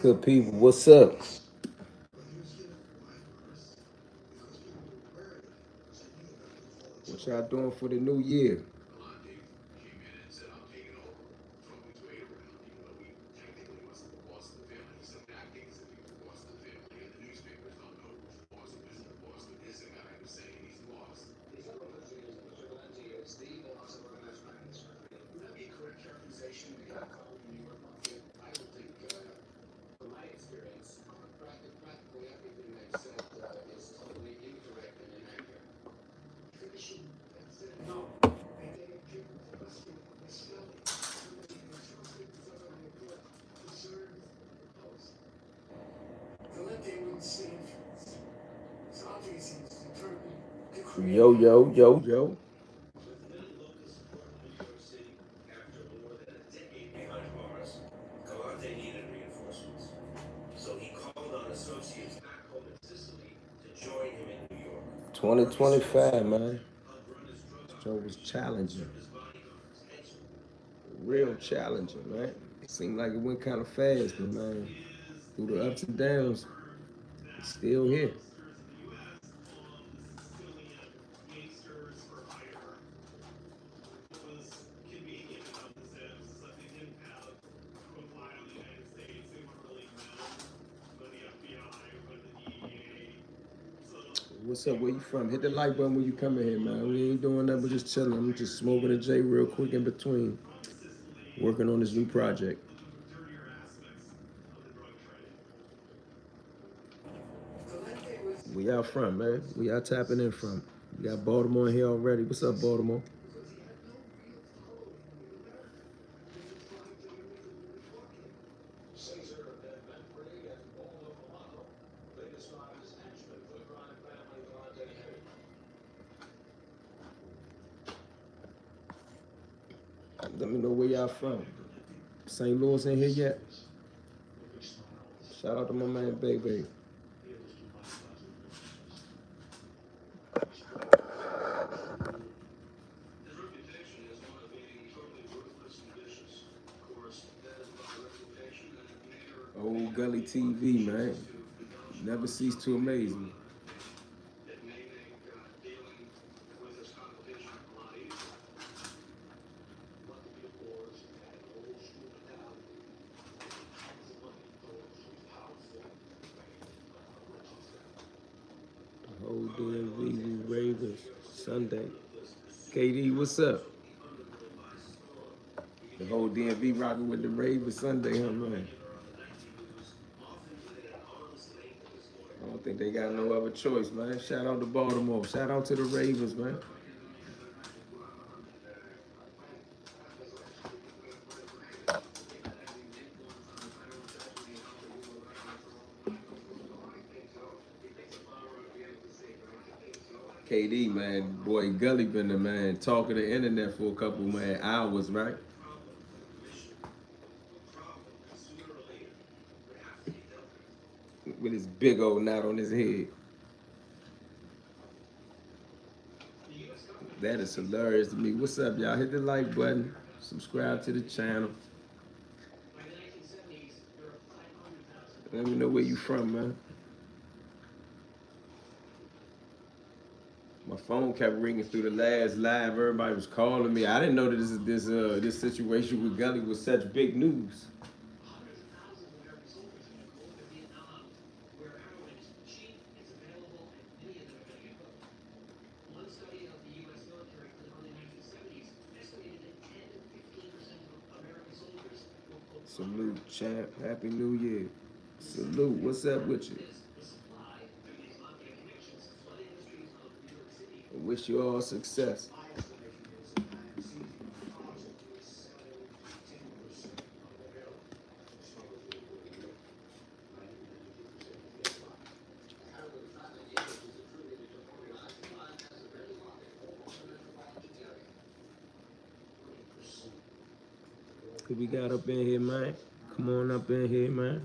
Good people, what's up? What y'all doing for the new year? Yo, yo, yo, yo. So 2025, man. So it was challenging. Real challenging, man. It seemed like it went kind of fast, but man, through the ups and downs, it's still here. What's up? Where you from? Hit the like button when you come in here, man. We ain't doing nothing but just chilling. I'm just smoking a J real quick in between, working on this new project. Where y'all from, man? Where y'all tapping in from? We got Baltimore in here already. What's up, Baltimore? Let me know where y'all from. St. Louis in here yet? Shout out to my man, Baby. Old Gully TV, man. Never cease to amaze me. The whole DMV, Ravens, Sunday. KD, what's up? The whole DMV rocking with the Ravens Sunday, huh, man? I don't think they got no other choice, man. Shout out to Baltimore. Shout out to the Ravens, man. KD, man, boy, Gully been the man talking the internet for a couple man hours, right? With his big old knot on his head. That is hilarious to me. What's up, y'all? Hit the like button. Subscribe to the channel. Let me know where you from, man. My phone kept ringing through the last live. Everybody was calling me. I didn't know that this situation with Gully was such big news. Salute, champ. Happy New Year. Salute. What's up with you? I wish you all success. Who we got up in here, man? Come on up in here, man.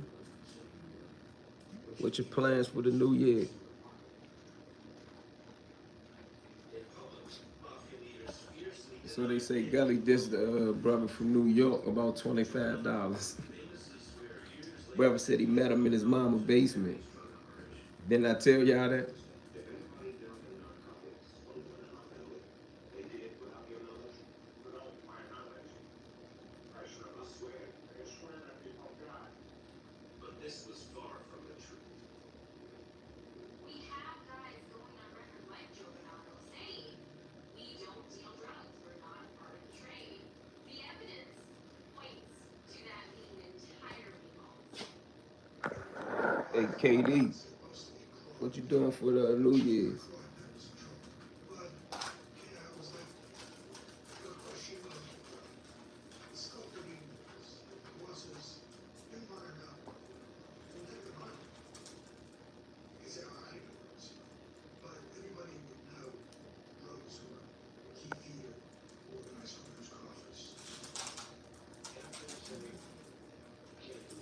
What's your plans for the new year? So they say Gully dissed the brother from New York about $25. Brother said he met him in his mama's basement. Didn't I tell y'all that? Hey, KD, what you doing for the New Year's?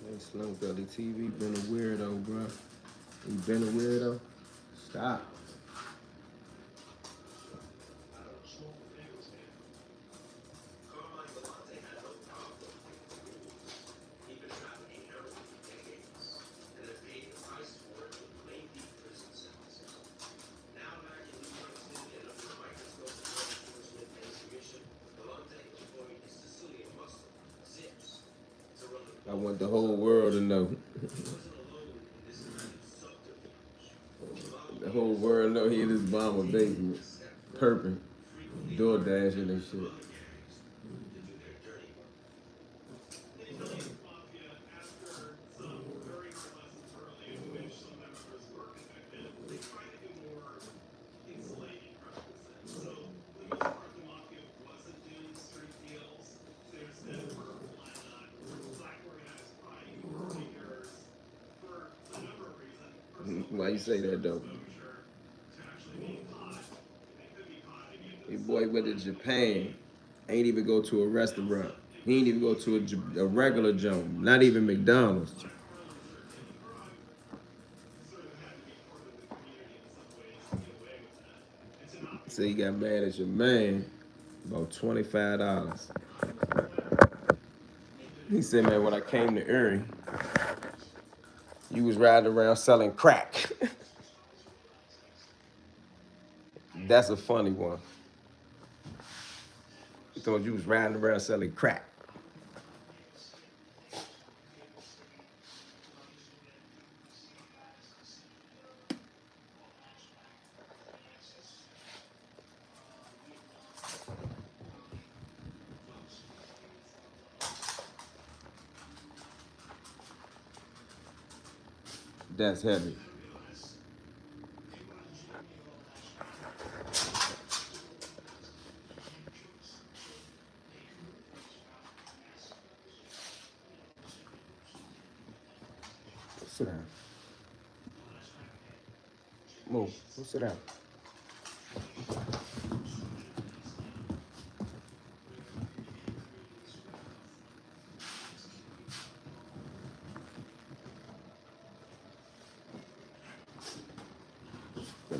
Hey, Slim Gully TV been a weirdo, bro. You been a weirdo? Stop. I want the whole world to know. The whole world know he in his mama basement. Perping. Door dashing and shit. Why you say that though? Your boy went to Japan. Ain't even go to a restaurant. He ain't even go to a regular joint. Not even McDonald's. So he got mad at your man about $25. He said, man, when I came to Erie, you was riding around selling crack. That's a funny one. He thought you was riding around selling crack. That's heavy. Sit down. Move. Go sit down.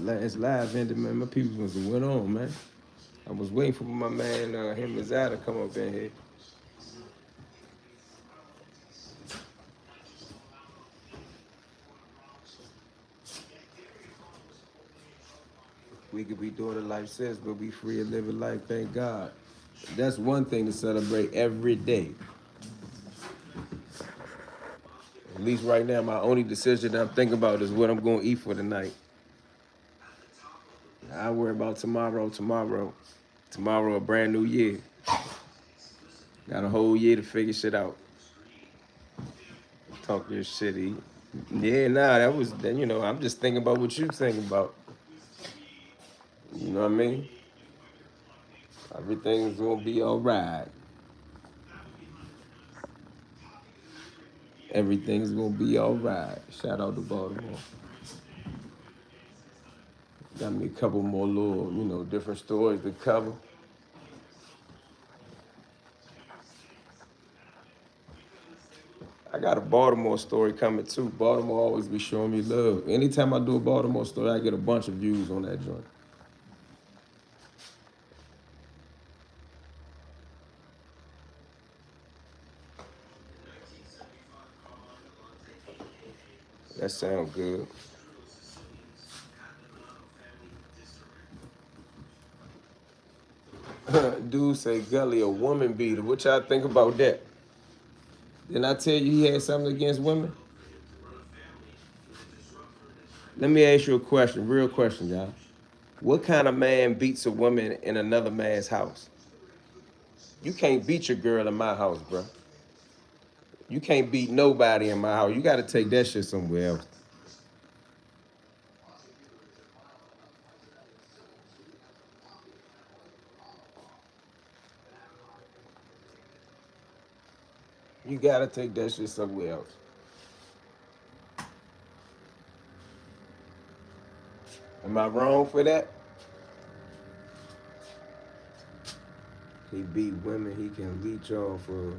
It's live ended, man. My people must have went on, man. I was waiting for my man, him and Zai to come up in here. We could be doing it like this, but we free and living life, thank God. That's one thing to celebrate every day. At least right now, my only decision that I'm thinking about is what I'm going to eat for the night. I worry about tomorrow, a brand new year. Got a whole year to figure shit out. Talk your shit, eat. Yeah, nah, that was, you know, I'm just thinking about what you thinking about. You know what I mean? Everything's gonna be all right. Everything's gonna be all right. Shout out to Baltimore. Got me a couple more little, you know, different stories to cover. I got a Baltimore story coming too. Baltimore always be showing me love. Anytime I do a Baltimore story, I get a bunch of views on that joint. That sound good. Dude say Gully a woman beater. What y'all think about that? Didn't I tell you he had something against women? Let me ask you a question, real question, y'all. What kind of man beats a woman in another man's house? You can't beat your girl in my house, bro. You can't beat nobody in my house. You got to take that shit somewhere else. You got to take that shit somewhere else. Am I wrong for that? He beat women. He can beat y'all for.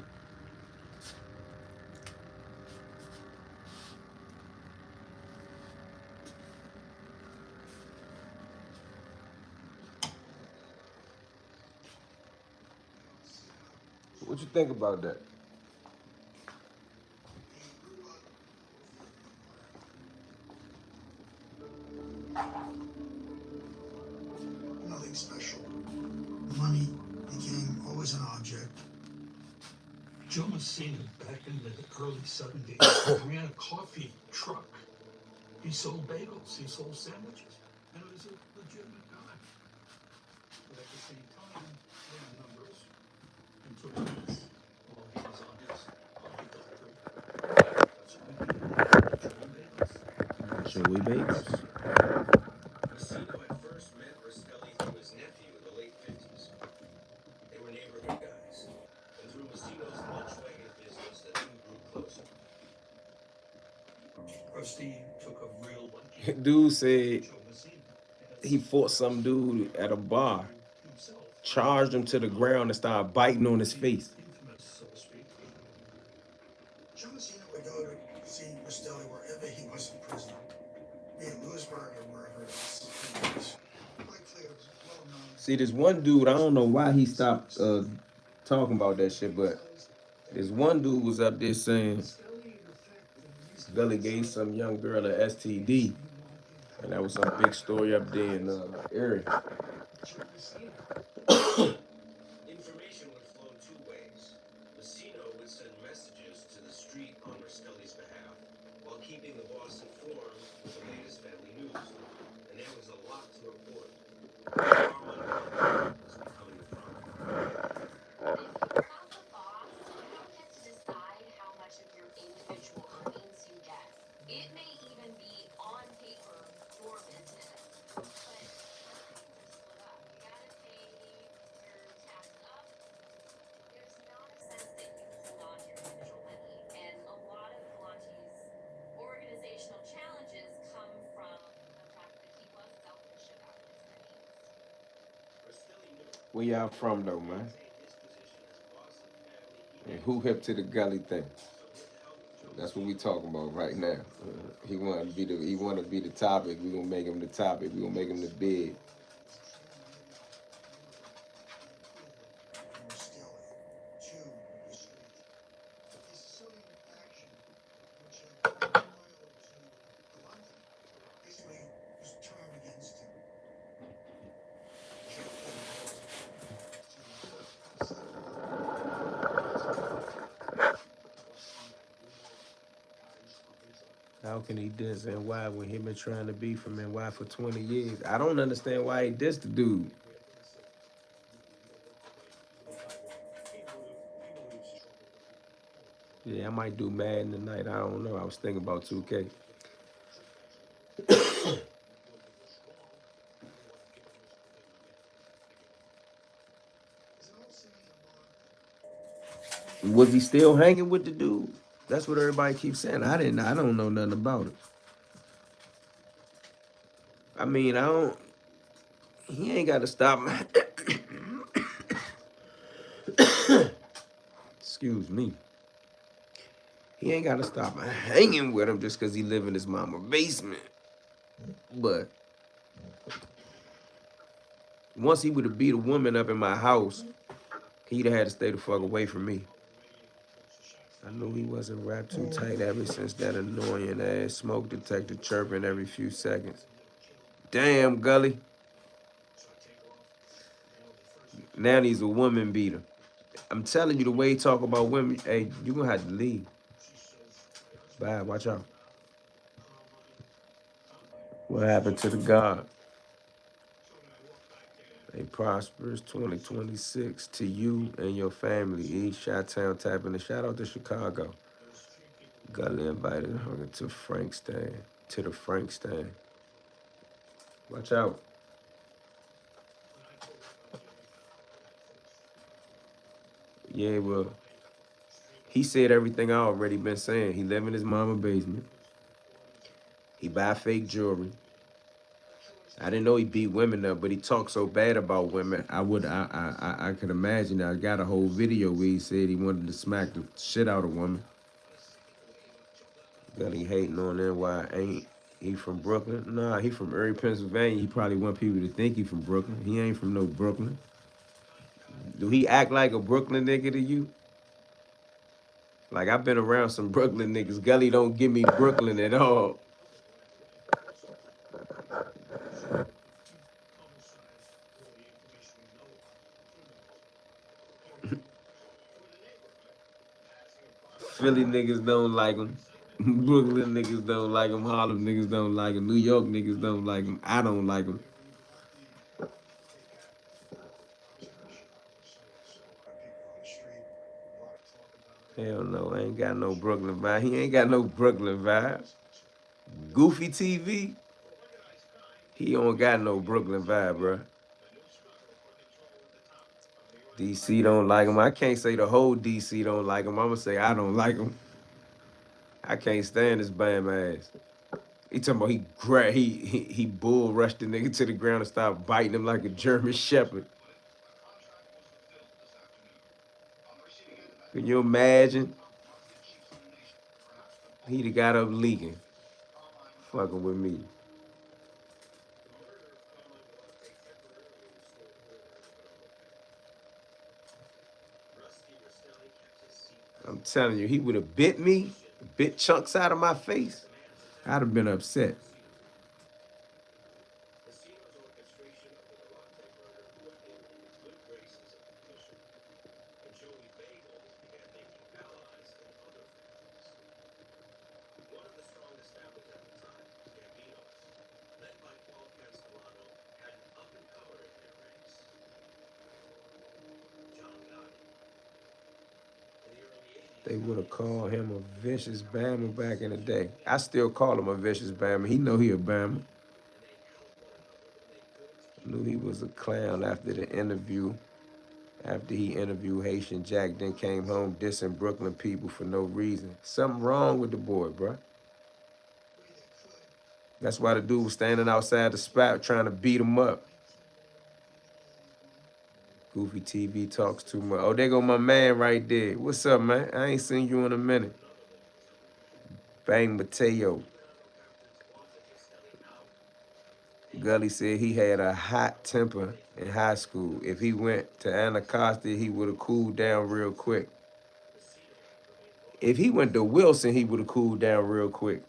What you think about that? Nothing special. Money became always an object. Joe Messina, back in the early 70s, ran a coffee truck. He sold bagels, he sold sandwiches, and it was a legitimate guy. But at the same time, ran numbers and took hits while he was on his coffee factory. That's when he bagels. Joey Bagels. Messina had first met Rastelli through his nephew in the late 50s. They were neighborhood guys, and through Messina's lunch wagon business, the two grew closer. Rusty took a real liking Dude to said Joe Messina. he fought some dude at a bar, Himself, charged him to the ground, and started biting on his face. infamous, so to speak. Joe Messina would go to see Rastelli wherever he was in prison, be it Lewisburg or wherever else he was. Quite clear, it was well known. See, this one dude, I don't know why he stopped talking about that shit, but this one dude was up there saying Gully gave some young girl an STD, and that was some big story up there in area. Information would flow two ways. Messina would send messages to the street on Rastelli's behalf, while keeping the boss informed with the latest family news. And there was a lot to report. Our money was becoming a problem. If you're not the boss, you don't get to decide how much of your individual earnings you get. It may even be on paper your business, but everything's split up. You gotta pay your taxes up. There's not a sense that you hold on to your individual money, and a lot of Galante's organizational challenges come from the fact that he was selfish about his money. Rastelli knew Where y'all from though, man? his position as boss of the family. And who hip to the Gully thing? That's what we talking about right now. He want to be the topic. We gonna make him the topic. We gonna make him the big. From Rastelli to the street. He's assuming an action which loyal to Galante basically was turned against him. How can he diss and why when he been trying to beef him and why for 20 years? I don't understand why he dissed the dude. Yeah, I might do Madden tonight. I don't know. I was thinking about 2K. Was he still hanging with the dude? That's what everybody keeps saying. I don't know nothing about it. I mean, I don't. He ain't got to stop. Excuse me. He ain't got to stop hanging with him just because he live in his mama basement. But once he would have beat a woman up in my house, he'd have had to stay the fuck away from me. I knew he wasn't wrapped too tight ever since that annoying ass smoke detector chirping every few seconds. Damn, Gully. Now he's a woman beater. I'm telling you, the way he talk about women, hey, you gonna have to leave. Bye, watch out. What happened to the God? A prosperous 2026 to you and your family. East Chi-Town tapping the shout out to Chicago. Gully invited her to Frankston, to the Frankston. Watch out. Yeah, well, he said everything I already been saying. He live in his mama basement. He buy fake jewelry. I didn't know he beat women up, but he talked so bad about women. I could imagine. I got a whole video where he said he wanted to smack the shit out of women. Gully hating on them. Why ain't he from Brooklyn? Nah, he from Erie, Pennsylvania. He probably want people to think he from Brooklyn. He ain't from no Brooklyn. Do he act like a Brooklyn nigga to you? Like, I've been around some Brooklyn niggas. Gully don't give me Brooklyn at all. Philly niggas don't like him. Brooklyn niggas don't like him. Harlem niggas don't like him. New York niggas don't like him. I don't like him. Hell no, I ain't got no Brooklyn vibe. He ain't got no Brooklyn vibe. Goofy TV, he don't got no Brooklyn vibe, bro. DC don't like him. I can't say the whole DC don't like him. I'ma say I don't like him. I can't stand this bam ass. He talking about he bull rushed the nigga to the ground and started biting him like a German shepherd. Can you imagine? He'd have got up leaking, fucking with me. I'm telling you, he would have bit me, bit chunks out of my face. I'd have been upset. They would have called him a vicious Bama back in the day. I still call him a vicious Bama. He know he a Bama. Knew he was a clown after the interview. After he interviewed Haitian Jack, then came home dissing Brooklyn people for no reason. Something wrong with the boy, bruh. That's why the dude was standing outside the spot trying to beat him up. Goofy TV talks too much. Oh, there go my man right there. What's up, man? I ain't seen you in a minute. Bang Mateo. Gully said he had a hot temper in high school. If he went to Anacostia, he would have cooled down real quick. If he went to Wilson, he would have cooled down real quick.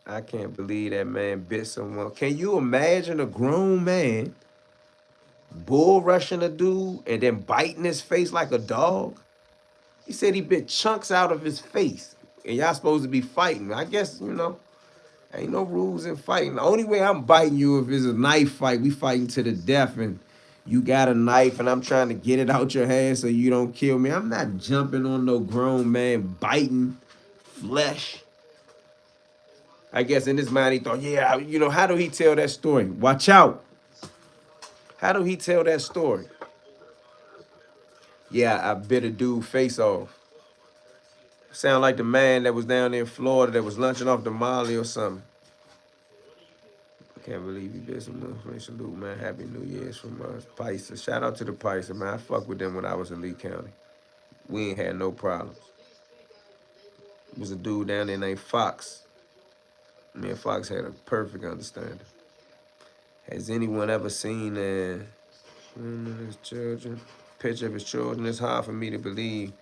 I can't believe that man bit someone. Can you imagine a grown man bull rushing a dude and then biting his face like a dog? He said he bit chunks out of his face. And y'all supposed to be fighting. I guess, ain't no rules in fighting. The only way I'm biting you if it's a knife fight. We fighting to the death and you got a knife and I'm trying to get it out your hand so you don't kill me. I'm not jumping on no grown man biting flesh. I guess in his mind he thought, yeah, how do he tell that story? Watch out. How do he tell that story? Yeah, I bit a dude face off. Sound like the man that was down there in Florida that was lunching off the Molly or something. I can't believe you did some information. Salute, man. Happy New Year's from us. Paisa. Shout out to the Paisa, man. I fucked with them when I was in Lee County. We ain't had no problems. There was a dude down there named Fox. Me and Fox had a perfect understanding. Has anyone ever seen His children. Picture of his children. It's hard for me to believe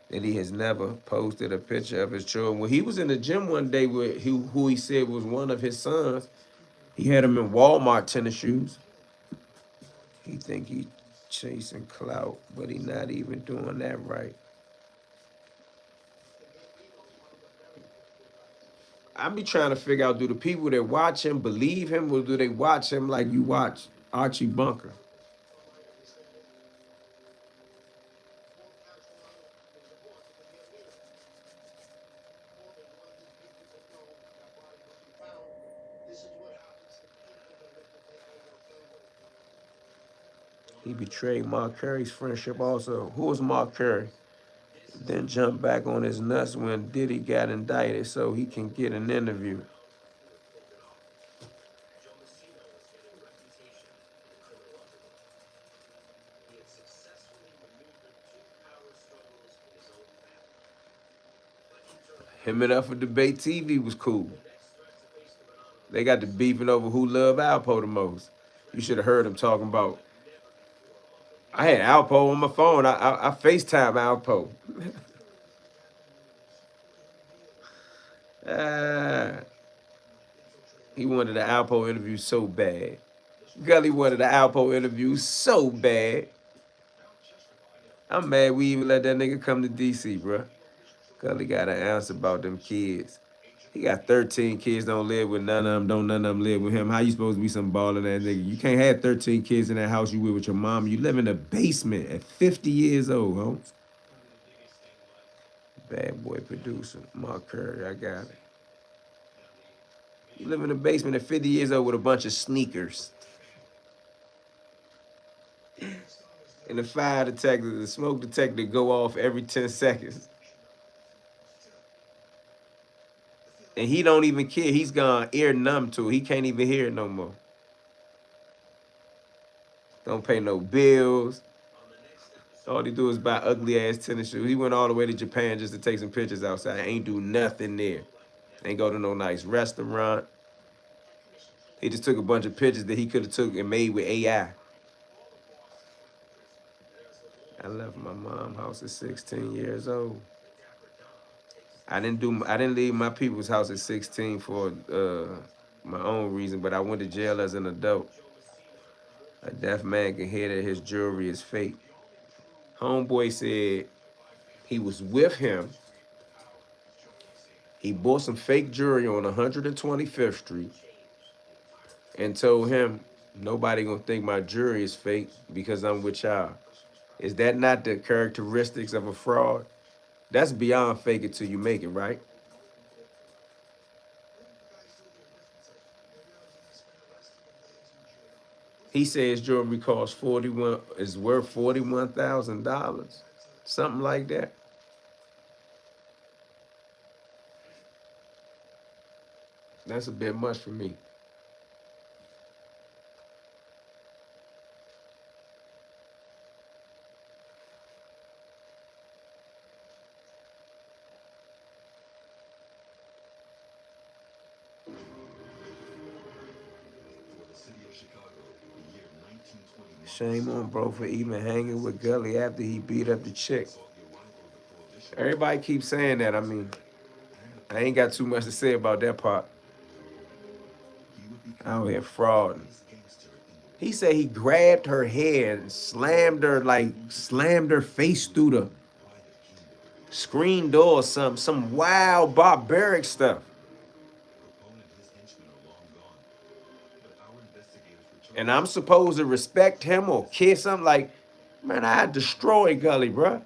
that he has never posted a picture of his children. When he was in the gym one day with who he said was one of his sons, he had him in Walmart tennis shoes. He think he chasing clout, but he not even doing that right. I be trying to figure out, do the people that watch him believe him, or do they watch him like you watch Archie Bunker? He betrayed Mark Curry's friendship also. Who was Mark Curry? Then jumped back on his nuts when Diddy got indicted so he can get an interview. Him and up for Debate TV was cool. They got the beefing over who loved Alpo the most. You should have heard him talking about. I had Alpo on my phone. I FaceTime Alpo. He wanted an Alpo interview so bad. Gully wanted an Alpo interview so bad. I'm mad we even let that nigga come to DC, bro. Gully got an answer about them kids. He got 13 kids, don't live with none of them, don't none of them live with him. How you supposed to be some balling ass nigga? You can't have 13 kids in that house you with your mom. You live in a basement at 50 years old, Holmes. Bad boy producer, Mark Curry, I got it. You live in a basement at 50 years old with a bunch of sneakers. And the fire detector, the smoke detector go off every 10 seconds. And he don't even care. He's gone ear numb to it. He can't even hear it no more. Don't pay no bills. All he do is buy ugly ass tennis shoes. He went all the way to Japan just to take some pictures outside. Ain't do nothing there. Ain't go to no nice restaurant. He just took a bunch of pictures that he could have took and made with AI. I left my mom's house at 16 years old. I didn't leave my people's house at 16 for my own reason, but I went to jail as an adult. A deaf man can hear that his jewelry is fake. Homeboy said he was with him. He bought some fake jewelry on 125th Street and told him, nobody gonna think my jewelry is fake because I'm with y'all. Is that not the characteristics of a fraud? That's beyond fake it till you make it, right? He says jewelry costs is worth $41,000, something like that. That's a bit much for me. Shame on bro for even hanging with Gully after he beat up the chick. Everybody keeps saying that. I mean, I ain't got too much to say about that part. Out here frauding. He said he grabbed her head and slammed her face through the screen door or something, some wild barbaric stuff. And I'm supposed to respect him or kiss him? Like, man, I destroy Gully, bruh.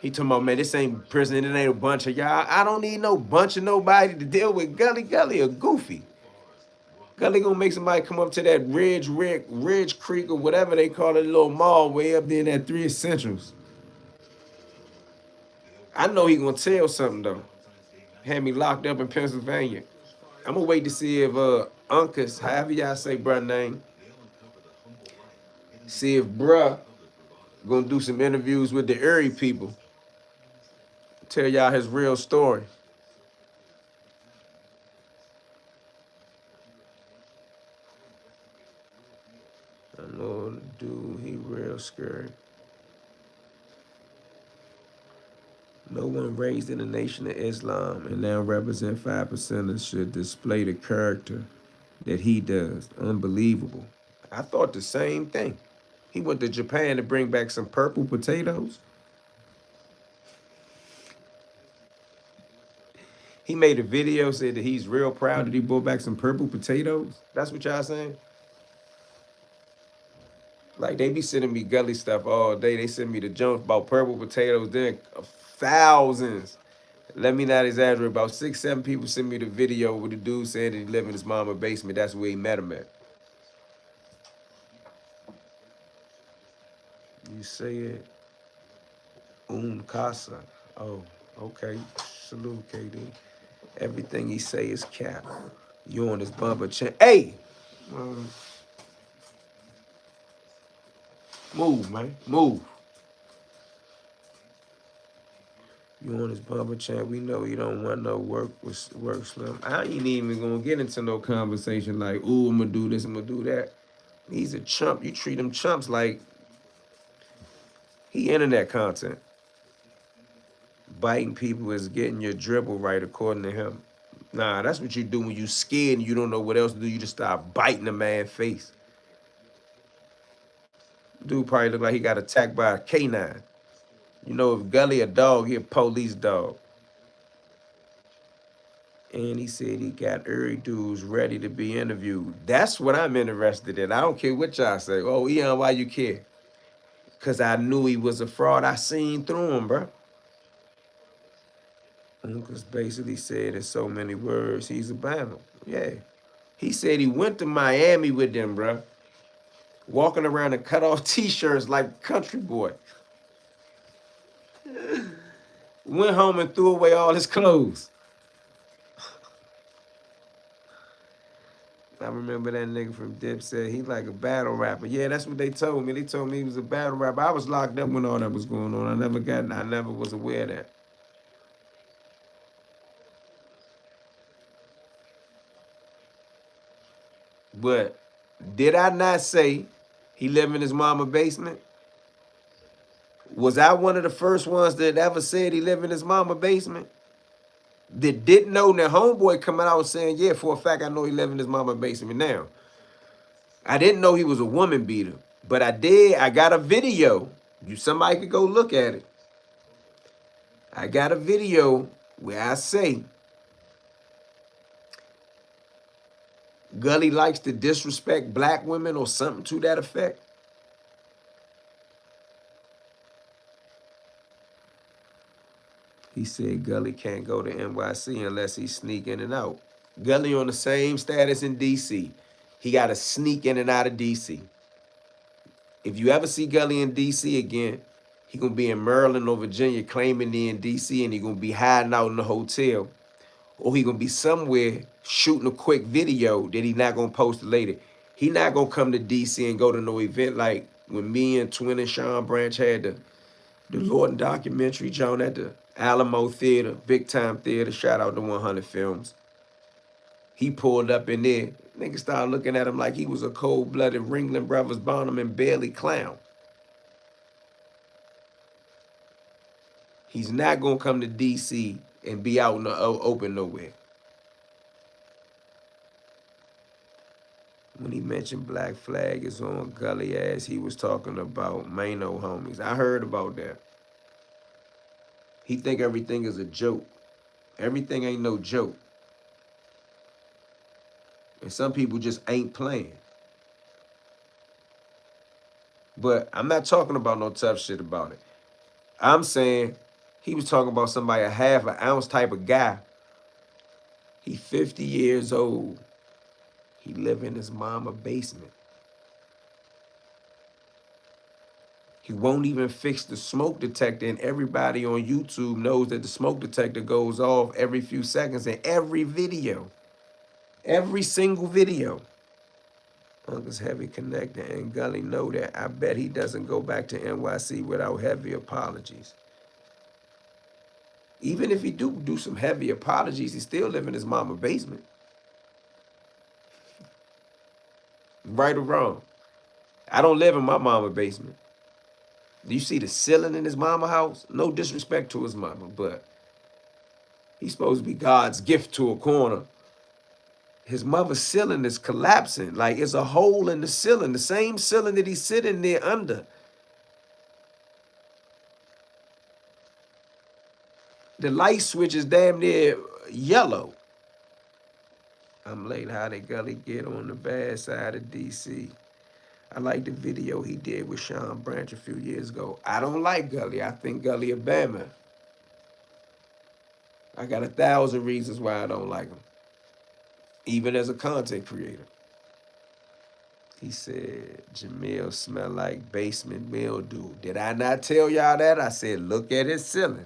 He talking about, man, this ain't prison, it ain't a bunch of y'all. I don't need no bunch of nobody to deal with Gully. Gully a goofy. Gully gonna make somebody come up to that Ridge Creek or whatever they call it, little mall way up there in that 3 Essentials. I know he gonna tell something though. Had me locked up in Pennsylvania. I'm gonna wait to see if Uncas, however y'all say bruh name, see if bruh gonna do some interviews with the Erie people. Tell y'all his real story. real scary. No one raised in the Nation of Islam and now represent 5% should display the character that he does. Unbelievable. I thought the same thing. He went to Japan to bring back some purple potatoes. He made a video, said that he's real proud that he brought back some purple potatoes. That's what y'all saying? Like, they be sending me Gully stuff all day. They send me the junk about purple potatoes. Then thousands. Let me not exaggerate. About 6, 7 people sent me the video with the dude saying that he lived in his mama's basement. That's where he met him at. You say it. Casa. Oh, okay. Salute, KD. Everything he say is cap. You on his bumper chin. Hey! Move, man. Move. You on his bumper chat. We know you don't want no work Slim. I ain't even gonna get into no conversation like, ooh, I'm gonna do this, I'm gonna do that. He's a chump. You treat him chumps like he internet content. Biting people is getting your dribble right, according to him. Nah, that's what you do when you scared and you don't know what else to do. You just start biting a man's face. Dude probably look like he got attacked by a canine. You know, if Gully a dog, he a police dog. And he said he got every dudes ready to be interviewed. That's what I'm interested in. I don't care what y'all say. Oh, Eon, why you care? Because I knew he was a fraud. I seen through him, bro. Uncle's basically said in so many words, he's a Bama. Yeah. He said he went to Miami with them, bro. Walking around in cut-off T-shirts like country boy. Went home and threw away all his clothes. I remember that nigga from Dip said he like a battle rapper. Yeah, that's what they told me. They told me he was a battle rapper. I was locked up when all that was going on. I never was aware of that. But did I not say he lived in his mama's basement? Was I one of the first ones that ever said he lived in his mama's basement? That didn't know that homeboy coming out saying, yeah, for a fact, I know he lived in his mama's basement now. I didn't know he was a woman beater, but I did. I got a video. Somebody could go look at it. I got a video where I say Gully likes to disrespect black women or something to that effect. He said Gully can't go to NYC unless he sneak in and out. Gully on the same status in D.C. He got to sneak in and out of D.C. If you ever see Gully in D.C. again, he going to be in Maryland or Virginia claiming he in D.C. and he going to be hiding out in the hotel. Or he going to be somewhere shooting a quick video that he not going to post later. He not going to come to D.C. and go to no event like when me and Twin and Sean Branch had the Lorden documentary, John, at the Alamo Theater, big time theater. Shout out to 100 Films. He pulled up in there. Niggas started looking at him like he was a cold-blooded Ringling Brothers Bonham and Bailey clown. He's not going to come to D.C. and be out in the open nowhere. When he mentioned Black Flag is on Gully ass, he was talking about Mano homies. I heard about that. He think everything is a joke. Everything ain't no joke. And some people just ain't playing. But I'm not talking about no tough shit about it. I'm saying he was talking about somebody a half an ounce type of guy. He 50 years old. He live in his mama's basement. He won't even fix the smoke detector, and everybody on YouTube knows that the smoke detector goes off every few seconds in every video. Every single video. Uncle's heavy connector and Gully know that. I bet he doesn't go back to NYC without heavy apologies. Even if he do some heavy apologies, he still live in his mama's basement. Right or wrong. I don't live in my mama's basement. Do you see the ceiling in his mama house? No disrespect to his mama, but he's supposed to be God's gift to a corner. His mother's ceiling is collapsing. Like it's a hole in the ceiling, the same ceiling that he's sitting there under. The light switch is damn near yellow. I'm late. How did Gully get on the bad side of DC? I like the video he did with Sean Branch a few years ago. I don't like Gully. I think Gully a bad man. I got 1,000 reasons why I don't like him, even as a content creator. He said, Jamil smell like basement mildew. Did I not tell y'all that? I said, look at his ceiling.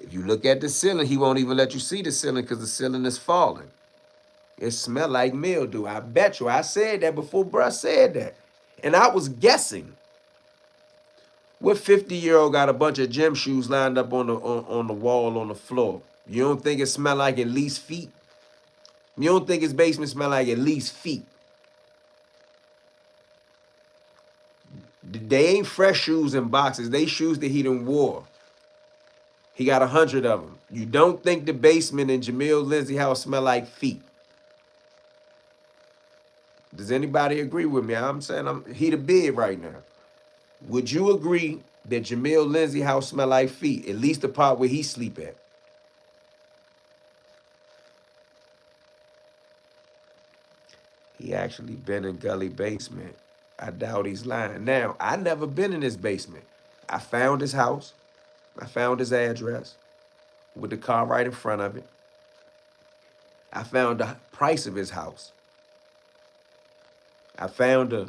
If you look at the ceiling, he won't even let you see the ceiling because the ceiling is falling. It smell like mildew. I bet you. I said that before bruh said that. And I was guessing. What 50-year-old got a bunch of gym shoes lined up on the wall on the floor? You don't think it smell like at least feet? You don't think his basement smell like at least feet? They ain't fresh shoes in boxes. They shoes that he done wore. He got 100 of them. You don't think the basement in Jamil Lindsay house smell like feet? Does anybody agree with me? I'm saying he the bid right now. Would you agree that Jamil Lindsay house smell like feet? At least the part where he sleep at. He actually been in Gully basement. I doubt he's lying. Now, I never been in his basement. I found his house. I found his address with the car right in front of it. I found the price of his house. I found a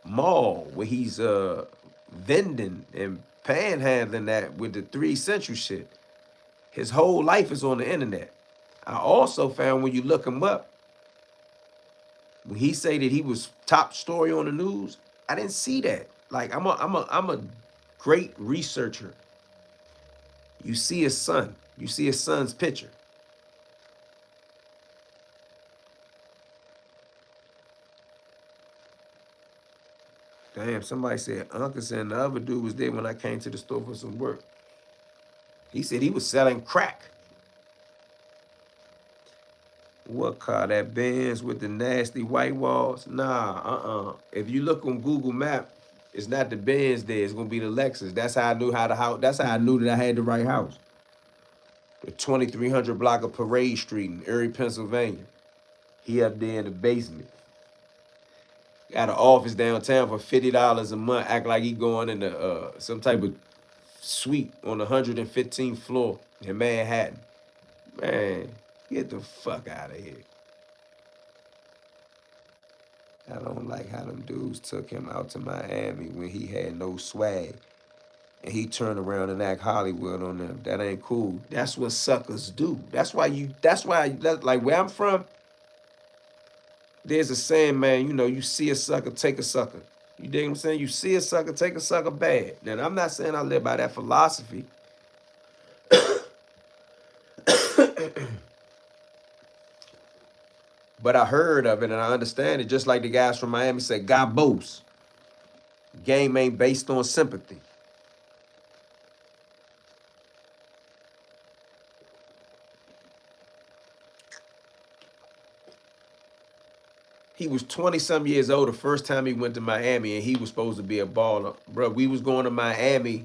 mall where he's vending and panhandling that with the 3 Central shit. His whole life is on the internet. I also found when you look him up, when he say that he was top story on the news, I didn't see that. Like I'm a great researcher. You see his son. You see his son's picture. Damn, somebody said Uncle said the other dude was there when I came to the store for some work. He said he was selling crack. What car? That Benz with the nasty white walls? Nah, If you look on Google Map, it's not the Benz there. It's gonna be the Lexus. That's how I knew how the house. That's how I knew that I had the right house. The 2300 block of Parade Street in Erie, Pennsylvania. He up there in the basement. Got an office downtown for $50 a month. Act like he going into some type of suite on the 115th floor in Manhattan. Man, get the fuck out of here. I don't like how them dudes took him out to Miami when he had no swag. And he turned around and act Hollywood on them. That ain't cool. That's what suckers do. That's why, like where I'm from, there's a saying, man, you know, you see a sucker, take a sucker. You dig what I'm saying? You see a sucker, take a sucker bad. Now, I'm not saying I live by that philosophy. But I heard of it and I understand it, just like the guys from Miami say, God boasts. Game ain't based on sympathy. He was 20-some years old the first time he went to Miami, and he was supposed to be a baller. Bro, we was going to Miami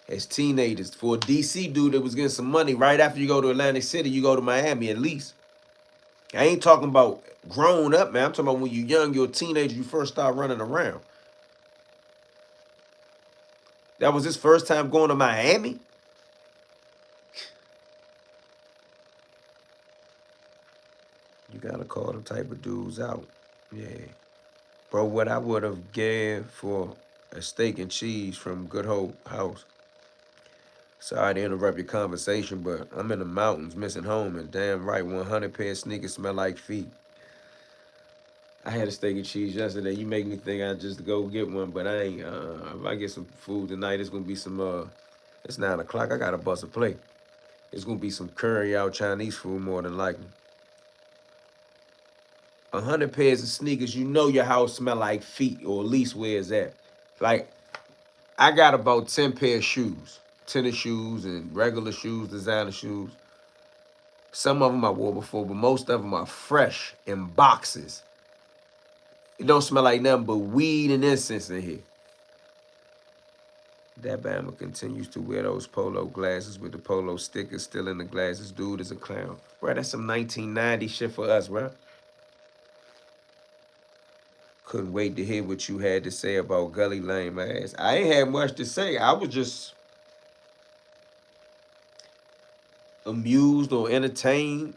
as teenagers. For a DC dude that was getting some money, right after you go to Atlantic City, you go to Miami at least. I ain't talking about grown up, man. I'm talking about when you're young, you're a teenager, you first start running around. That was his first time going to Miami? You gotta call the type of dudes out. Yeah. Bro, what I would have gave for a steak and cheese from Good Hope House. Sorry to interrupt your conversation, but I'm in the mountains missing home, and damn right, 100 pair of sneakers smell like feet. I had a steak and cheese yesterday. You make me think I just go get one, but I ain't. If I get some food tonight, it's gonna be some. It's 9 o'clock. I gotta bust a plate. It's gonna be some curry out Chinese food more than likely. 100 pairs of sneakers. You know your house smell like feet, or at least where it's at. Like, I got about 10 pair of shoes, tennis shoes and regular shoes, designer shoes. Some of them I wore before, but most of them are fresh in boxes. It don't smell like nothing but weed and incense in here. That Bama continues to wear those polo glasses with the polo stickers still in the glasses. Dude is a clown. Bro, that's some 1990 shit for us, bro. Couldn't wait to hear what you had to say about Gully lame ass. I ain't had much to say. I was just amused or entertained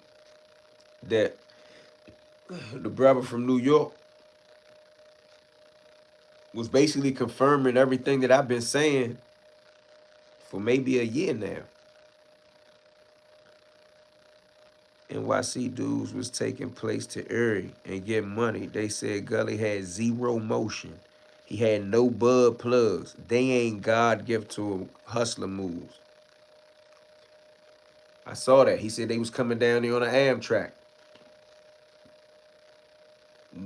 that the brother from New York was basically confirming everything that I've been saying for maybe a year now. NYC dudes was taking place to Erie and get money. They said Gully had zero motion. He had no bud plugs. They ain't God gift to him hustler moves. I saw that. He said they was coming down there on an Amtrak.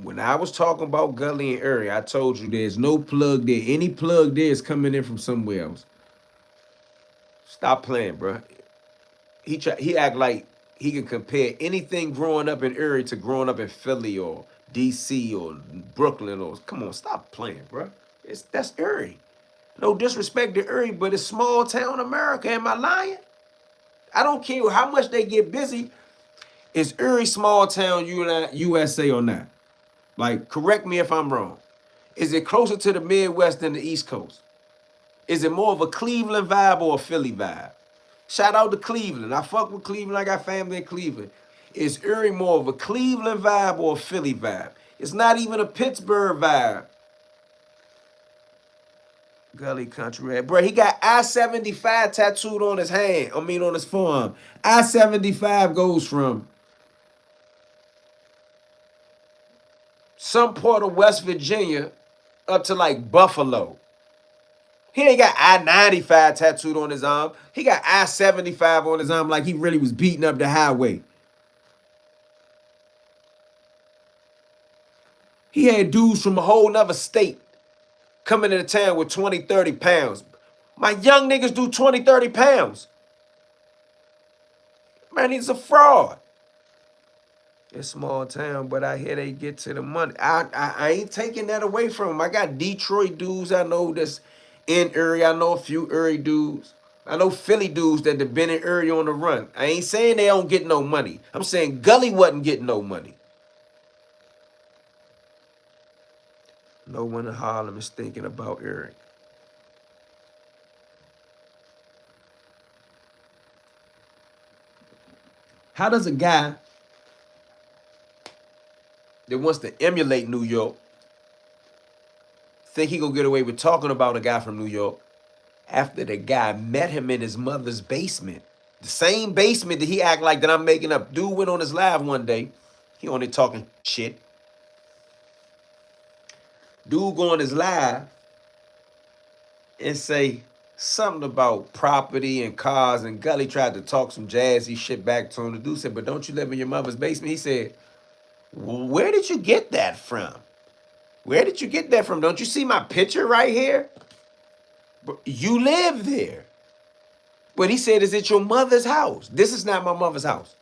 When I was talking about Gully and Erie, I told you there's no plug there. Any plug there is coming in from somewhere else. Stop playing, bro. He act like he can compare anything growing up in Erie to growing up in Philly or DC or Brooklyn or come on, stop playing, bro. That's Erie. No disrespect to Erie, but it's small town America. Am I lying? I don't care how much they get busy. Is Erie small town USA or not? Like, correct me if I'm wrong. Is it closer to the Midwest than the East Coast? Is it more of a Cleveland vibe or a Philly vibe? Shout out to Cleveland. I fuck with Cleveland. I got family in Cleveland. Is Erie more of a Cleveland vibe or a Philly vibe? It's not even a Pittsburgh vibe. Gully country rat. Bro, he got I-75 tattooed on his hand. I mean on his forearm. I-75 goes from some part of West Virginia up to like Buffalo. He ain't got I-95 tattooed on his arm. He got I-75 on his arm like he really was beating up the highway. He had dudes from a whole nother state coming into town with 20, 30 pounds. My young niggas do 20, 30 pounds. Man, he's a fraud. It's small town, but I hear they get to the money. I ain't taking that away from him. I got Detroit dudes I know that's in Erie. I know a few Erie dudes. I know Philly dudes that have been in Erie on the run. I ain't saying they don't get no money. I'm saying Gully wasn't getting no money. No one in Harlem is thinking about Erie. How does a guy that wants to emulate New York think he gonna get away with talking about a guy from New York after the guy met him in his mother's basement? The same basement that he act like that I'm making up. Dude went on his live one day. He on there talking shit. Dude go on his live and say something about property and cars, and Gully tried to talk some jazzy shit back to him. The dude said, but don't you live in your mother's basement? He said, where did you get that from? Where did you get that from? Don't you see my picture right here? You live there. But he said, is it your mother's house? This is not my mother's house.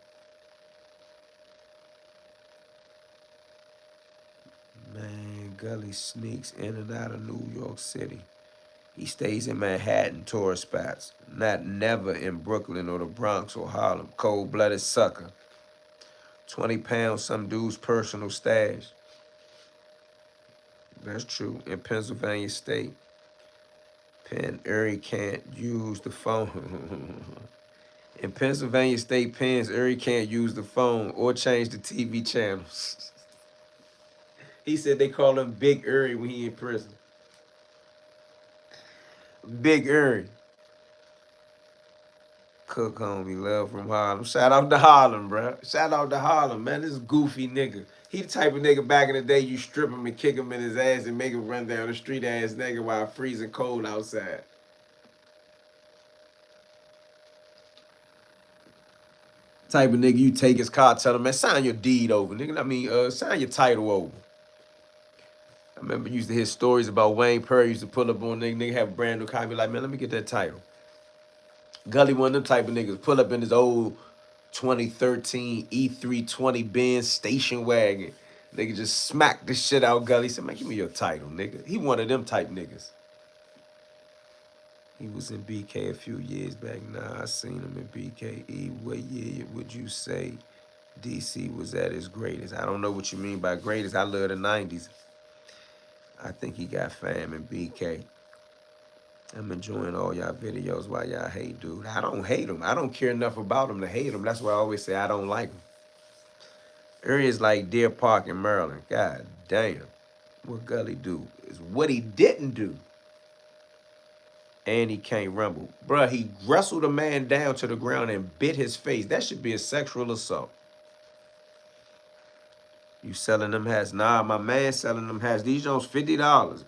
Man, Gully sneaks in and out of New York City. He stays in Manhattan tourist spots, never in Brooklyn or the Bronx or Harlem. Cold-blooded sucker. 20 pounds, some dude's personal stash. That's true. In Pennsylvania State. Penn, Erie can't use the phone. In Pennsylvania State pens, Erie can't use the phone or change the TV channels. He said they call him Big Erie when he in prison. Big Erie. Cook homie, love from Harlem. Shout out to Harlem, bro. Shout out to Harlem, man. This goofy nigga. He the type of nigga back in the day you strip him and kick him in his ass and make him run down the street ass nigga while freezing cold outside. Type of nigga you take his car, tell him, man, sign your deed over, nigga. I mean, sign your title over. I remember used to hear stories about Wayne Perry used to pull up on nigga have a brand new car, be like, man, let me get that title. Gully one of them type of niggas pull up in his old 2013 E320 Benz station wagon. Nigga just smacked the shit out Gully. He said, man, give me your title, nigga. He one of them type niggas. He was in BK a few years back. Nah, I seen him in BKE. What year would you say DC was at his greatest? I don't know what you mean by greatest. I love the 90s. I think he got fam in BK. I'm enjoying all y'all videos while y'all hate, dude. I don't hate him. I don't care enough about him to hate him. That's why I always say I don't like him. Areas like Deer Park in Maryland. God damn. What Gully do is what he didn't do. And he can't rumble. Bruh, he wrestled a man down to the ground and bit his face. That should be a sexual assault. You selling them hats? Nah, my man selling them hats. These joints $50.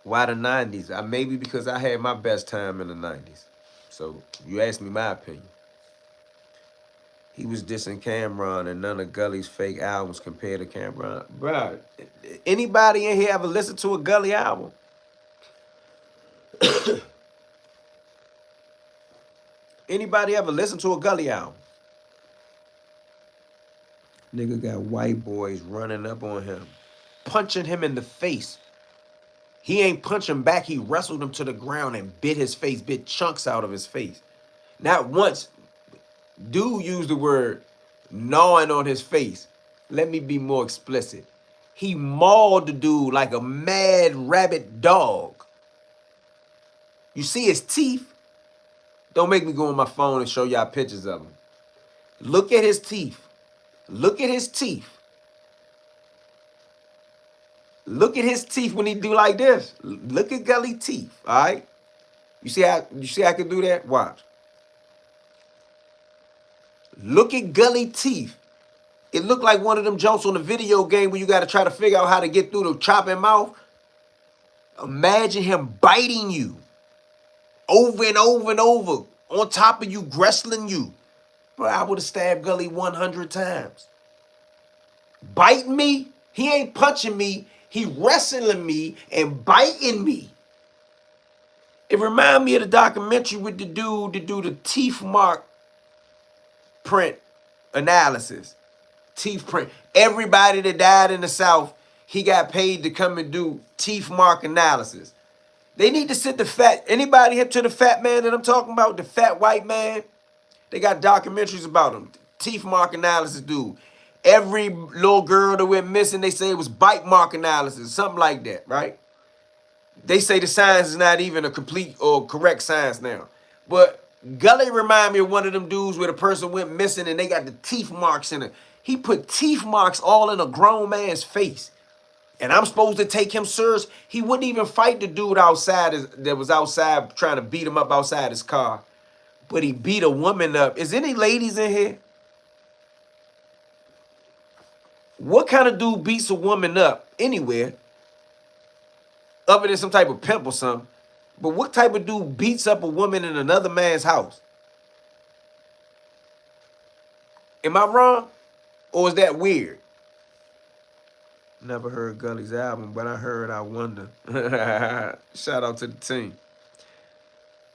Why the 90s? Maybe because I had my best time in the 90s. So you asked me my opinion. He was dissing Cameron and none of Gully's fake albums compared to Cameron. Bruh, anybody in here ever listen to a Gully album? Anybody ever listen to a Gully album? Nigga got white boys running up on him, punching him in the face. He ain't punching back. He wrestled him to the ground and bit his face, bit chunks out of his face. Not once. Dude used the word gnawing on his face. Let me be more explicit. He mauled the dude like a mad rabid dog. You see his teeth? Don't make me go on my phone and show y'all pictures of him. Look at his teeth. Look at his teeth. Look at his teeth when he do like this. Look at Gully teeth, all right? You see how I can do that? Watch. Look at Gully teeth. It looked like one of them jumps on the video game where you got to try to figure out how to get through the chopping mouth. Imagine him biting you over and over and over on top of you, wrestling you. Bro, I would have stabbed Gully 100 times. Biting me? He ain't punching me. He wrestling me and biting me. It remind me of the documentary with the dude to do the teeth mark print analysis. Teeth print. Everybody that died in the South, he got paid to come and do teeth mark analysis. They need to sit the fat, anybody hip to the fat man that I'm talking about, the fat white man? They got documentaries about him. Teeth mark analysis dude. Every little girl that went missing, they say it was bite mark analysis, something like that, right? They say the science is not even a complete or correct science now. But Gully remind me of one of them dudes where the person went missing and they got the teeth marks in it. He put teeth marks all in a grown man's face. And I'm supposed to take him serious. He wouldn't even fight the dude outside that was outside trying to beat him up outside his car. But he beat a woman up. Is any ladies in here? What kind of dude beats a woman up anywhere other than some type of pimp or something? But what type of dude beats up a woman in another man's house? Am I wrong? Or is that weird? Never heard Gully's album, but I heard I Wonder. Shout out to the team.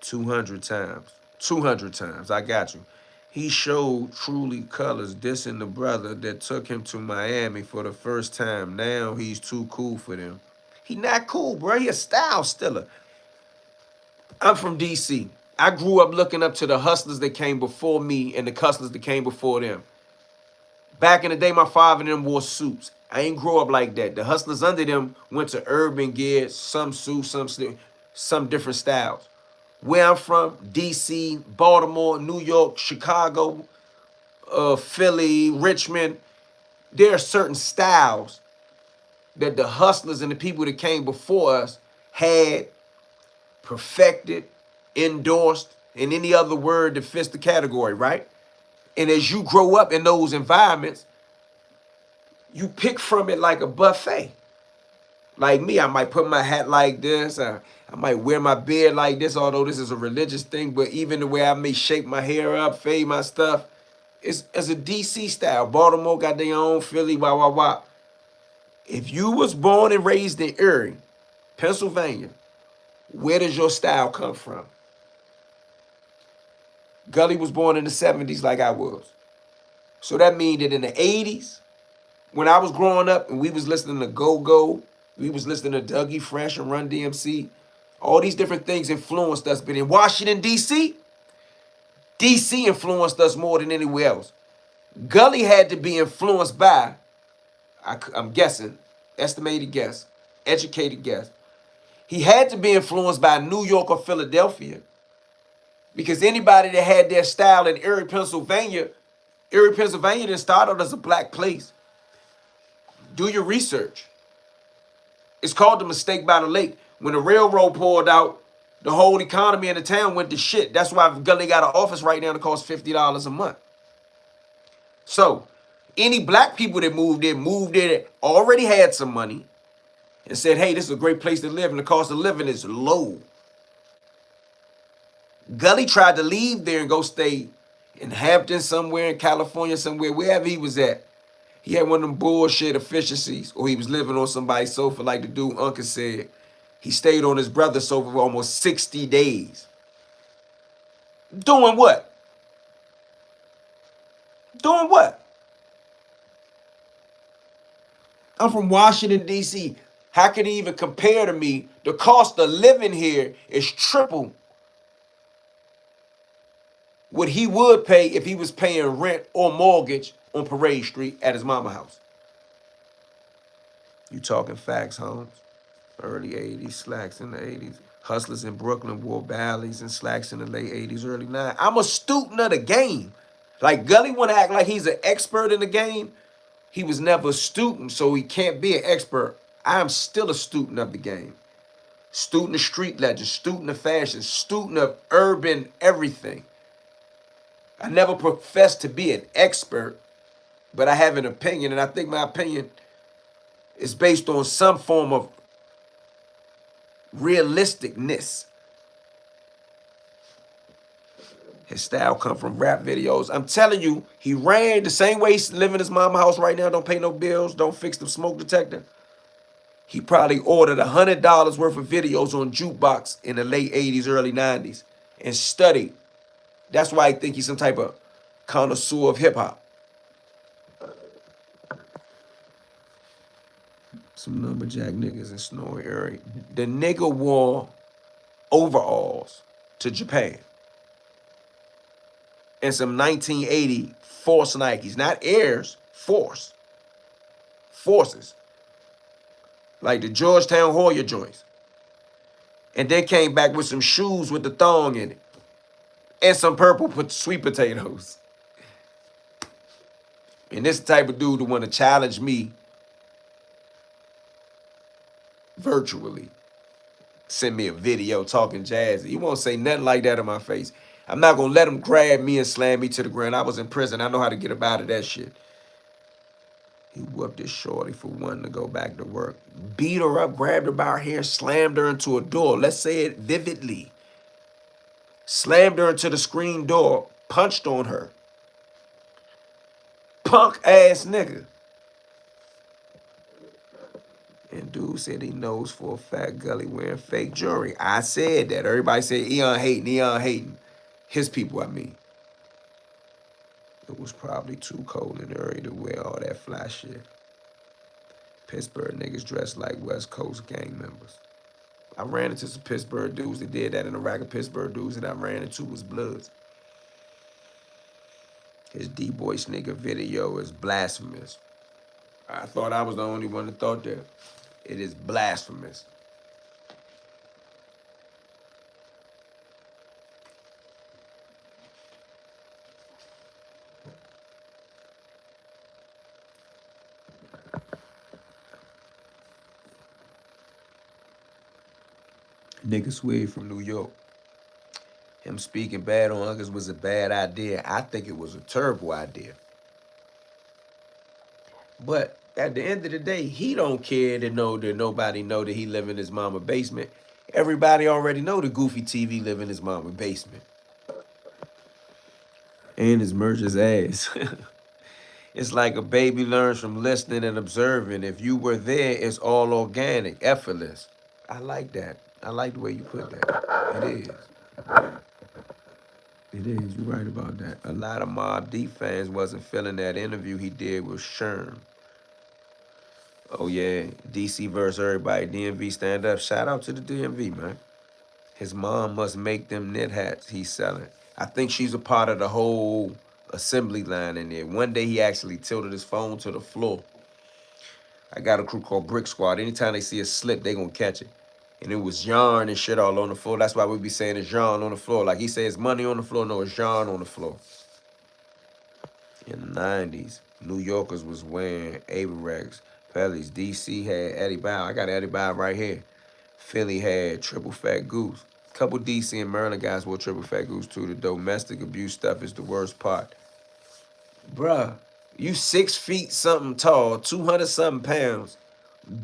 200 times. 200 times. I got you. He showed truly colors dissing the brother that took him to Miami for the first time. Now he's too cool for them. He not cool, bro. He a style stiller. I'm from DC. I grew up looking up to the hustlers that came before me and the hustlers that came before them. Back in the day, my father and them wore suits. I ain't grow up like that. The hustlers under them went to urban gear, some suits, some different styles. Where I'm from, DC, Baltimore, New York, Chicago, Philly, Richmond, there are certain styles that the hustlers and the people that came before us had perfected, endorsed, and any other word that fits the category, right? And as you grow up in those environments, you pick from it like a buffet. Like me, I might put my hat like this. I might wear my beard like this, although this is a religious thing. But even the way I may shape my hair up, fade my stuff, it's a DC style. Baltimore got their own, Philly, wah, wah, wah. If you was born and raised in Erie, Pennsylvania, where does your style come from? Gully was born in the 70s like I was. So that means that in the 80s, when I was growing up and we was listening to Go-Go, we was listening to Dougie Fresh and Run DMC, all these different things influenced us. But in Washington, D.C., D.C. influenced us more than anywhere else. Gully had to be influenced by, I'm guessing, estimated guess, educated guess. He had to be influenced by New York or Philadelphia, because anybody that had their style in Erie, Pennsylvania didn't start out as a black place. Do your research. It's called the mistake by the lake. When the railroad poured out, the whole economy in the town went to shit. That's why Gully got an office right now that costs $50 a month. So, any black people that moved in, already had some money and said, hey, this is a great place to live and the cost of living is low. Gully tried to leave there and go stay in Hampton somewhere, in California somewhere, wherever he was at. He had one of them bullshit efficiencies, or he was living on somebody's sofa like the dude Uncle said. He stayed on his brother's sofa for almost 60 days. Doing what? Doing what? I'm from Washington, D.C. How can he even compare to me? The cost of living here is triple what he would pay if he was paying rent or mortgage on Parade Street at his mama house. You talking facts, Holmes. Early 80s, slacks in the 80s. Hustlers in Brooklyn wore valleys and slacks in the late 80s, early 90s. I'm a student of the game. Like Gully want to act like he's an expert in the game. He was never a student, so he can't be an expert. I am still a student of the game. Student of street legends, student of fashion, student of urban everything. I never professed to be an expert, but I have an opinion, and I think my opinion is based on some form of realisticness. His style come from rap videos. I'm telling you, he ran the same way he's living in his mama house right now, don't pay no bills, don't fix the smoke detector. He probably ordered $100 worth of videos on jukebox in the late 80s, early 90s, and studied. That's why I think he's some type of connoisseur of hip-hop. Some lumberjack niggas in Snowy area. The nigga wore overalls to Japan. And some 1980 Force Nikes. Not Airs, Force. Forces. Like the Georgetown Hoya joints. And then came back with some shoes with the thong in it. And some purple sweet potatoes. And this type of dude who want to challenge me virtually. Send me a video talking jazzy. He won't say nothing like that in my face. I'm not going to let him grab me and slam me to the ground. I was in prison. I know how to get up out of that shit. He whooped his shorty for wanting to go back to work. Beat her up, grabbed her by her hair, slammed her into a door. Let's say it vividly. Slammed her into the screen door, punched on her. Punk ass nigga. And dude said he knows for a fact Gully wearing fake jewelry. I said that. Everybody said Eon hating. His people, I mean. It was probably too cold in the area to wear all that fly shit. Pittsburgh niggas dressed like West Coast gang members. I ran into some Pittsburgh dudes that did that, and a rack of Pittsburgh dudes that I ran into was Bloods. His D-Boy nigga video is blasphemous. I thought I was the only one that thought that. It is blasphemous. Nigga Swig from New York. Him speaking bad on others was a bad idea. I think it was a terrible idea. But at the end of the day, he don't care to know that nobody know that he live in his mama basement. Everybody already know the Goofy TV live in his mama basement. And his merch his ass. It's like a baby learns from listening and observing. If you were there, it's all organic, effortless. I like that. I like the way you put that. It is. It is. You're right about that. A lot of Mobb Deep fans wasn't feeling that interview he did with Sherm. Oh yeah, DC versus everybody. DMV stand up. Shout out to the DMV, man. His mom must make them knit hats he's selling. I think she's a part of the whole assembly line in there. One day he actually tilted his phone to the floor. I got a crew called Brick Squad. Anytime they see a slip, they gonna catch it. And it was yarn and shit all on the floor. That's why we be saying it's yarn on the floor. Like he says money on the floor. No, it's yarn on the floor. In the 90s, New Yorkers was wearing Avirex, Pellies. DC had Eddie Bauer. I got Eddie Bauer right here. Philly had Triple Fat Goose. Couple DC and Maryland guys wore Triple Fat Goose too. The domestic abuse stuff is the worst part. Bruh, you 6 feet something tall, 200 something pounds,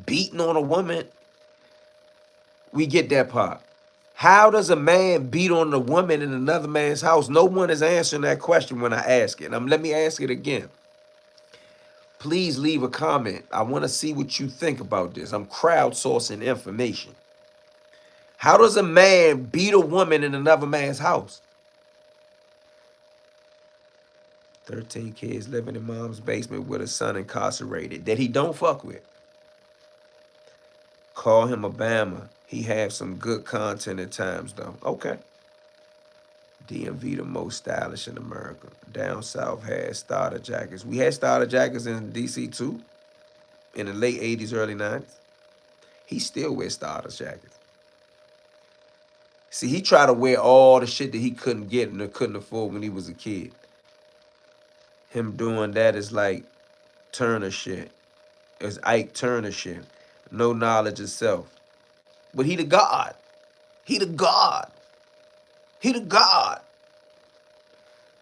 beating on a woman. We get that part. How does a man beat on a woman in another man's house? No one is answering that question when I ask it. Let me ask it again. Please leave a comment. I want to see what you think about this. I'm crowdsourcing information. How does a man beat a woman in another man's house? 13 kids living in mom's basement with a son incarcerated that he don't fuck with. Call him Obama. He have some good content at times though. Okay. DMV the most stylish in America. Down south had starter jackets. We had starter jackets in DC too. In the late 80s, early 90s. He still wears starter jackets. See, he tried to wear all the shit that he couldn't get and couldn't afford when he was a kid. Him doing that is like Turner shit. It's Ike Turner shit. No knowledge of self. But he the God. He the God. He the God.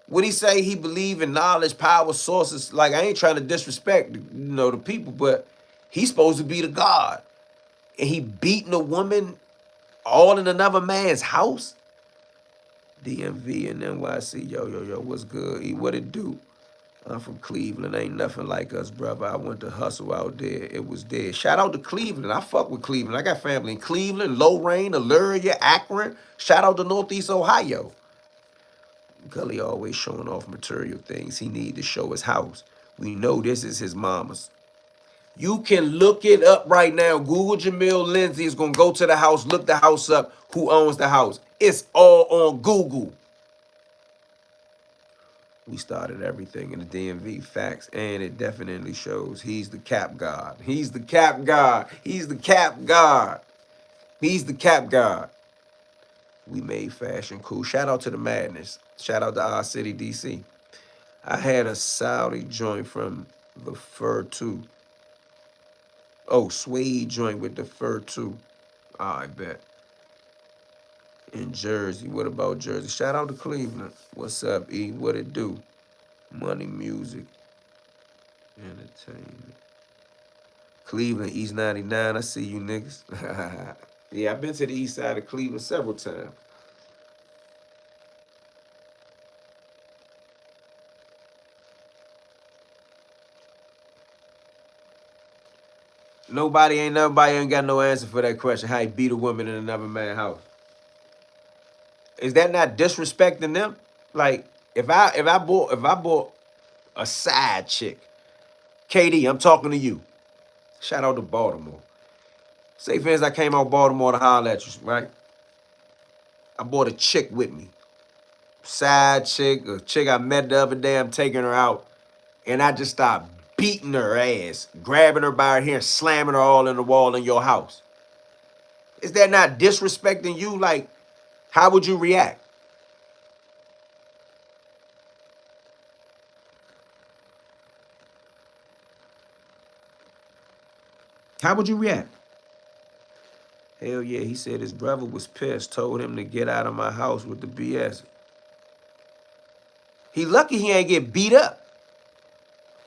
What he say? He believe in knowledge, power, sources. Like, I ain't trying to disrespect, the people, but he's supposed to be the God. And he beating a woman all in another man's house? DMV and NYC, yo, what's good? E, what it do? I'm from Cleveland. Ain't nothing like us, brother. I went to hustle out there. It was dead. Shout out to Cleveland. I fuck with Cleveland. I got family in Cleveland, Lorain, Illyria, Akron. Shout out to Northeast Ohio. Gully always showing off material things. He need to show his house. We know this is his mama's. You can look it up right now. Google Jamil Lindsay is going to go to the house, look the house up, who owns the house. It's all on Google. We started everything in the DMV, facts, and it definitely shows he's the cap god. He's the cap god. He's the cap god. He's the cap god. We made fashion cool. Shout out to the madness. Shout out to our city, DC. I had a Saudi joint from the fur too. Oh, suede joint with the fur too. I bet. In Jersey. What about Jersey? Shout out to Cleveland. What's up, E? What it do? Money, music, entertainment. Cleveland, East 99. I see you niggas. Yeah, I've been to the east side of Cleveland several times. Nobody ain't got no answer for that question. How he beat a woman in another man's house. Is that not disrespecting them? Like, if I bought a side chick, KD, I'm talking to you. Shout out to Baltimore. Say, fans, I came out Baltimore to holler at you, right? I bought a chick with me. Side chick, a chick I met the other day, I'm taking her out. And I just start beating her ass, grabbing her by her hair, slamming her all in the wall in your house. Is that not disrespecting you? Like, how would you react? How would you react? Hell yeah, he said his brother was pissed, told him to get out of my house with the BS. He lucky he ain't get beat up.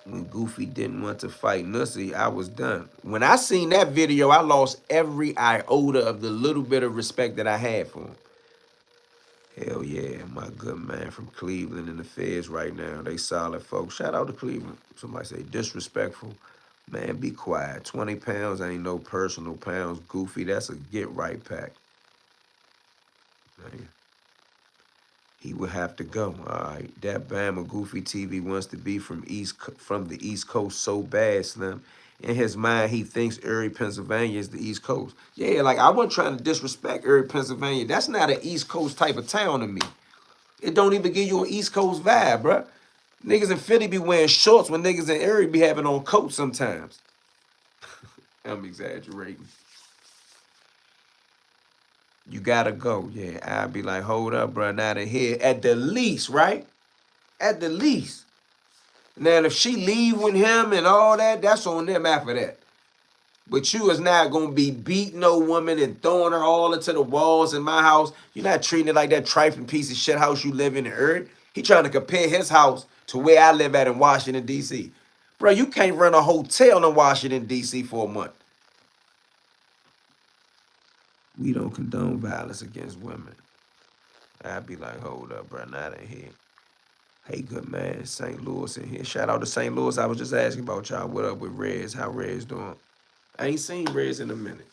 When Goofy didn't want to fight Nussy, I was done. When I seen that video, I lost every iota of the little bit of respect that I had for him. Hell yeah, my good man from Cleveland in the feds right now. They solid folks. Shout out to Cleveland. Somebody say disrespectful. Man, be quiet. 20 pounds ain't no personal pounds. Goofy, that's a get right pack. Man, he would have to go. All right, that Bama Goofy TV wants to be from the East Coast so bad, Slim. In his mind, he thinks Erie, Pennsylvania is the East Coast. Yeah, like I wasn't trying to disrespect Erie, Pennsylvania. That's not an East Coast type of town to me. It don't even give you an East Coast vibe, bruh. Niggas in Philly be wearing shorts when niggas in Erie be having on coats sometimes. I'm exaggerating. You gotta go. Yeah, I'd be like, hold up, bro, not in here. At the least, right? At the least. Now, if she leave with him and all that, that's on them after that. But you is not gonna be beating no woman and throwing her all into the walls in my house. You're not treating it like that trifling piece of shit house you live in the earth. He trying to compare his house to where I live at in Washington, D.C. Bro, you can't run a hotel in Washington, D.C. for a month. We don't condone violence against women. I'd be like, hold up, bro, not in here. Hey, good man, St. Louis in here. Shout out to St. Louis. I was just asking about y'all. What up with Reds? How Reds doing? I ain't seen Reds in a minute.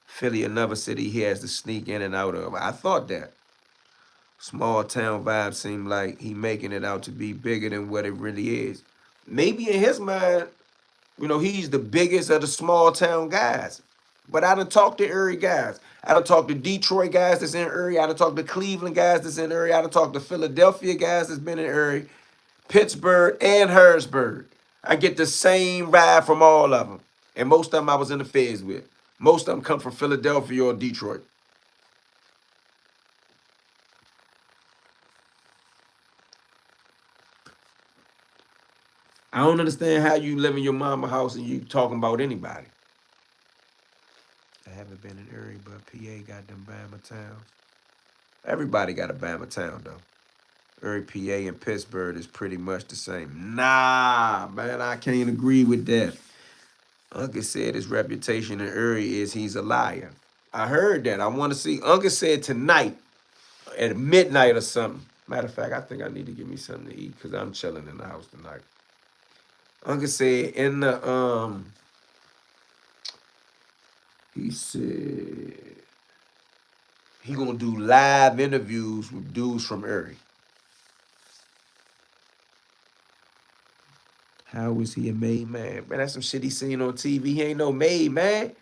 Philly, another city he has to sneak in and out of. I thought that. Small town vibe seemed like he making it out to be bigger than what it really is. Maybe in his mind, he's the biggest of the small town guys. But I done talked to Erie guys. I done talked to Detroit guys that's in Erie. I done talked to Cleveland guys that's in Erie. I done talked to Philadelphia guys that's been in Erie, Pittsburgh, and Harrisburg. I get the same vibe from all of them. And most of them I was in the feds with. Most of them come from Philadelphia or Detroit. I don't understand how you live in your mama house and you talking about anybody. I haven't been in Erie, but PA got them Bama towns. Everybody got a Bama town, though. Erie, PA, and Pittsburgh is pretty much the same. Nah, man, I can't agree with that. Uncle said his reputation in Erie is he's a liar. I heard that. I want to see. Uncle said tonight at midnight or something. Matter of fact, I think I need to give me something to eat because I'm chilling in the house tonight. Uncle said he said he gonna do live interviews with dudes from Erie. How is he a made man? Man, that's some shit he seen on TV. He ain't no made man.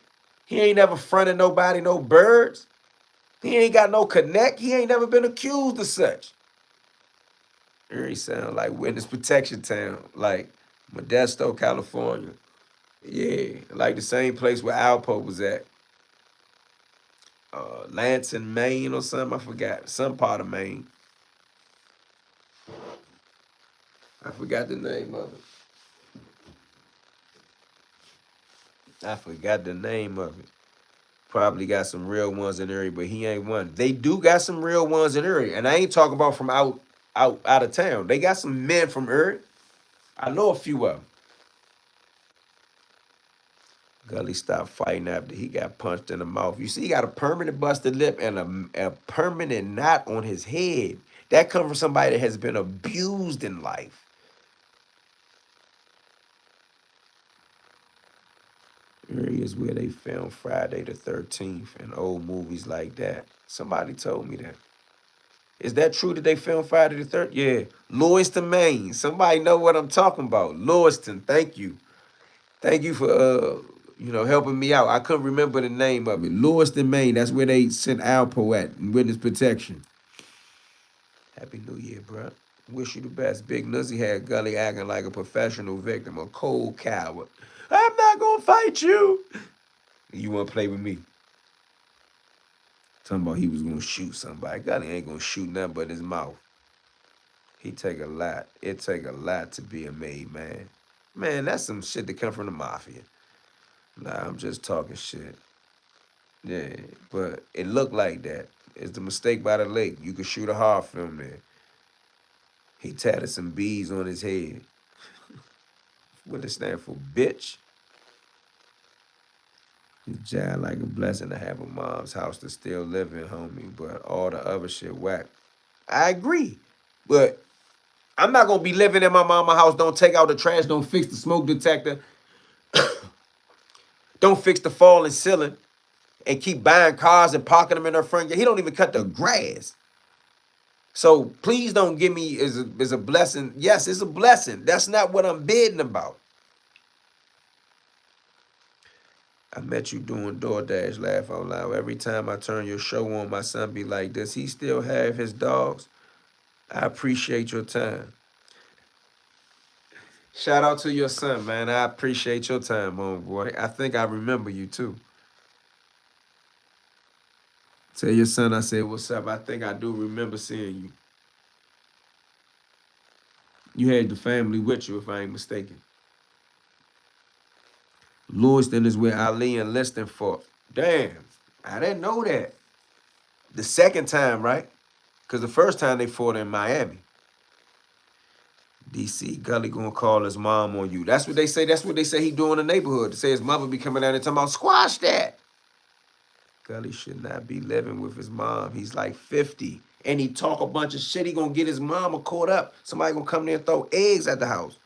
He ain't never fronted nobody, no birds. He ain't got no connect. He ain't never been accused of such. Erie sound like witness protection town, like Modesto, California. Yeah, like the same place where Alpo was at. Lansing, Maine or something. I forgot. Some part of Maine. I forgot the name of it. I forgot the name of it. Probably got some real ones in Erie, but he ain't one. They do got some real ones in Erie, and I ain't talking about from out of town. They got some men from Erie. I know a few of them. Gully stopped fighting after he got punched in the mouth. You see, he got a permanent busted lip and a permanent knot on his head. That comes from somebody that has been abused in life. Erie is where they filmed Friday the 13th and old movies like that. Somebody told me that. Is that true that they filmed Friday the 13th? Yeah. Lewiston, Maine. Somebody know what I'm talking about. Lewiston, thank you. Thank you for helping me out. I couldn't remember the name of it. Lewiston, Maine. That's where they sent Alpo at in witness protection. Happy New Year, bro. Wish you the best. Big Nuzzy had Gully acting like a professional victim, a cold coward. I'm not gonna fight you. You wanna play with me? Talking about he was gonna shoot somebody. Gully ain't gonna shoot nothing but his mouth. He take a lot. It take a lot to be a made man. Man, that's some shit that come from the mafia. Nah, I'm just talking shit. Yeah, but it looked like that. It's the mistake by the lake. You could shoot a horror film there. He tatted some bees on his head. What does it stand for? Bitch. It's just like a blessing to have a mom's house to still live in, homie. But all the other shit whack. I agree. But I'm not gonna be living in my mama house. Don't take out the trash. Don't fix the smoke detector. Don't fix the falling ceiling. And keep buying cars and parking them in her front yard. He don't even cut the grass. So please don't give me is a blessing. Yes, it's a blessing. That's not what I'm bidding about. I met you doing DoorDash, laugh out loud. Every time I turn your show on, my son be like, does he still have his dogs? I appreciate your time. Shout out to your son, man. I appreciate your time, homeboy. I think I remember you too. Tell your son I said, what's up? I think I do remember seeing you. You had the family with you, if I ain't mistaken. Lewiston is where Ali and Liston fought. Damn, I didn't know that. The second time, right? Because the first time they fought in Miami. DC, Gully gonna call his mom on you. That's what they say. That's what they say he do in the neighborhood. They say his mother be coming down and talking about squash that. Gully should not be living with his mom. He's like 50. And he talk a bunch of shit. He gonna get his mama caught up. Somebody gonna come there and throw eggs at the house.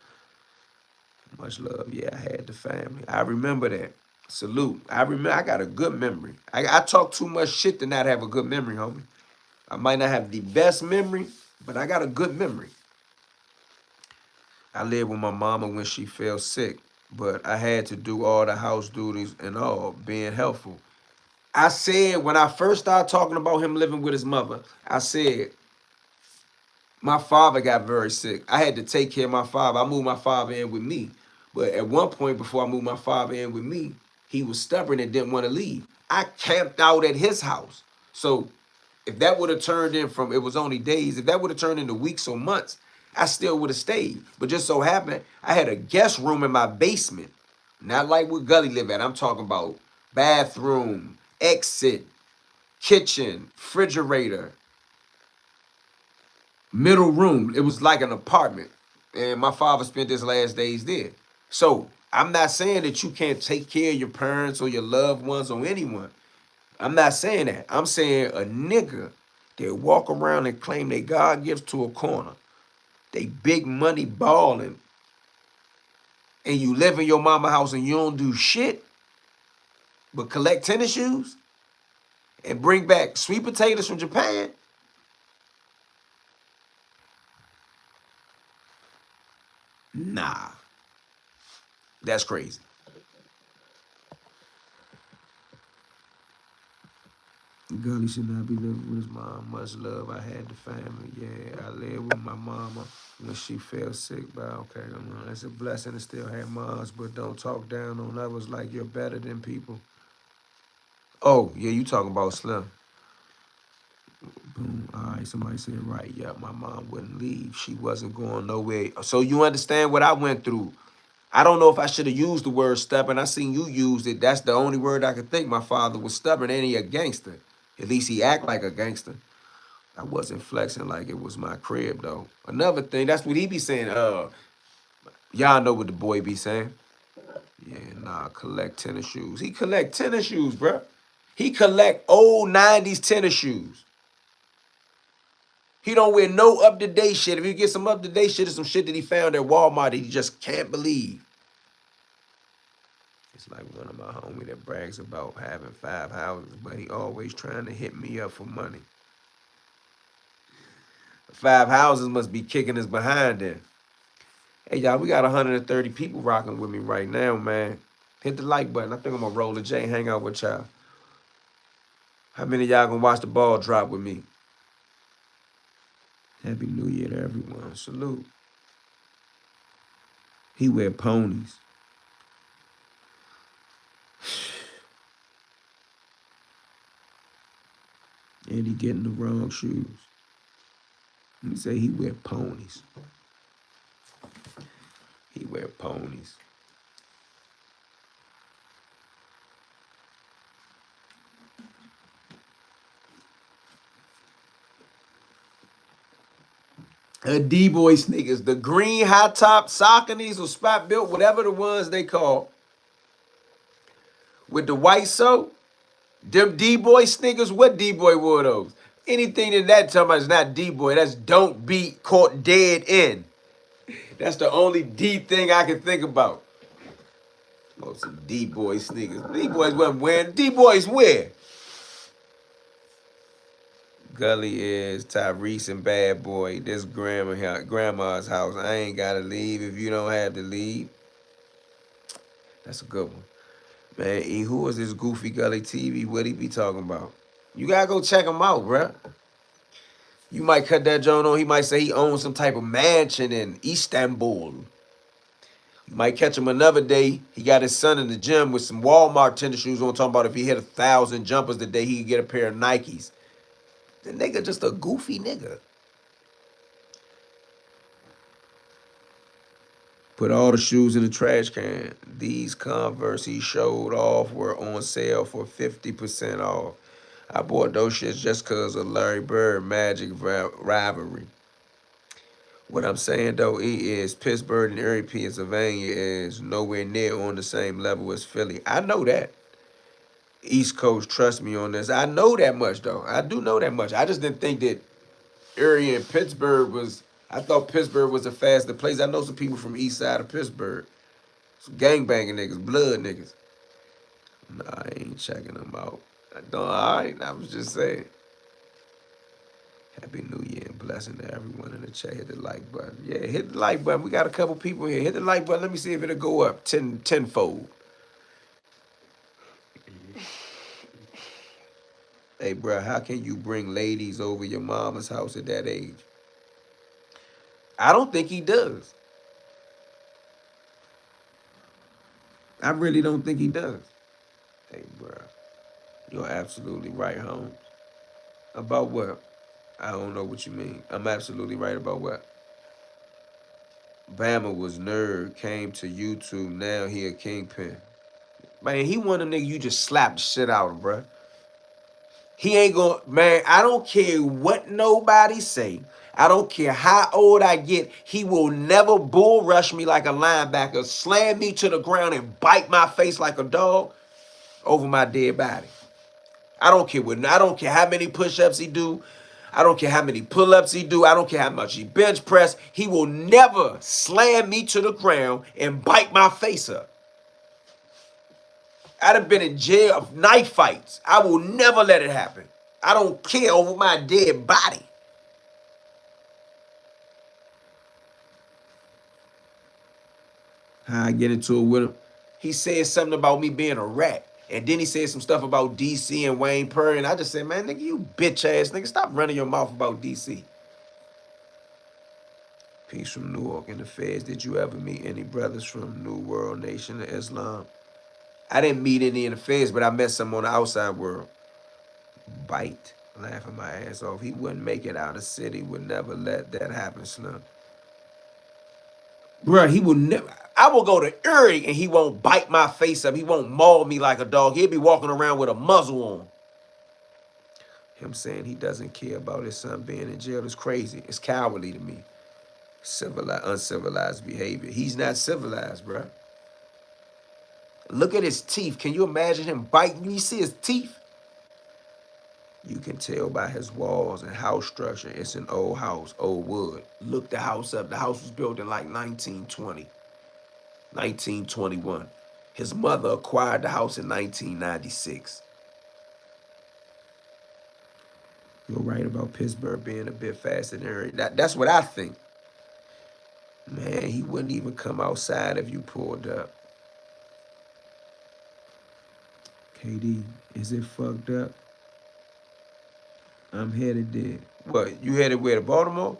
Much love. Yeah, I had the family. I remember that. Salute. I remember. I got a good memory. I talk too much shit to not have a good memory, homie. I might not have the best memory, but I got a good memory. I lived with my mama when she fell sick, but I had to do all the house duties and all, being helpful. I said, when I first started talking about him living with his mother, I said, my father got very sick. I had to take care of my father. I moved my father in with me. But at one point, before I moved my father in with me, he was stubborn and didn't want to leave. I camped out at his house. So if that would have turned in from, it was only days, if that would have turned into weeks or months, I still would have stayed. But just so happened, I had a guest room in my basement. Not like where Gully live at. I'm talking about bathroom, exit, kitchen, refrigerator, middle room. It was like an apartment. And my father spent his last days there. So I'm not saying that you can't take care of your parents or your loved ones or anyone. I'm not saying that. I'm saying a nigga that walk around and claim they God gives to a corner. They big money balling. And you live in your mama house and you don't do shit but collect tennis shoes and bring back sweet potatoes from Japan. Nah, that's crazy. Gully should not be living with his mom. Much love. I had the family. Yeah, I lived with my mama when she fell sick. But okay, it's a blessing to still have moms, but don't talk down on others like you're better than people. Oh, yeah, you talking about Slim. Boom. All right, somebody said right. Yeah, my mom wouldn't leave. She wasn't going nowhere. So you understand what I went through. I don't know if I should have used the word stubborn. I seen you use it. That's the only word I could think. My father was stubborn and he a gangster. At least he act like a gangster. I wasn't flexing like it was my crib though. Another thing, that's what he be saying. Y'all know what the boy be saying. Yeah, nah, collect tennis shoes. He collect tennis shoes, bro. He collect old 90s tennis shoes. He don't wear no up-to-date shit. If you get some up-to-date shit, it's some shit that he found at Walmart that he just can't believe. It's like one of my homie that brags about having 5 houses, but he always trying to hit me up for money. 5 houses must be kicking his behind in. Hey, y'all, we got 130 people rocking with me right now, man. Hit the like button. I think I'm going to roll a J, hang out with y'all. How many of y'all going to watch the ball drop with me? Happy New Year to everyone. Salute. He wear ponies. And he getting the wrong shoes. He say he wear ponies. He wear ponies. D-boy sneakers, the green high top Sauconys or spot built, whatever the ones they call. with the white soap. Them D-boy sneakers, what D-boy wore those? Anything in that talking about is not D-boy. That's don't be caught dead in. That's the only D thing I can think about. Oh, some D-boy sneakers. D-boys wasn't wearing. D-boys wear. Gully is Tyrese and Bad Boy. This grandma's house. I ain't gotta leave if you don't have to leave. That's a good one. Man, E, who is this goofy Gully TV? What he be talking about? You gotta go check him out, bruh. You might cut that joint on. He might say he owns some type of mansion in Istanbul. You might catch him another day. He got his son in the gym with some Walmart tennis shoes on, talking about if he hit 1,000 jumpers today, he could get a pair of Nikes. The nigga just a goofy nigga. Put all the shoes in the trash can. These Converse he showed off were on sale for 50% off. I bought those shits just because of Larry Bird Magic rivalry. What I'm saying though is Pittsburgh and Erie, Pennsylvania is nowhere near on the same level as Philly. I know that. East Coast, trust me on this. I know that much though. I do know that much. I just didn't think that Erie and Pittsburgh was. I thought Pittsburgh was a faster place. I know some people from east side of Pittsburgh. Some gangbanging niggas, blood niggas. Nah, I ain't checking them out. I don't, all right, I was just saying. Happy New Year and blessing to everyone in the chat. Hit the like button. Yeah, hit the like button. We got a couple people here. Hit the like button. Let me see if it'll go up tenfold. Hey, bro, how can you bring ladies over your mama's house at that age? I don't think he does. I really don't think he does. Hey, bro, you're absolutely right, Holmes. About what? I don't know what you mean. I'm absolutely right about what? Bama was nerd, came to YouTube, now he a kingpin. Man, he one of them niggas you just slap the shit out of, bruh. He ain't gonna, man, I don't care what nobody say. I don't care how old I get. He will never bull rush me like a linebacker, slam me to the ground and bite my face like a dog over my dead body. I don't care what, I don't care how many push-ups he do. I don't care how many pull-ups he do. I don't care how much he bench press. He will never slam me to the ground and bite my face up. I'd have been in jail of knife fights. I will never let it happen. I don't care over my dead body. How I get into it with him? He said something about me being a rat. And then he said some stuff about DC and Wayne Perry. And I just said, man, nigga, you bitch ass nigga. Stop running your mouth about DC. Peace from Newark and the Feds. Did you ever meet any brothers from New World Nation of Islam? I didn't meet any in the Feds, but I met some on the outside world. Bite. Laughing my ass off. He wouldn't make it out of the city. Would never let that happen, Slim. Bruh, he will never. I will go to Erie and he won't bite my face up. He won't maul me like a dog. He'll be walking around with a muzzle on. Him saying he doesn't care about his son being in jail is crazy. It's cowardly to me. Civilized, uncivilized behavior. He's not civilized, bruh. Look at his teeth. Can you imagine him biting? You see his teeth? You can tell by his walls and house structure. It's an old house, old wood. Look the house up. The house was built in like 1920, 1921. His mother acquired the house in 1996. You're right about Pittsburgh being a bit faster than Erie. That's what I think. Man, he wouldn't even come outside if you pulled up. KD, is it fucked up? I'm headed there. What, you headed where, to Baltimore?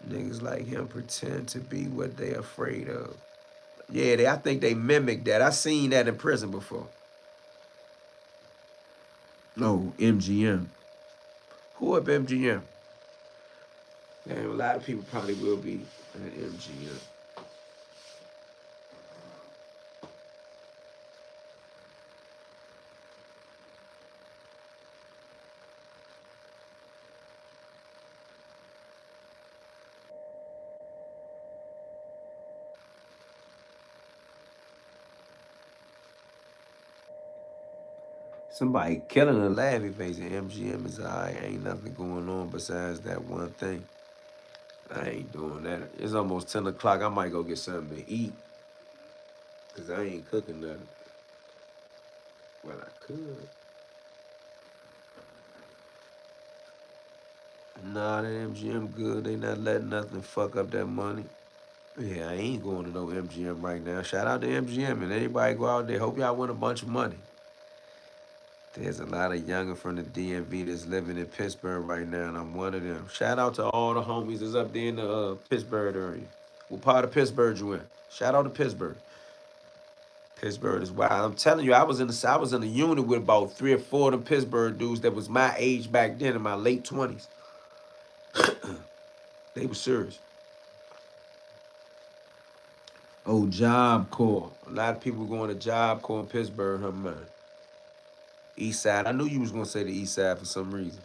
Niggas like him pretend to be what they afraid of. Yeah, I think they mimic that. I seen that in prison before. No, MGM. Who up MGM? Man, a lot of people probably will be at MGM. Somebody killing a laughy face at MGM is alright. Ain't nothing going on besides that one thing. I ain't doing that. It's almost 10 o'clock. I might go get something to eat. Cause I ain't cooking nothing. Well, I could. Nah, that MGM good. They not letting nothing fuck up that money. Yeah, I ain't going to no MGM right now. Shout out to MGM and anybody go out there. Hope y'all win a bunch of money. There's a lot of younger from the DMV that's living in Pittsburgh right now, and I'm one of them. Shout out to all the homies that's up there in the Pittsburgh area. What part of Pittsburgh you in? Shout out to Pittsburgh. Pittsburgh is wild. I'm telling you, I was in a unit with about 3 or 4 of them Pittsburgh dudes that was my age back then in my late 20s. They were serious. Oh, Job Corps. A lot of people going to Job Corps in Pittsburgh, huh, man? East Side. I knew you was gonna say the East Side for some reason.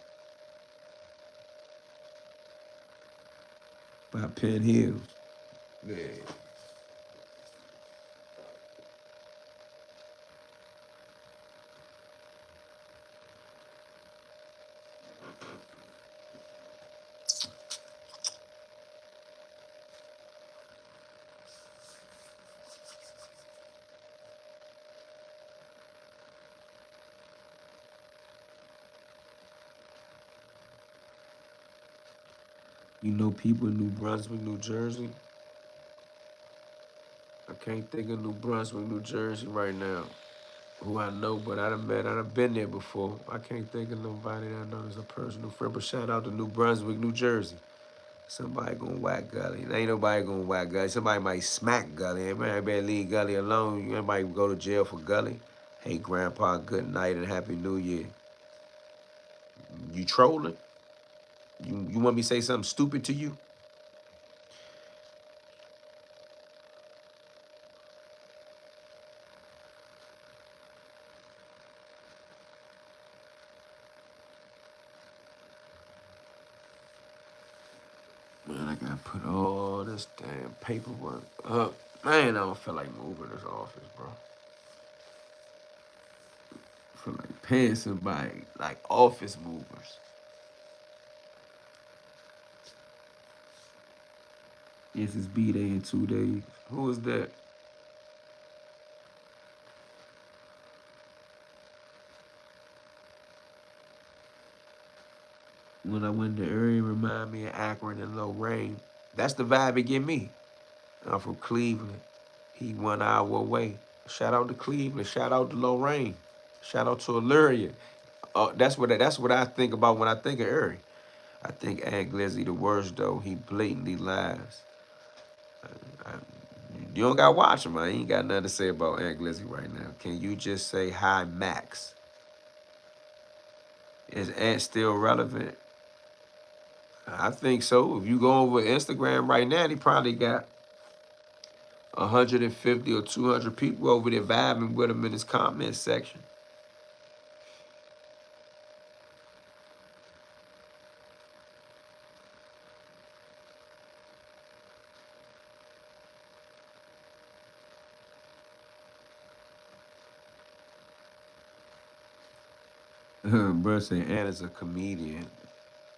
By Penn Hills. Yeah. You know people in New Brunswick, New Jersey? I can't think of New Brunswick, New Jersey right now. Who I know, but I done been there before. I can't think of nobody that I know as a personal friend. But shout out to New Brunswick, New Jersey. Somebody gonna whack Gully. Ain't nobody gonna whack Gully. Somebody might smack Gully. Man, better leave Gully alone. You might go to jail for Gully. Hey, Grandpa, good night and Happy New Year. You trolling? You want me to say something stupid to you? Man, I gotta put all this damn paperwork up. Man, I don't feel like moving this office, bro. I feel like paying somebody, like office movers. Yes, it's B-Day in 2 days. Who is that? When I went to area, remind me of Akron and Lorraine. That's the vibe it give me. I'm from Cleveland. He 1 hour away. Shout out to Cleveland. Shout out to Lorraine. Shout out to Illyria. That's what I think about when I think of Erie. I think Aunt Glizzy the worst though. He blatantly lies. I, you don't gotta watch him. I ain't got nothing to say about Aunt Glizzy right now. Can you just say hi, Max? Is Aunt still relevant? I think so. If you go over Instagram right now, he probably got 150 or 200 people over there vibing with him in his comment section. Bro say Ant is a comedian.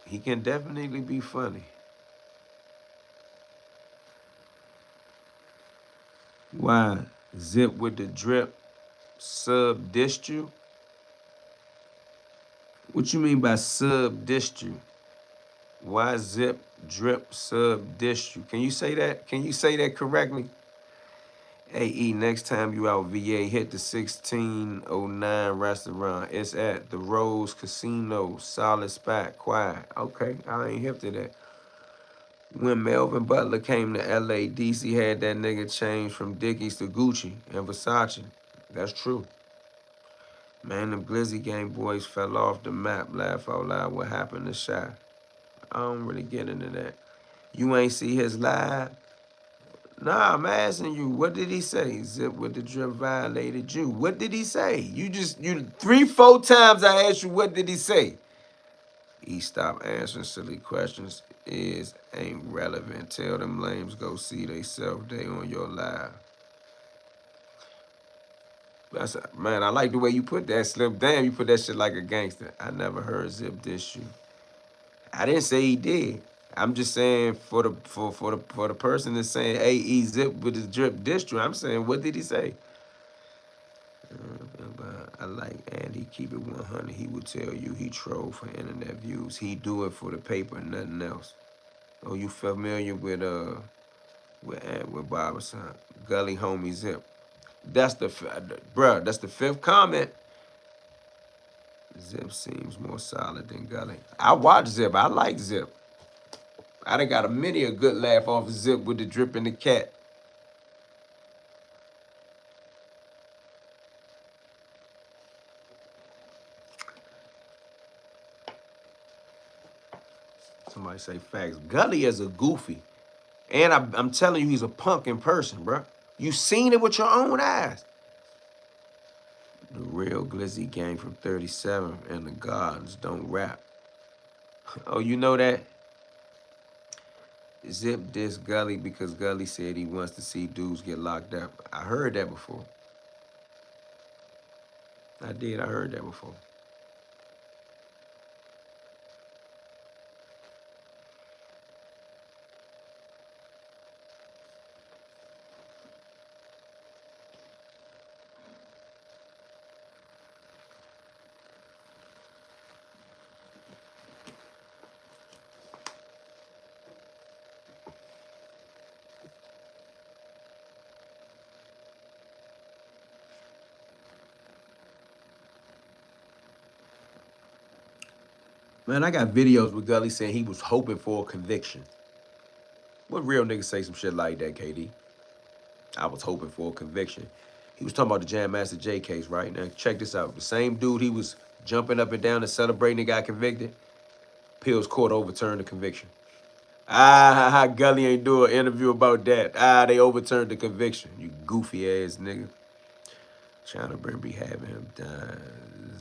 He can definitely be funny. Why? Zip with the drip sub dissed you? What you mean by sub dissed you? Why zip drip sub dissed you? Can you say that? Can you say that correctly? AE, next time you out VA, hit the 1609 restaurant. It's at the Rose Casino. Solid spot. Quiet. Okay, I ain't hip to that. When Melvin Butler came to LA, DC had that nigga change from Dickies to Gucci and Versace. That's true. Man, them Glizzy Gang boys fell off the map. Laugh out loud. What happened to Shy? I don't really get into that. You ain't see his live? Nah, I'm asking you, what did he say? Zip with the drip violated you. What did he say? You 3, 4 times I asked you, what did he say? He stopped answering silly questions. Ain't relevant. Tell them lames go see they self. They on your live. That's man, I like the way you put that, Slim. Damn, you put that shit like a gangster. I never heard Zip diss you. I didn't say he did. I'm just saying for the person that's saying, hey, he Zip with his drip diss you, I'm saying, what did he say? But I like Andy, keep it 100. He would tell you he troll for internet views. He do it for the paper, nothing else. Oh, you familiar with Barbara son? Gully homie Zip. That's the bruh, that's the fifth comment. Zip seems more solid than Gully. I watch Zip. I like Zip. I done got many a good laugh off of Zip with the drip in the cat. Somebody say facts. Gully is a goofy. And I'm telling you, he's a punk in person, bruh. You seen it with your own eyes. The real Glizzy gang from 37 and the Gardens don't rap. Oh, you know that? Zip dissed Gully because Gully said he wants to see dudes get locked up. I heard that before. I did. I heard that before. Man, I got videos with Gully saying he was hoping for a conviction. What real nigga say some shit like that, KD? I was hoping for a conviction. He was talking about the Jam Master Jay case, right? Now, check this out. The same dude he was jumping up and down and celebrating and got convicted, Pills Court overturned the conviction. Gully ain't do an interview about that. They overturned the conviction. You goofy ass nigga. China Burn be having him done.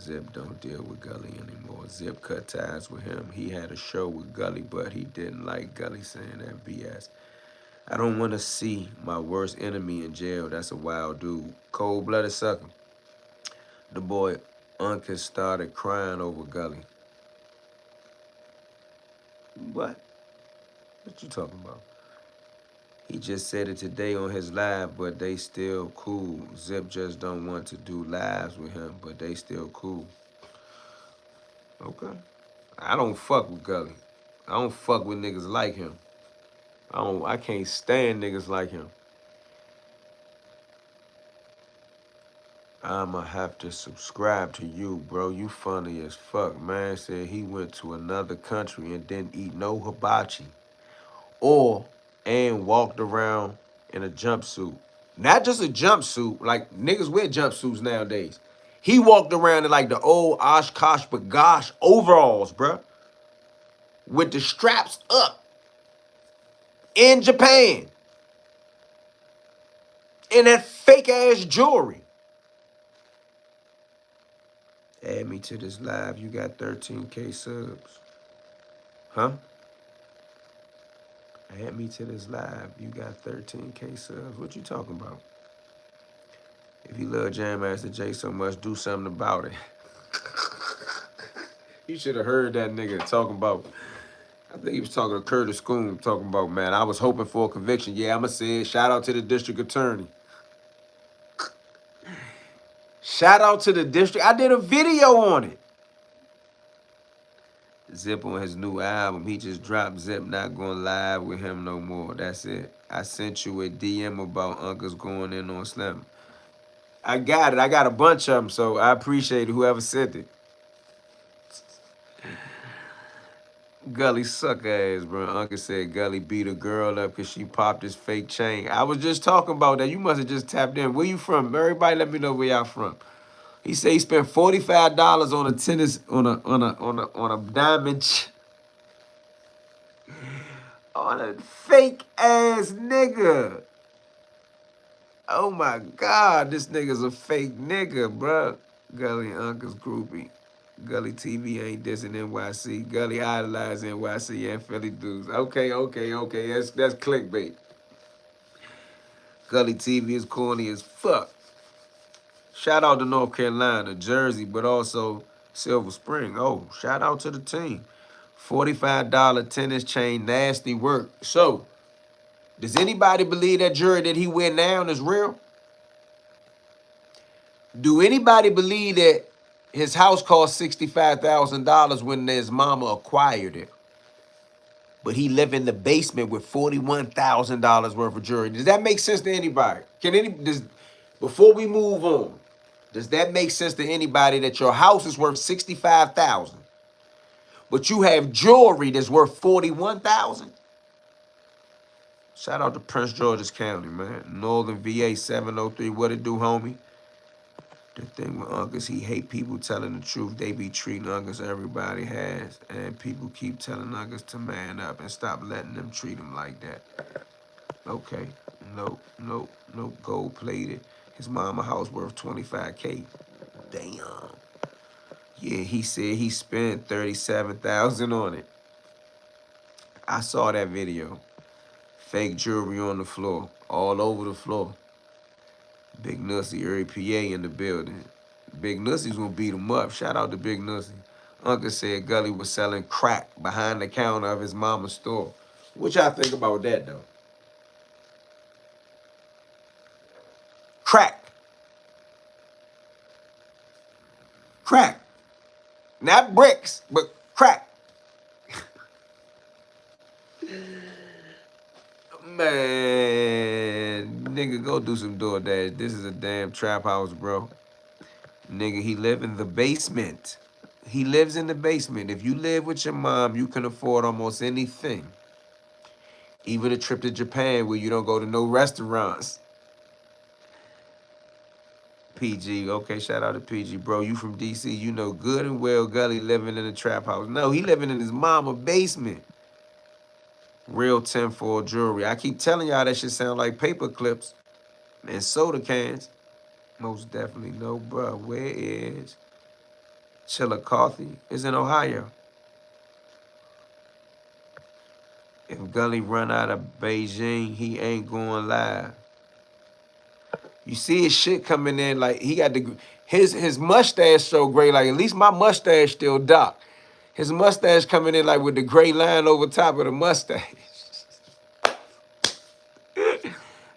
Zip don't deal with Gully anymore. Zip cut ties with him. He had a show with Gully, but he didn't like Gully saying that BS. I don't want to see my worst enemy in jail. That's a wild dude. Cold-blooded sucker. The boy Uncle started crying over Gully. What? What you talking about? He just said it today on his live, but they still cool. Zip just don't want to do lives with him, but they still cool. Okay. I don't fuck with Gully. I don't fuck with niggas like him. I can't stand niggas like him. I'ma have to subscribe to you, bro. You funny as fuck. Man said he went to another country and didn't eat no hibachi. And walked around in a jumpsuit. Not just a jumpsuit, like niggas wear jumpsuits nowadays. He walked around in like the old Oshkosh Bagosh overalls, bruh. With the straps up. In Japan. In that fake ass jewelry. Add me to this live. You got 13K subs. Huh? Add me to this live. You got 13K subs. What you talking about? If you love Jam Master Jay so much, do something about it. You should have heard that nigga talking about, I think he was talking to Curtis Coon, talking about, man, I was hoping for a conviction. Yeah, I'ma say it. Shout out to the district attorney. Shout out to the district. I did a video on it. Zip on his new album. He just dropped Zip not going live with him no more. That's it. I sent you a DM about uncles going in on Slim. I got it. I got a bunch of them, so I appreciate whoever sent it. Gully suck ass, bro. Uncle said Gully beat a girl up because she popped his fake chain. I was just talking about that. You must have just tapped in. Where you from? Everybody let me know where y'all from. He said he spent $45 on a tennis, on a diamond, on a fake ass nigga. Oh my God, this nigga's a fake nigga, bro. Gully Uncle's groupie. Gully TV ain't dissing NYC. Gully idolize NYC and Philly dudes. Okay. That's clickbait. Gully TV is corny as fuck. Shout out to North Carolina, Jersey, but also Silver Spring. Oh, shout out to the team. $45 tennis chain, nasty work. So, does anybody believe that jury that he went down is real? Do anybody believe that his house cost $65,000 when his mama acquired it? But he lived in the basement with $41,000 worth of jewelry. Does that make sense to anybody? Before we move on, does that make sense to anybody that your house is worth $65,000, but you have jewelry that's worth $41,000? Shout out to Prince George's County, man. Northern VA 703. What it do, homie? The thing with uncles, he hate people telling the truth. They be treating uncles everybody has, and people keep telling uncles to man up and stop letting them treat him like that. Okay, nope. Gold plated. His mama house worth 25K. Damn. Yeah, he said he spent 37,000 on it. I saw that video. Fake jewelry on the floor, all over the floor. Big Nussy, Erie, PA in the building. Big Nussy's gonna beat him up. Shout out to Big Nussy. Uncle said Gully was selling crack behind the counter of his mama's store. What y'all think about that, though? Crack. Crack. Not bricks, but crack. Man, nigga, go do some DoorDash. This is a damn trap house, bro. Nigga, he live in the basement. He lives in the basement. If you live with your mom, you can afford almost anything. Even a trip to Japan where you don't go to no restaurants. PG, okay, shout out to PG. Bro, you from DC, you know good and well Gully living in a trap house. No, he living in his mama basement. Real tinfoil jewelry. I keep telling y'all that shit sound like paper clips and soda cans. Most definitely no, bro. Where is Chillicothe? It's in Ohio. If Gully run out of Beijing, he ain't going live. You see his shit coming in like he got his mustache so gray. Like at least my mustache still dark. His mustache coming in like with the gray line over top of the mustache.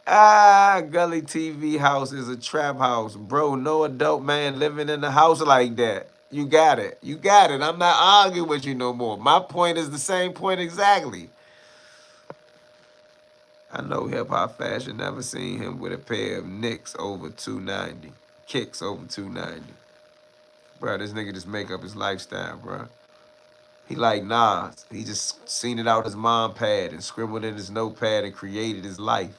Gully TV house is a trap house. Bro, no adult man living in a house like that. You got it. You got it. I'm not arguing with you no more. My point is the same point exactly. I know hip-hop fashion never seen him with a pair of Knicks over 290. Kicks over 290. Bro, this nigga just make up his lifestyle, bro. He like Nas. He just seen it out his mom pad and scribbled in his notepad and created his life.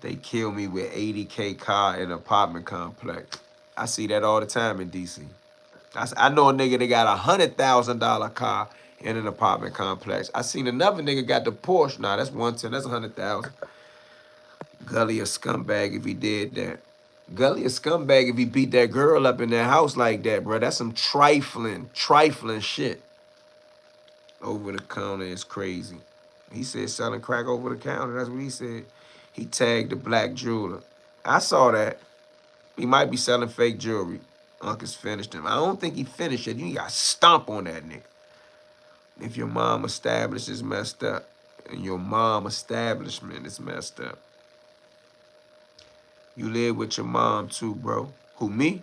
They kill me with 80K car in an apartment complex. I see that all the time in DC. I know a nigga that got $100,000 car in an apartment complex. I seen another nigga got the Porsche. Nah, that's 110. That's 100,000. Gully a scumbag if he did that. Gully a scumbag if he beat that girl up in that house like that, bro. That's some trifling shit. Over the counter is crazy. He said selling crack over the counter. That's what he said. He tagged the black jeweler. I saw that. He might be selling fake jewelry. Uncle's finished him. I don't think he finished it. You got to stomp on that nigga. If your mom established is messed up, and your mom establishment is messed up. You live with your mom too, bro. Who, me?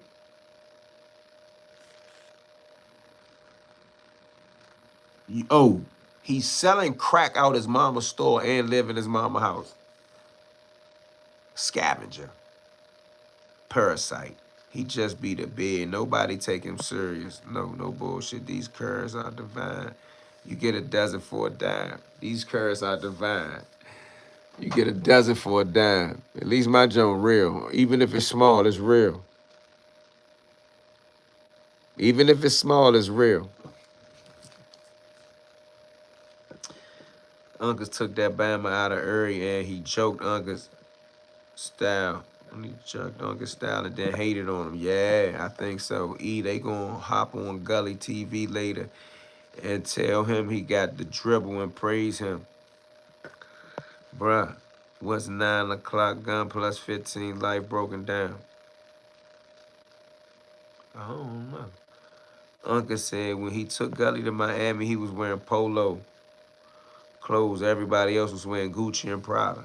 He's selling crack out his mama's store and live in his mama's house. Scavenger. Parasite. He just be the bed. Nobody take him serious. No bullshit. These curves are divine. You get a dozen for a dime. These curves are divine. You get a dozen for a dime. At least my joint real. Even if it's small, it's real. Even if it's small, it's real. Uncles took that Bama out of Uri and he choked Uncle's style. And he choked Uncle's style and then hated on him. Yeah, I think so. They gonna hop on Gully TV later and tell him he got the dribble and praise him. Bruh, what's 9 o'clock gun plus 15 life broken down? I don't know. Uncle said when he took Gully to Miami, he was wearing polo clothes. Everybody else was wearing Gucci and Prada.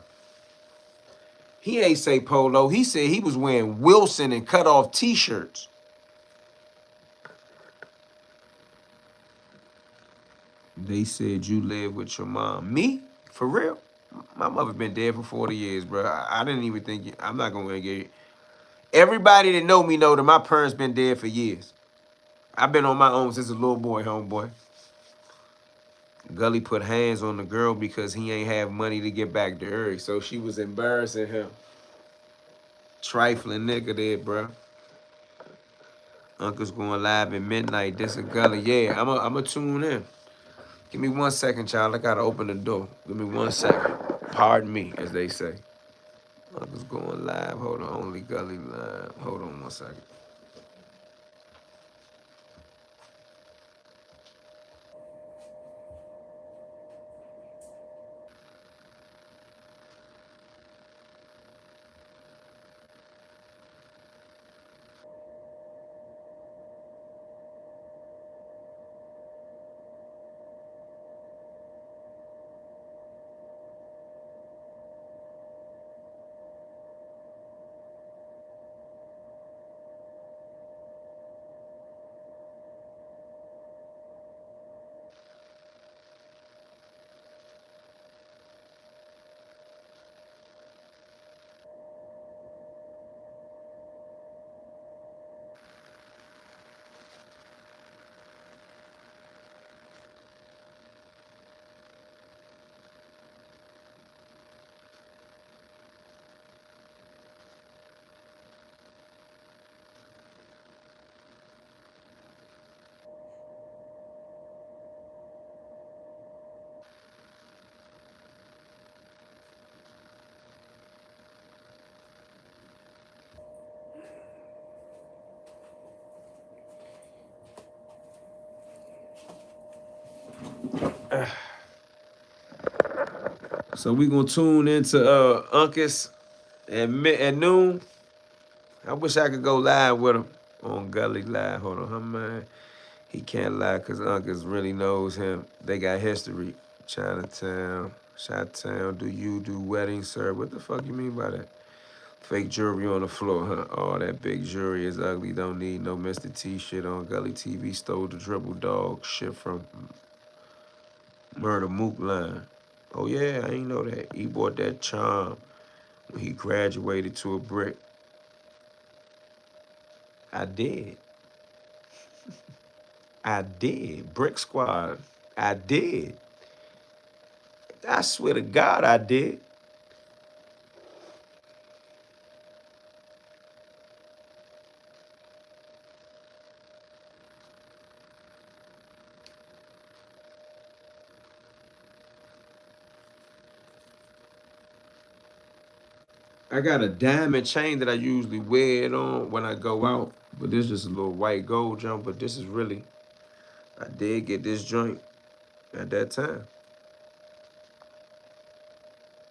He ain't say polo. He said he was wearing Wilson and cut off t-shirts. They said you live with your mom. Me? For real? My mother been dead for 40 years, bro. I didn't even think, I'm not gonna get it. Everybody that know me know that my parents been dead for years. I've been on my own since a little boy, homeboy. Gully put hands on the girl because he ain't have money to get back to her. So she was embarrassing him. Trifling nigga there, bro. Uncle's going live at midnight. This a Gully. Yeah, I'm a tune in. Give me 1 second, child. I gotta open the door. Give me 1 second. Pardon me, as they say. Uncle's going live. Hold on. Only Gully live. Hold on 1 second. So we gonna tune into Uncas at noon. I wish I could go live with him on Gully Live. Hold on, huh, man? He can't lie because Uncas really knows him. They got history. Chinatown, Chi-Town, do you do weddings, sir? What the fuck you mean by that? Fake jewelry on the floor, huh? All that big jewelry is ugly. Don't need no Mr. T shit on Gully TV. Stole the dribble dog shit from Murder Mook line. Oh yeah, I ain't know that. He bought that charm when he graduated to a brick. I did. I did. Brick Squad. I did. I swear to God, I did. I got a diamond chain that I usually wear it on when I go out, but this is just a little white gold jump. But this is really, I did get this joint at that time.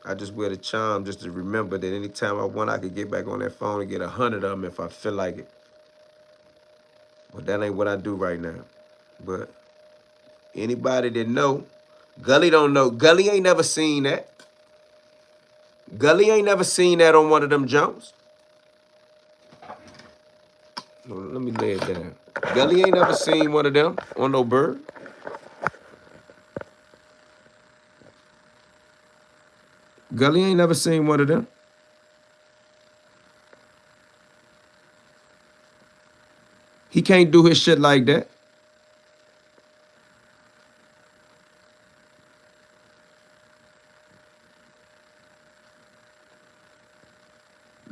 I just wear the charm just to remember that anytime I want, I could get back on that phone and get 100 of them if I feel like it. But that ain't what I do right now. But anybody that know, Gully don't know. Gully ain't never seen that. Gully ain't never seen that on one of them jumps. Let me lay it down. Gully ain't never seen one of them on no bird. Gully ain't never seen one of them. He can't do his shit like that.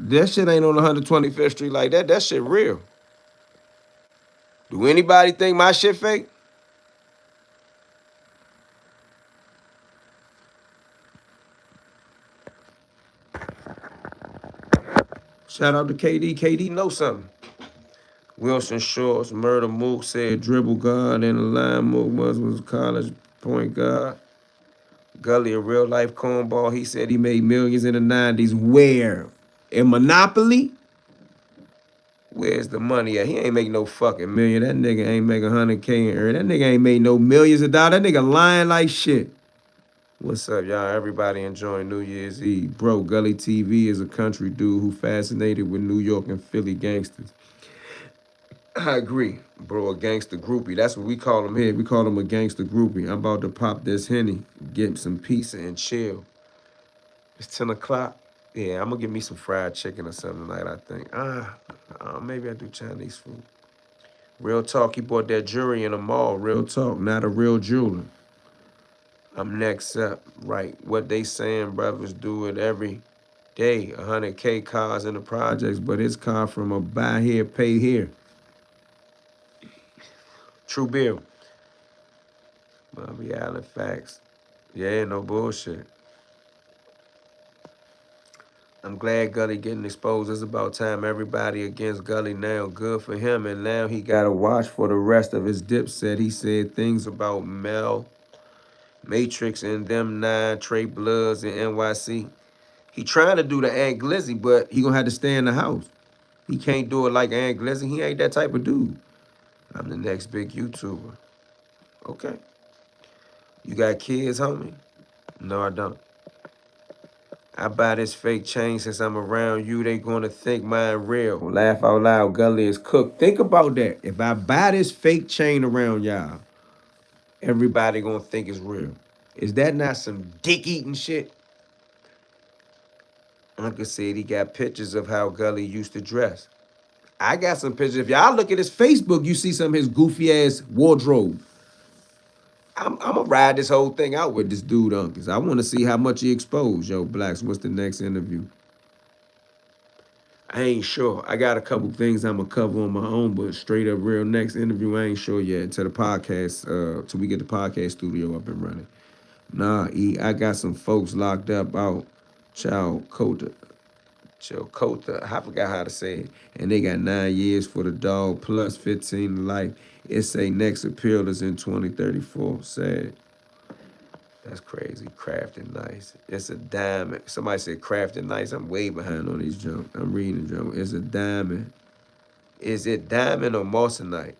That shit ain't on 125th Street like that. That shit real. Do anybody think my shit fake? Shout out to KD. KD know something. Wilson Shorts, Murder Mook said dribble guard and the line Mook was college point guard. Gully, a real life cornball. He said he made millions in the 90s. Where? In Monopoly? Where's the money at? He ain't make no fucking million. That nigga ain't make 100K in earn. That nigga ain't made no millions of dollars. That nigga lying like shit. What's up, y'all? Everybody enjoying New Year's Eve. Bro, Gully TV is a country dude who fascinated with New York and Philly gangsters. I agree, bro. A gangster groupie. That's what we call him here. We call him a gangster groupie. I'm about to pop this Henny, get some pizza and chill. It's 10 o'clock. Yeah, I'm gonna get me some fried chicken or something tonight, I think. Maybe I do Chinese food. Real talk, he bought that jewelry in the mall. Real talk, not a real jeweler. I'm next up. Right, what they saying, brothers do it every day. 100K cars in the projects, but his car from a buy here, pay here. True bill. Bobby Allen facts. Yeah, no bullshit. I'm glad Gully getting exposed. It's about time everybody against Gully now. Good for him. And now he got to watch for the rest of his dipset. He said things about Mel, Matrix, and them nine, Trey Bloods, and NYC. He trying to do the Aunt Glizzy, but he going to have to stay in the house. He can't do it like Aunt Glizzy. He ain't that type of dude. I'm the next big YouTuber. Okay. You got kids, homie? No, I don't. I buy this fake chain since I'm around you. They gonna think mine real. Laugh out loud. Gully is cooked. Think about that. If I buy this fake chain around y'all, everybody gonna think it's real. Is that not some dick eating shit? Uncle said he got pictures of how Gully used to dress. I got some pictures. If y'all look at his Facebook, you see some of his goofy ass wardrobe. I'm gonna ride this whole thing out with this dude, Uncles. I want to see how much he exposed. Yo, Blacks, what's the next interview? I ain't sure. I got a couple things I'm gonna cover on my own, but straight up real next interview, I ain't sure yet. Until the podcast, till we get the podcast studio up and running. Nah, I got some folks locked up out Chilcota. Chilcota. I forgot how to say it. And they got 9 years for the dog plus 15 to life. It say next appeal is in 2034. Sad. That's crazy. Crafted nice. It's a diamond. Somebody said crafted nice. I'm way behind on these junk. I'm reading junk. It's a diamond. Is it diamond or moissanite?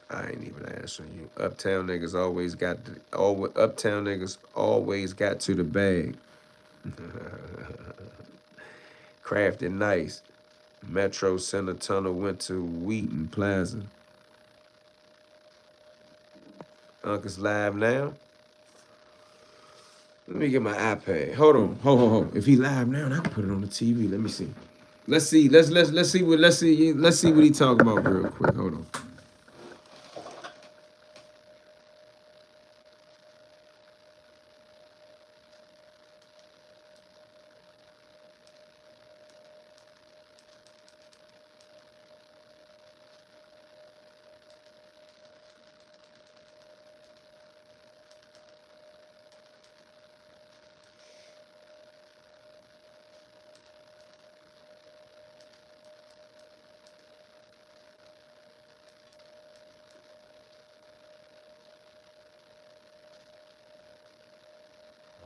I ain't even answering you. Uptown niggas always got to the bag. Crafted nice. Metro Center Tunnel went to Wheaton Plaza. Uncle's live now. Let me get my iPad. Hold on. Hold. If he live now, I can put it on the TV. Let me see. Let's see. Let's see what he talking about real quick. Hold on.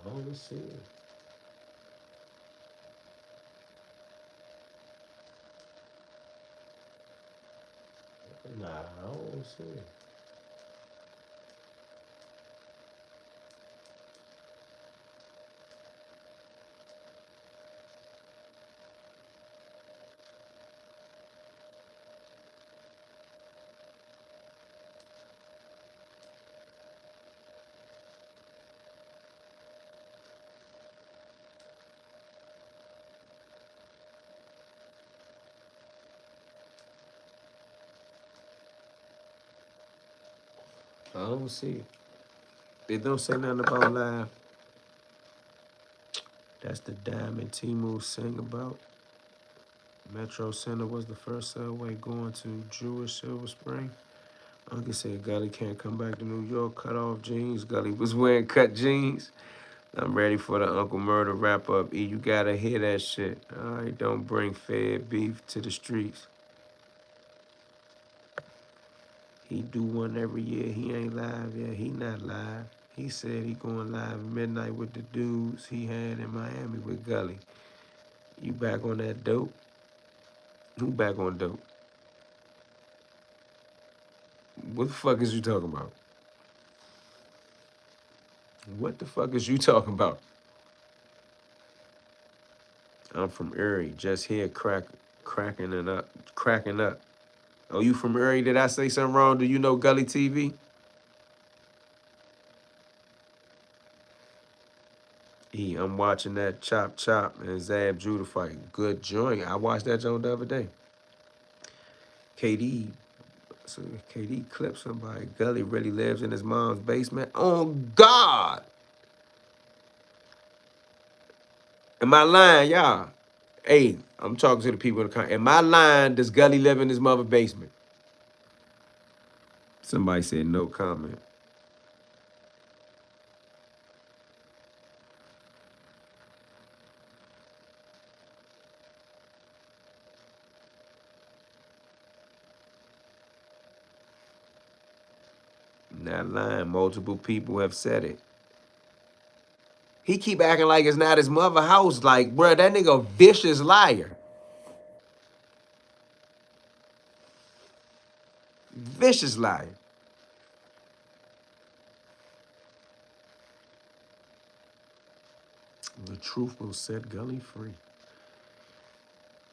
Oh, let's see. Nah, I don't see it. I don't see it. They don't say nothing about live. That's the diamond Timu sing about. Metro Center was the first subway going to Jewish Silver Spring. Uncle said Gully can't come back to New York. Cut off jeans. Gully was wearing cut jeans. I'm ready for the Uncle Murder wrap up. E, you gotta hear that shit. All right, don't bring fed beef to the streets. He do one every year. He ain't live yet. He not live. He said he going live midnight with the dudes he had in Miami with Gully. You back on that dope? Who back on dope? What the fuck is you talking about? What the fuck is you talking about? I'm from Erie, just here cracking it up, cracking up. Oh, you from Erie? Did I say something wrong? Do you know Gully TV? I'm watching that Chop Chop and Zab Judah fight. Good joint. I watched that joint the other day. KD, so KD clipped somebody. Gully really lives in his mom's basement. Oh God! Am I lying, y'all? Hey, I'm talking to the people in the car. Am I lying? Does Gully live in his mother's basement? Somebody said no comment. Not lying. Multiple people have said it. He keep acting like it's not his mother house. Like, bruh, that nigga a vicious liar. Vicious liar. The truth will set Gully free.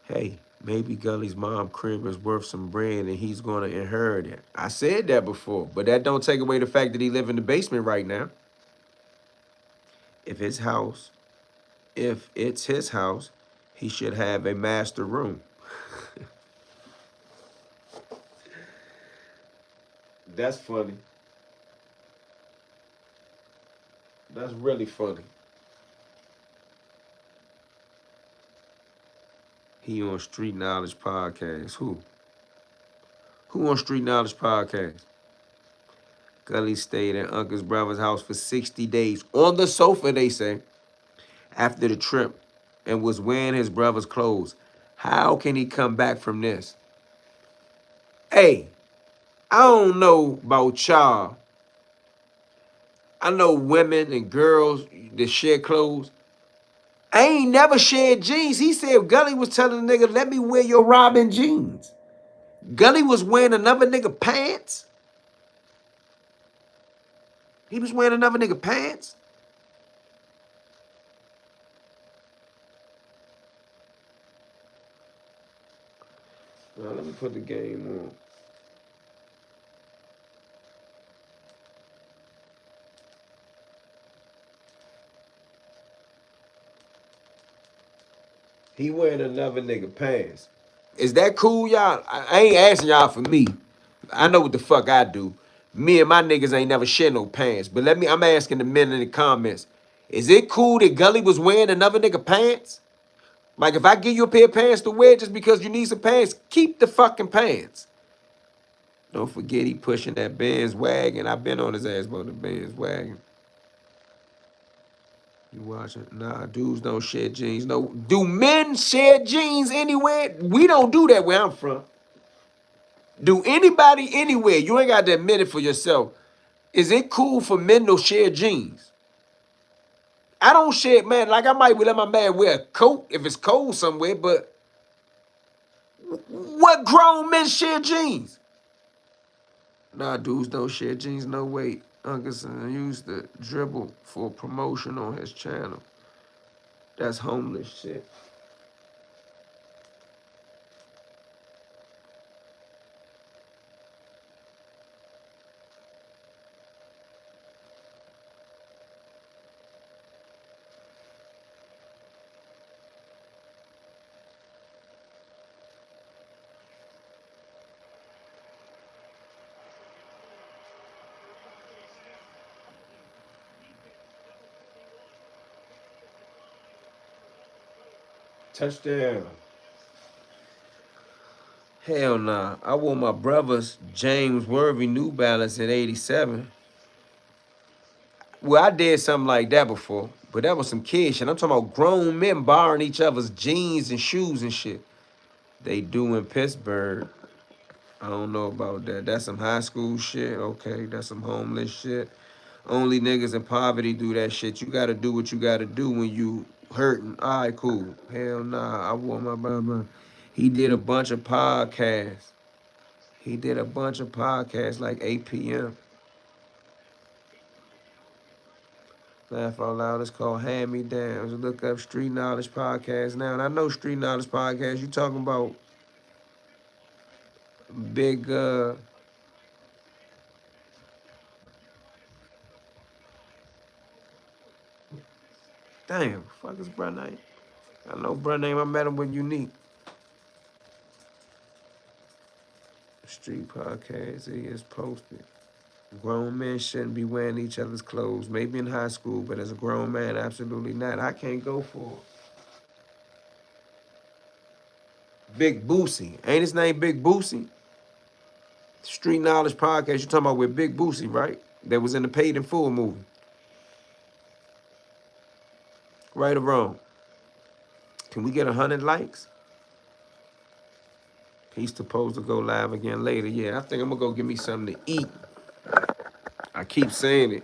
Hey, maybe Gully's mom crib is worth some bread and he's gonna inherit it. I said that before, but that don't take away the fact that he live in the basement right now. If his house, if it's his house, he should have a master room. That's funny. That's really funny. He on Street Knowledge Podcast. Who? Who on Street Knowledge Podcast? Gully stayed at Uncle's brother's house for 60 days on the sofa, they say, after the trip and was wearing his brother's clothes. How can he come back from this? Hey, I don't know about y'all. I know women and girls that share clothes. I ain't never shared jeans. He said Gully was telling the nigga, let me wear your Robin jeans. Gully was wearing another nigga pants. He was wearing another nigga pants. Now let me put the game on. He wearing another nigga pants. Is that cool, y'all? I ain't asking y'all for me. I know what the fuck I do. Me and my niggas ain't never share no pants. But I'm asking the men in the comments. Is it cool that Gully was wearing another nigga pants? Like if I give you a pair of pants to wear just because you need some pants, keep the fucking pants. Don't forget he pushing that Benz wagon. I've been on his ass about the Benz wagon. You watching? Nah, dudes don't share jeans. No, do men share jeans anywhere? We don't do that where I'm from. Do anybody anywhere? You ain't got to admit it for yourself. Is it cool for men to share jeans? I don't share, man. Like I might let my man wear a coat if it's cold somewhere, but what grown men share jeans? Nah, dudes don't share jeans. No way. Uncle Son used to dribble for promotion on his channel. That's homeless shit. Touchdown. Hell nah. I wore my brother's James Worthy New Balance in 87. Well, I did something like that before, but that was some kid shit. I'm talking about grown men borrowing each other's jeans and shoes and shit. They do in Pittsburgh. I don't know about that. That's some high school shit. Okay, that's some homeless shit. Only niggas in poverty do that shit. You gotta do what you gotta do when you hurting. All right, cool. Hell nah. I wore my brother. He did a bunch of podcasts. He did a bunch of podcasts like 8 p.m. Laugh Out Loud. It's called Hand Me Downs. Look up Street Knowledge Podcast now. And I know Street Knowledge Podcast, you talking about big, damn, fuck his brother name. I know brother name. I met him with Unique. Street Podcast, he is posted. Grown men shouldn't be wearing each other's clothes. Maybe in high school, but as a grown man, absolutely not. I can't go for it. Big Boosie. Ain't his name Big Boosie? Street Knowledge Podcast, you talking about with Big Boosie, right? That was in the Paid in Full movie. Right or wrong? Can we get 100 likes? He's supposed to go live again later. Yeah, I think I'm gonna go get me something to eat. I keep saying it,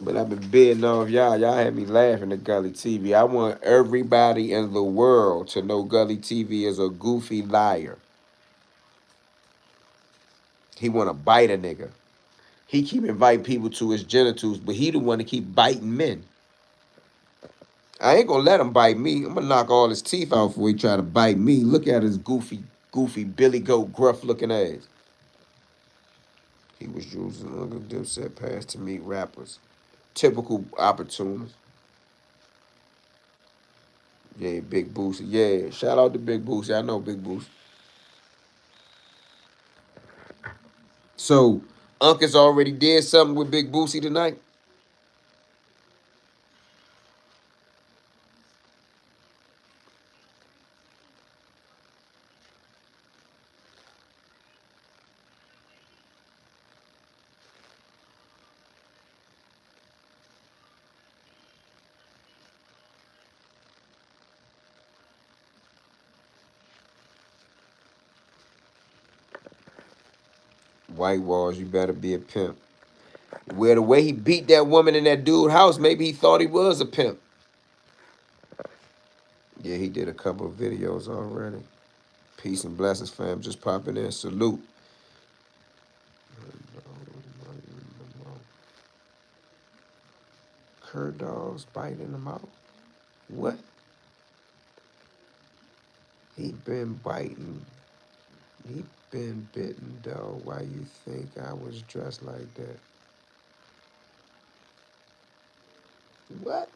but I've been bidding off y'all. Y'all had me laughing at Gully TV. I want everybody in the world to know Gully TV is a goofy liar. He wanna bite a nigga. He keep inviting people to his genitals, but he the one to keep biting men. I ain't gonna let him bite me. I'm gonna knock all his teeth out before he try to bite me. Look at his goofy Billy Goat gruff looking ass. He was using Uncle Dipset pass to meet rappers. Typical opportunist. Yeah, Big Boosie. Yeah, shout out to Big Boosie. I know Big Boosie. So, Uncle's already did something with Big Boosie tonight? White walls, you better be a pimp. Well, the way he beat that woman in that dude's house, maybe he thought he was a pimp. Yeah, he did a couple of videos already. Peace and blessings, fam. Just popping in. Salute. Cur dogs biting them out. What? He been biting. He been bitten, dog. Why you think I was dressed like that? What?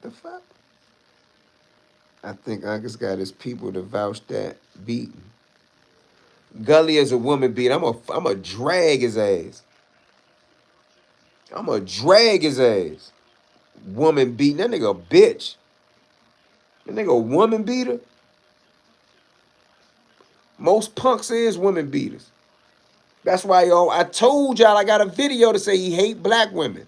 The fuck? I think Uncle's got his people to vouch that beating. Gully is a woman beat. I'm a drag his ass. I'm a drag his ass. Woman beating. That nigga a bitch. That nigga a woman beater. Most punks is women beaters. That's why, y'all, I told y'all I got a video to say he hate black women.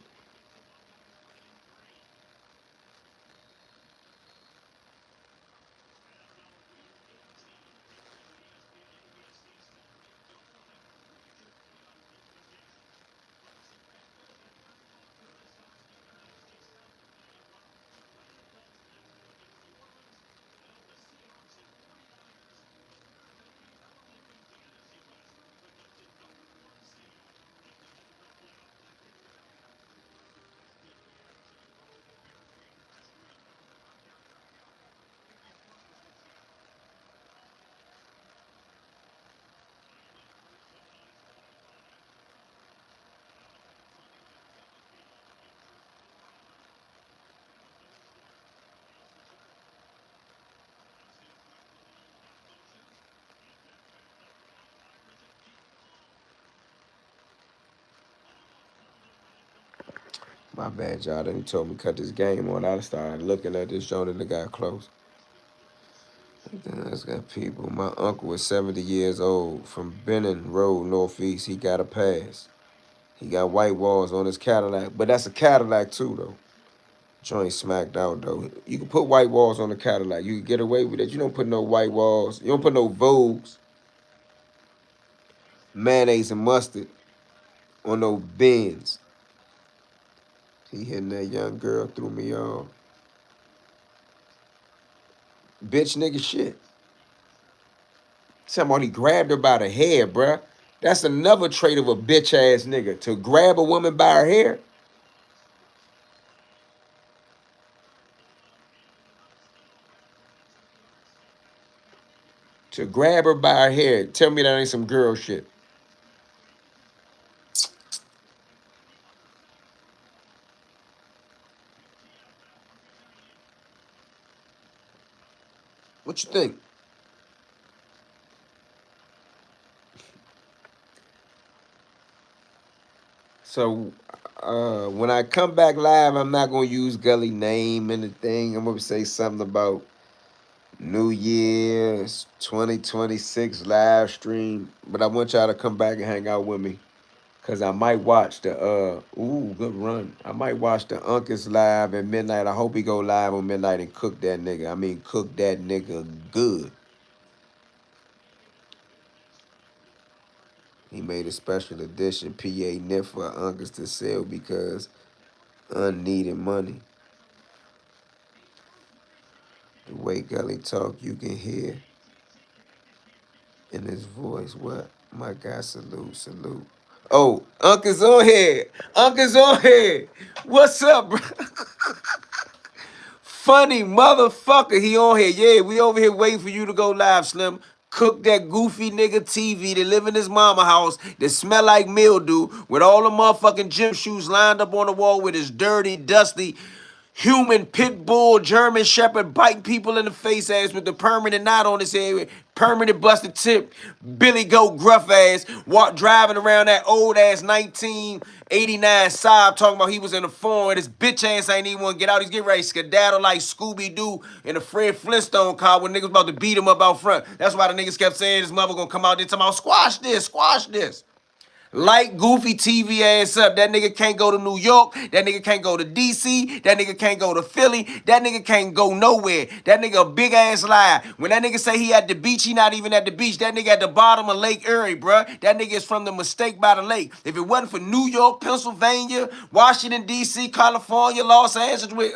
My bad, y'all. Then he told me to cut this game on. I started looking at this joint and it got close. Then I got people. My uncle was 70 years old from Benning Road, Northeast. He got a pass. He got white walls on his Cadillac, but that's a Cadillac too, though. Joint smacked out, though. You can put white walls on a Cadillac. You can get away with it. You don't put no white walls. You don't put no Vogues, mayonnaise and mustard on no Benz. He hitting that young girl, threw me off. Bitch nigga shit. Somebody grabbed her by the hair, bruh. That's another trait of a bitch ass nigga. To grab a woman by her hair. To grab her by her hair. Tell me that ain't some girl shit. What you think? So when I come back live, I'm not gonna use Gully name and the thing. I'm gonna say something about New Year's 2026 live stream. But I want y'all to come back and hang out with me. Cause I might watch the good run. I might watch the Uncas live at midnight. I hope he go live on midnight and cook that nigga. I mean cook that nigga good. He made a special edition PA knit for Uncas to sell because unneeded money. The way Gully talk, you can hear in his voice. What? My guy, salute, salute. Oh, Uncas on here. Uncas on here. What's up, bro? Funny motherfucker, he on here. Yeah, we over here waiting for you to go live, Slim. Cook that goofy nigga TV that live in his mama house that smell like mildew with all the motherfucking gym shoes lined up on the wall with his dirty, dusty, human pit bull German shepherd biting people in the face ass with the permanent knot on his head, permanent busted tip, Billy Goat gruff ass, driving around that old ass 1989 Saab talking about he was in the foreign. His bitch ass ain't even want to get out. He's getting ready to skedaddle like Scooby-Doo in a Fred Flintstone car when niggas about to beat him up out front. That's why the niggas kept saying his mother gonna come out there talking about squash this, squash this. Light goofy TV ass up. That nigga can't go to New York. That nigga can't go to DC. That nigga can't go to Philly. That nigga can't go nowhere. That nigga a big ass lie. When that nigga say he at the beach, he not even at the beach. That nigga at the bottom of Lake Erie, bruh. That nigga is from the Mistake by the Lake. If it wasn't for New York, Pennsylvania, Washington, DC, California, Los Angeles with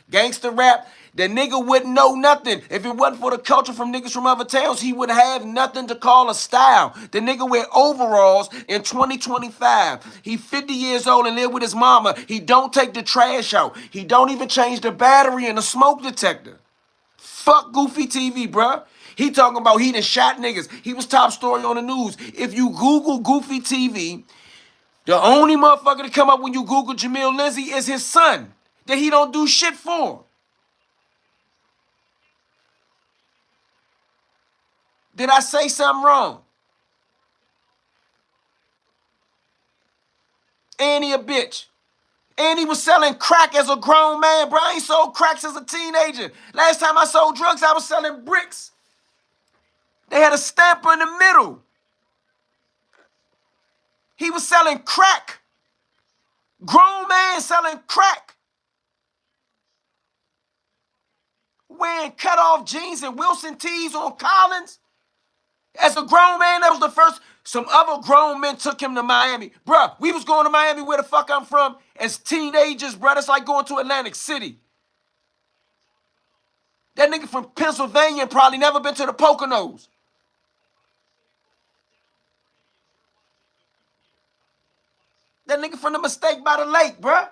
gangster rap, the nigga wouldn't know nothing. If it wasn't for the culture from niggas from other towns, he would have nothing to call a style. The nigga wear overalls in 2025. He 50 years old and live with his mama. He don't take the trash out. He don't even change the battery in the smoke detector. Fuck Goofy TV, bruh. He talking about he done shot niggas. He was top story on the news. If you Google Goofy TV, the only motherfucker to come up when you Google Jamil Lindsay is his son that he don't do shit for. Did I say something wrong? And he a bitch. And he was selling crack as a grown man, bro. I ain't sold cracks as a teenager. Last time I sold drugs, I was selling bricks. They had a stamper in the middle. He was selling crack. Grown man selling crack. Wearing cut-off jeans and Wilson tees on Collins. As a grown man, that was the first. Some other grown men took him to Miami. Bruh, we was going to Miami where the fuck I'm from as teenagers, bruh. That's like going to Atlantic City. That nigga from Pennsylvania probably never been to the Poconos. That nigga from the Mistake by the Lake, bruh.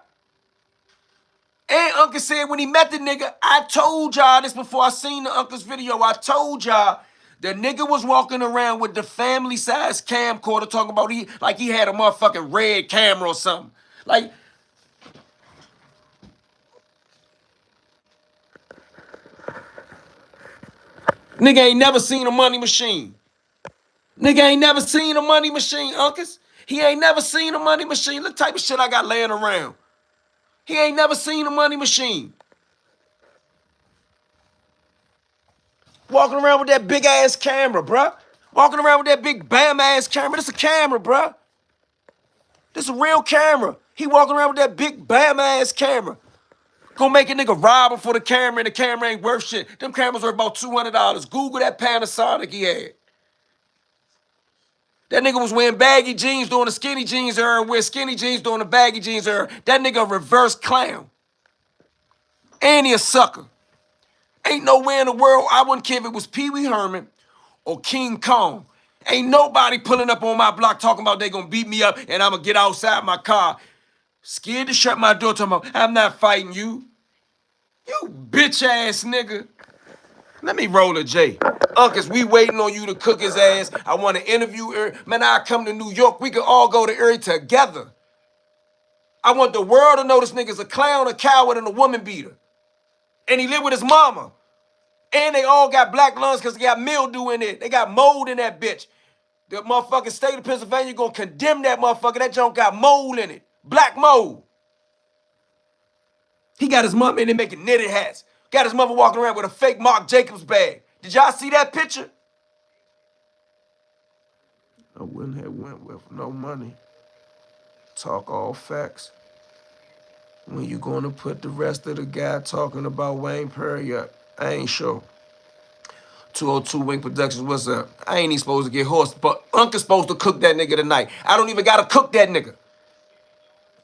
And Uncle said when he met the nigga, I told y'all this before I seen the Uncle's video. I told y'all the nigga was walking around with the family size camcorder talking about he had a motherfucking red camera or something. Like, nigga ain't never seen a money machine. Nigga ain't never seen a money machine, Uncas. He ain't never seen a money machine. Look type of shit I got laying around. He ain't never seen a money machine. Walking around with that big ass camera, bruh. Walking around with that big bam ass camera. This a camera, bruh. This a real camera. He walking around with that big bam ass camera. Gonna make a nigga rob him for the camera and the camera ain't worth shit. Them cameras worth about $200. Google that Panasonic he had. That nigga was wearing baggy jeans during the skinny jeans era and wear skinny jeans during the baggy jeans era. That nigga a reverse clown. And he a sucker. Ain't nowhere in the world, I wouldn't care if it was Pee Wee Herman or King Kong. Ain't nobody pulling up on my block talking about they gonna beat me up and I'm gonna get outside my car, scared to shut my door, talking about, I'm not fighting you. You bitch ass nigga. Let me roll a J. Uncas, we waiting on you to cook his ass. I want to interview her. Man, I come to New York. We can all go to Erie together. I want the world to know this nigga's a clown, a coward, and a woman beater. And he lived with his mama. And they all got black lungs because they got mildew in it. They got mold in that bitch. The motherfucking state of Pennsylvania gonna condemn that motherfucker. That junk got mold in it. Black mold. He got his mama in there making knitted hats. Got his mother walking around with a fake Marc Jacobs bag. Did y'all see that picture? I wouldn't have went with no money. Talk all facts. When you gonna put the rest of the guy talking about Wayne Perry up? I ain't sure. 202 Wing Productions, what's up? I ain't even supposed to get horse, but Uncle's supposed to cook that nigga tonight. I don't even gotta cook that nigga.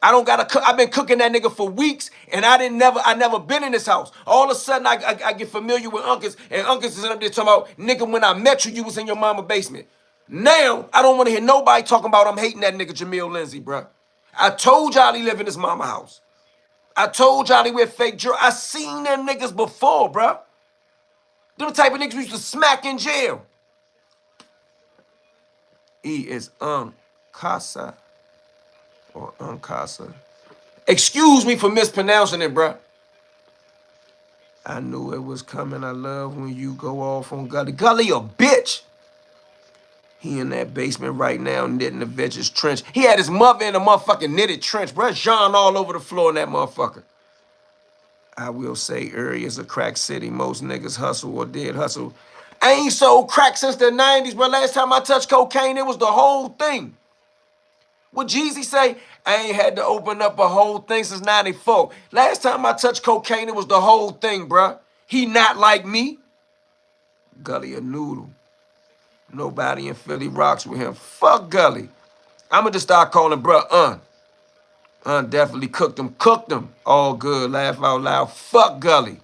I don't gotta cook. I've been cooking that nigga for weeks, and I never been in this house. All of a sudden, I get familiar with Uncle's, and Uncle's is up there talking about, nigga, when I met you, you was in your mama basement. Now, I don't want to hear nobody talking about I'm hating that nigga Jamil Lindsay, bruh. I told y'all he live in his mama house. I told y'all he wear fake jewelry. I seen them niggas before, bruh. Them the type of niggas we used to smack in jail. E is Uncasa or Uncasa. Excuse me for mispronouncing it, bruh. I knew it was coming. I love when you go off on Gully. Gully a bitch. He in that basement right now knitting the Avengers trench. He had his mother in a motherfucking knitted trench, bruh. Jean all over the floor in that motherfucker. I will say Erie is a crack city. Most niggas hustle or did hustle. I ain't sold crack since the 90s, bro. Last time I touched cocaine, it was the whole thing. What Jeezy say? I ain't had to open up a whole thing since 94. Last time I touched cocaine, it was the whole thing, bruh. He not like me. Gully a noodle. Nobody in Philly rocks with him. Fuck Gully. I'ma just start calling bruh definitely cooked him. Cooked him. All good. Laugh out loud. Fuck Gully.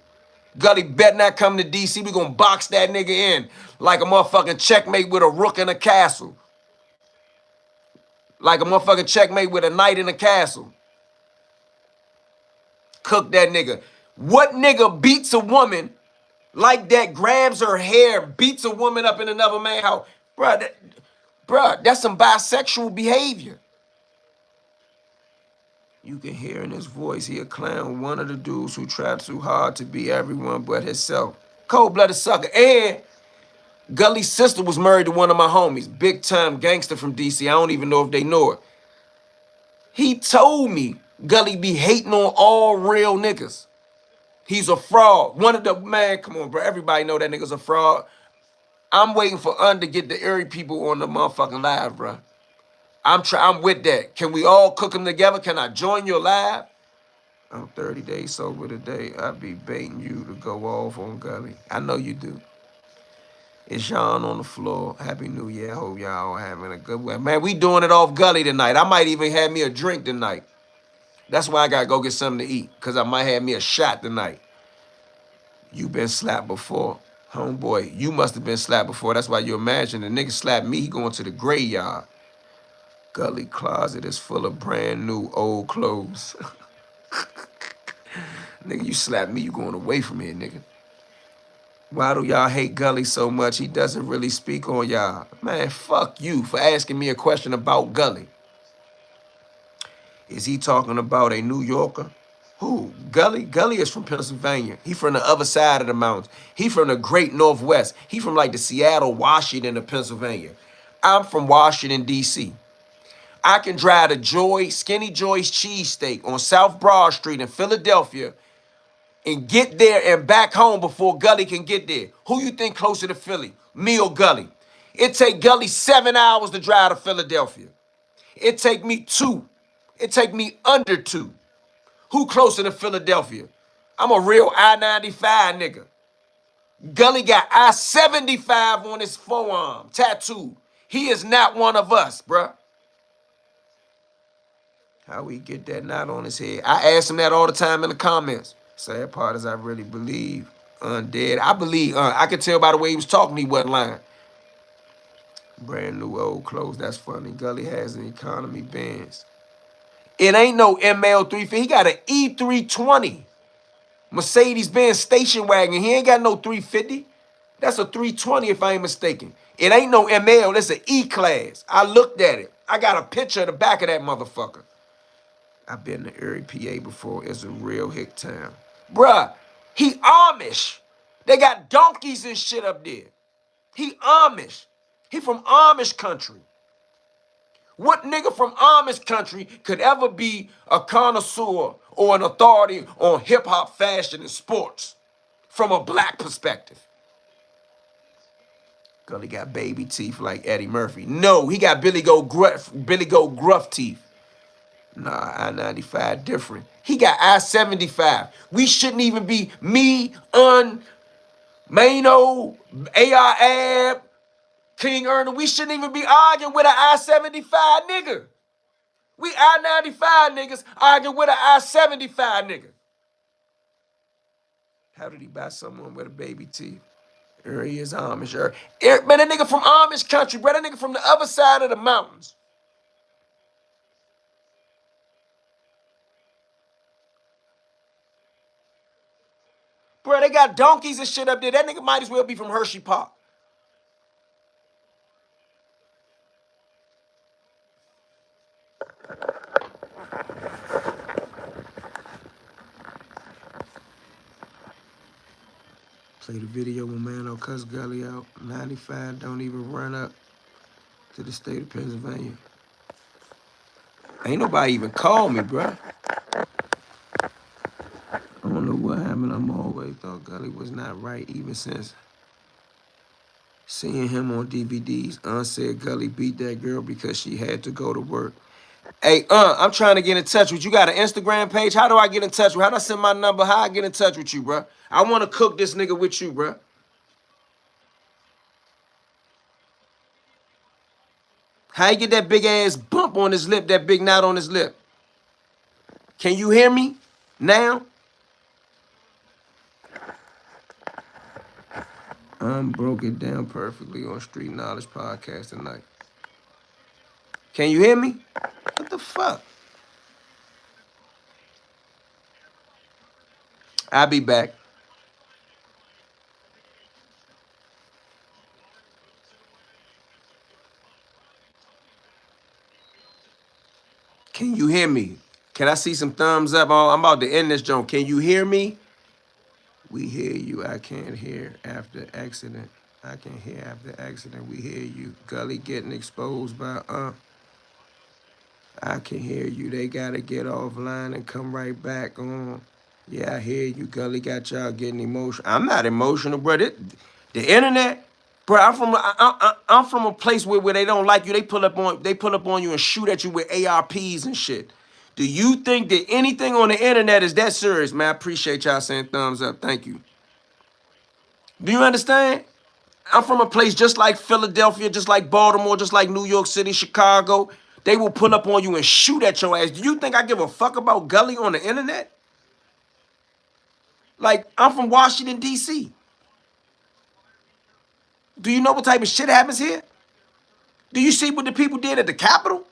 Gully bet not come to DC. We gonna box that nigga in like a motherfucking checkmate with a rook in a castle. Like a motherfucking checkmate with a knight in a castle. Cook that nigga. What nigga beats a woman like that, grabs her hair, beats a woman up in another man's house? Bruh, that's some bisexual behavior. You can hear in his voice, he a clown, one of the dudes who tried too hard to be everyone but himself. Cold-blooded sucker. And Gully's sister was married to one of my homies, big-time gangster from DC. I don't even know if they know it. He told me Gully be hating on all real niggas. He's a fraud. One of the, man, come on, bro. Everybody know that nigga's a fraud. I'm waiting for to get the Erie people on the motherfucking live, bro. I'm with that. Can we all cook them together? Can I join your live? I'm 30 days sober today. I be baiting you to go off on Gully. I know you do. It's Sean on the floor. Happy New Year. Hope y'all having a good one. Man, we doing it off Gully tonight. I might even have me a drink tonight. That's why I gotta go get something to eat, because I might have me a shot tonight. You been slapped before. Homeboy, you must have been slapped before. That's why you imagine the nigga slapped me, he going to the graveyard. Gully closet is full of brand new old clothes. Nigga, you slap me, you going away from here, nigga. Why do y'all hate Gully so much? He doesn't really speak on y'all. Man, fuck you for asking me a question about Gully. Is he talking about a New Yorker? Who? Gully? Gully is from Pennsylvania. He from the other side of the mountains. He from the great Northwest. He from like the Seattle, Washington of Pennsylvania. I'm from Washington, D.C. I can drive to Skinny Joy's cheesesteak on South Broad Street in Philadelphia and get there and back home before Gully can get there. Who you think closer to Philly? Me or Gully? It take Gully 7 hours to drive to Philadelphia. It take me 2. It take me under 2. Who closer to Philadelphia? I'm a real I-95 nigga. Gully got I-75 on his forearm, tattooed. He is not one of us, bruh. How we get that knot on his head? I ask him that all the time in the comments. Sad part is I really believe undead. I believe, I could tell by the way he was talking he wasn't lying. Brand new old clothes. That's funny. Gully has an economy Benz. It ain't no ML350. He got an E320 Mercedes-Benz station wagon. He ain't got no 350. That's a 320 if I ain't mistaken. It ain't no ML. That's an E-Class. I looked at it. I got a picture of the back of that motherfucker. I've been to Erie, PA before. It's a real hick town. Bruh, he Amish. They got donkeys and shit up there. He Amish. He from Amish country. What nigga from Amish country could ever be a connoisseur or an authority on hip-hop, fashion, and sports from a black perspective? Gully got baby teeth like Eddie Murphy. No, he got Billy Goat Gruff teeth. Nah, I-95 different. He got I-75. We shouldn't even be Mano, A.R. Ab, King Ernie. We shouldn't even be arguing with an I-75 nigga. We I-95 niggas arguing with an I-75 nigga. How did he buy someone with a baby teeth? He is Amish. Man, that nigga from Amish country, bro. That nigga from the other side of the mountains. Bro, they got donkeys and shit up there. That nigga might as well be from Hershey Park. Play the video when Mano cuss Gully out. 95 don't even run up to the state of Pennsylvania. Ain't nobody even called me, bro. I don't know what happened. I'm always thought Gully was not right, even since seeing him on DVDs. Said Gully beat that girl because she had to go to work. Hey, I'm trying to get in touch with you. You got an Instagram page? How do I get in touch with you? How do I send my number? How I get in touch with you, bro? I want to cook this nigga with you, bro. How you get that big ass bump on his lip, that big knot on his lip? Can you hear me now? Broke it down perfectly on Street Knowledge Podcast tonight. Can you hear me? What the fuck? I'll be back. Can you hear me? Can I see some thumbs up? Oh, I'm about to end this joint. Can you hear me? We hear you. I can't hear after accident. I can hear after accident. We hear you. Gully getting exposed by I can hear you. They gotta get offline and come right back on. Yeah, I hear you. Gully got y'all getting emotional. I'm not emotional, bro. The internet, bro. I'm from a place where they don't like you. They pull up on you and shoot at you with ARPs and shit. Do you think that anything on the internet is that serious, man? I appreciate y'all saying thumbs up. Thank you. Do you understand? I'm from a place just like Philadelphia, just like Baltimore, just like New York City, Chicago. They will pull up on you and shoot at your ass. Do you think I give a fuck about Gully on the internet? Like, I'm from Washington, D.C. Do you know what type of shit happens here? Do you see what the people did at the Capitol?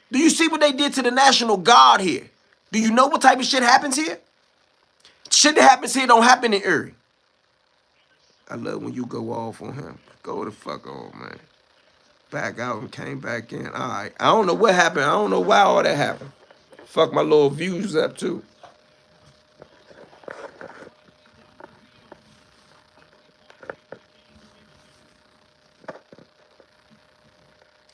Do you see what they did to the National Guard here? Do you know what type of shit happens here? Shit that happens here don't happen in Erie. I love when you go off on him. Go the fuck off, man. Back out and came back in. All right. I don't know what happened. I don't know why all that happened. Fuck my little views up, too.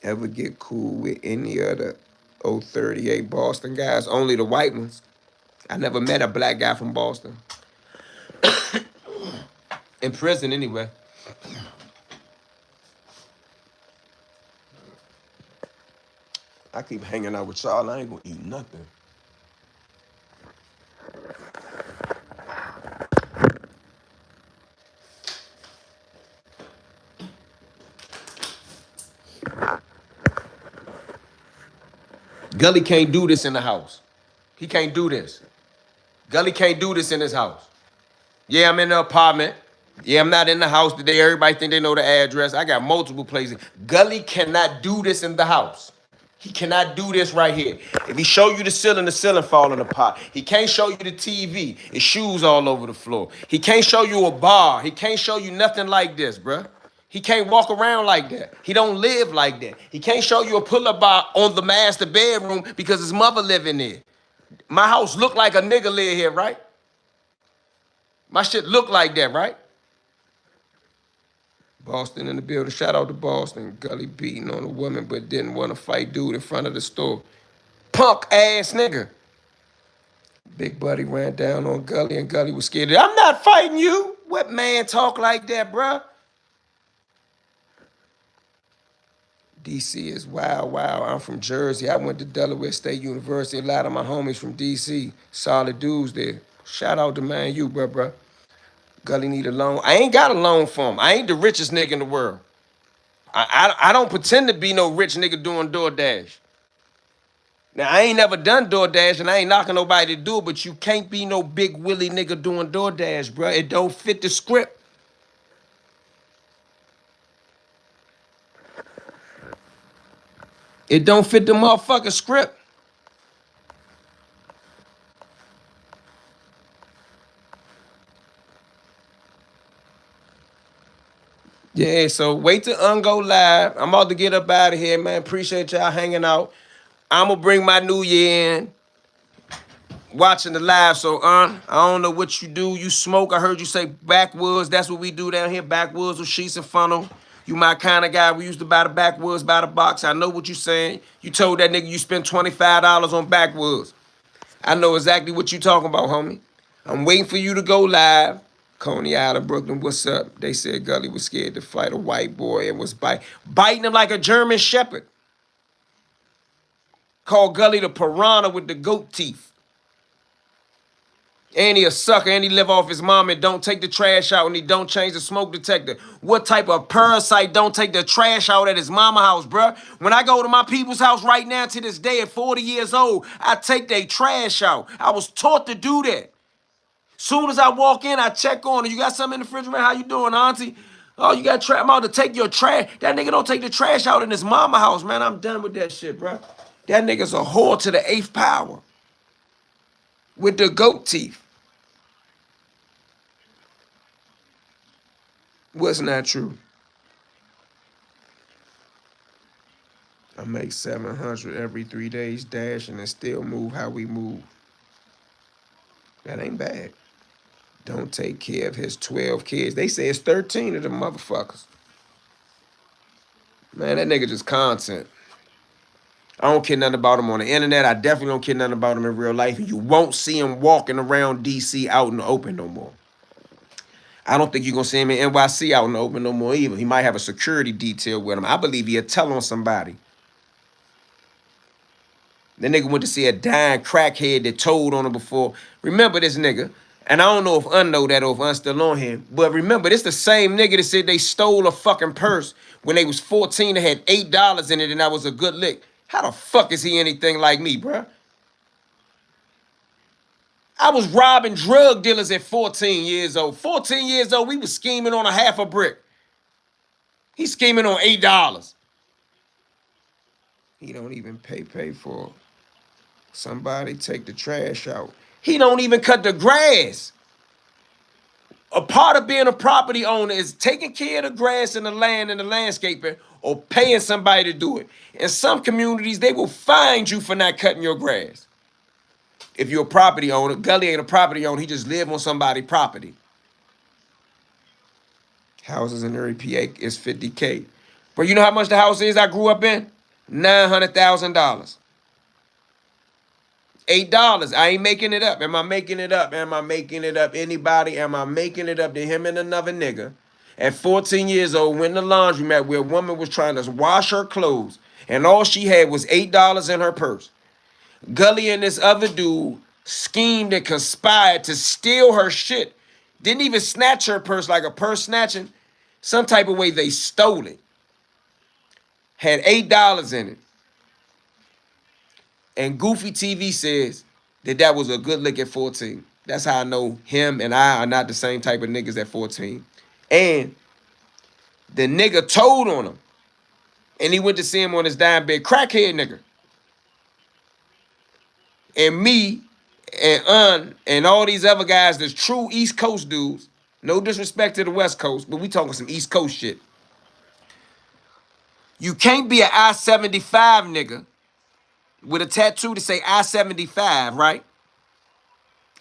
Ever get cool with any of the 038 Boston guys? Only the white ones. I never met a black guy from Boston. In prison, anyway. I keep hanging out with y'all. I ain't gonna eat nothing. Gully can't do this in the house. He can't do this. Gully can't do this in his house. Yeah, I'm in the apartment. Yeah, I'm not in the house today. Everybody think they know the address. I got multiple places. Gully cannot do this in the house. He cannot do this right here. If he show you the ceiling falling apart. He can't show you the TV. His shoes all over the floor. He can't show you a bar. He can't show you nothing like this, bruh. He can't walk around like that. He don't live like that. He can't show you a pull-up bar on the master bedroom because his mother living there. My house look like a nigga live here, right? My shit look like that, right? Boston in the building. Shout out to Boston. Gully beating on a woman but didn't want to fight dude in front of the store. Punk ass nigga. Big Buddy ran down on Gully and Gully was scared. I'm not fighting you. What man talk like that, bruh? DC is wild, wild. I'm from Jersey. I went to Delaware State University. A lot of my homies from DC. Solid dudes there. Shout out to man you, bruh. Gully need a loan. I ain't got a loan for him. I ain't the richest nigga in the world. I don't pretend to be no rich nigga doing DoorDash. Now, I ain't never done DoorDash, and I ain't knocking nobody to do it, but you can't be no big willy nigga doing DoorDash, bro. It don't fit the script. It don't fit the motherfucking script. Yeah, so wait till go live. I'm about to get up out of here, man. Appreciate y'all hanging out. I'm going to bring my new year in. Watching the live, so I don't know what you do. You smoke. I heard you say backwoods. That's what we do down here. Backwoods with sheets and funnel. You my kind of guy. We used to buy the backwoods by the box. I know what you saying. You told that nigga you spent $25 on backwoods. I know exactly what you talking about, homie. I'm waiting for you to go live. Coney Island, Brooklyn, what's up? They said Gully was scared to fight a white boy and was biting him like a German shepherd. Called Gully the piranha with the goat teeth. And he a sucker, and he live off his mom and don't take the trash out, and he don't change the smoke detector. What type of parasite don't take the trash out at his mama house, bruh? When I go to my people's house right now to this day at 40 years old, I take their trash out. I was taught to do that. Soon as I walk in, I check on her. You got something in the refrigerator? How you doing, auntie? Oh, you got trash? I'm out to take your trash. That nigga don't take the trash out in his mama house, man. I'm done with that shit, bruh. That nigga's a whore to the 8th power. With the goat teeth. What's not true? I make 700 every 3 days dashing and still move how we move. That ain't bad. Don't take care of his 12 kids. They say it's 13 of them motherfuckers. Man, that nigga just content. I don't care nothing about him on the internet. I definitely don't care nothing about him in real life. And you won't see him walking around DC out in the open no more. I don't think you're going to see him in NYC out in the open no more either. He might have a security detail with him. I believe he'll tell on somebody. That nigga went to see a dying crackhead that told on him before. Remember this nigga. And I don't know if know that or if still on him. But remember, this the same nigga that said they stole a fucking purse when they was 14 and had $8 in it and that was a good lick. How the fuck is he anything like me, bruh? I was robbing drug dealers at 14 years old. 14 years old, we was scheming on a half a brick. He's scheming on $8. He don't even pay for somebody take the trash out. He don't even cut the grass. A part of being a property owner is taking care of the grass and the land and the landscaping or paying somebody to do it. In some communities, they will find you for not cutting your grass. If you're a property owner, Gully ain't a property owner. He just live on somebody's property. Houses in Erie, PA is $50K. But you know how much the house is I grew up in? $900,000. $8. I ain't making it up. Am I making it up? Am I making it up? Anybody? Am I making it up to him and another nigga? At 14 years old, went in the laundromat where a woman was trying to wash her clothes, and all she had was $8 in her purse. Gully and this other dude schemed and conspired to steal her shit. Didn't even snatch her purse like a purse snatching. Some type of way they stole it. Had $8 in it. And Goofy TV says that was a good lick at 14. That's how I know him and I are not the same type of niggas at 14. And the nigga told on him. And he went to see him on his dying bed. Crackhead nigga. And me and all these other guys that's true East Coast dudes. No disrespect to the West Coast, but we talking some East Coast shit. You can't be an I-75 nigga with a tattoo to say I-75, right?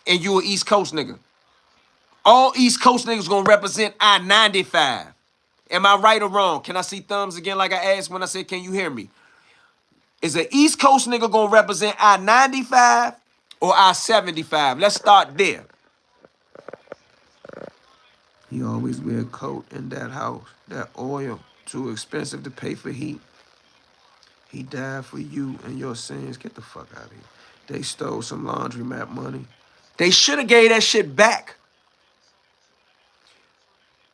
And you an East Coast nigga. All East Coast niggas gonna represent I-95. Am I right or wrong? Can I see thumbs again like I asked when I said, can you hear me? Is an East Coast nigga gonna represent I-95 or I-75? Let's start there. He always wear a coat in that house. That oil, too expensive to pay for heat. He died for you and your sins. Get the fuck out of here. They stole some laundromat money. They should have gave that shit back.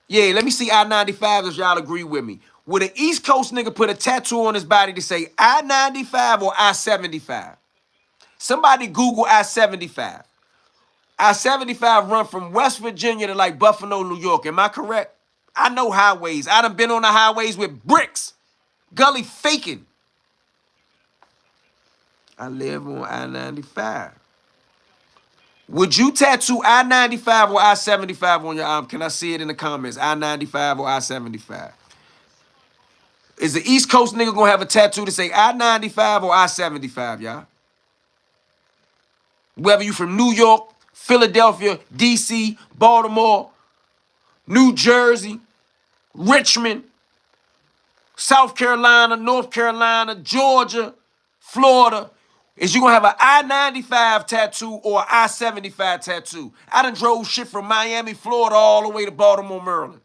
Yeah, let me see I-95 if y'all agree with me. Would an East Coast nigga put a tattoo on his body to say I-95 or I-75? Somebody Google I-75. I-75 run from West Virginia to like Buffalo, New York. Am I correct? I know highways. I done been on the highways with bricks. Gully faking. I live on I-95. Would you tattoo I-95 or I-75 on your arm? Can I see it in the comments? I-95 or I-75? Is the East Coast nigga gonna have a tattoo to say I-95 or I-75, y'all? Whether you from New York, Philadelphia, DC, Baltimore, New Jersey, Richmond, South Carolina, North Carolina, Georgia, Florida, is you gonna have an I-95 tattoo or I-75 tattoo? I done drove shit from Miami, Florida, all the way to Baltimore, Maryland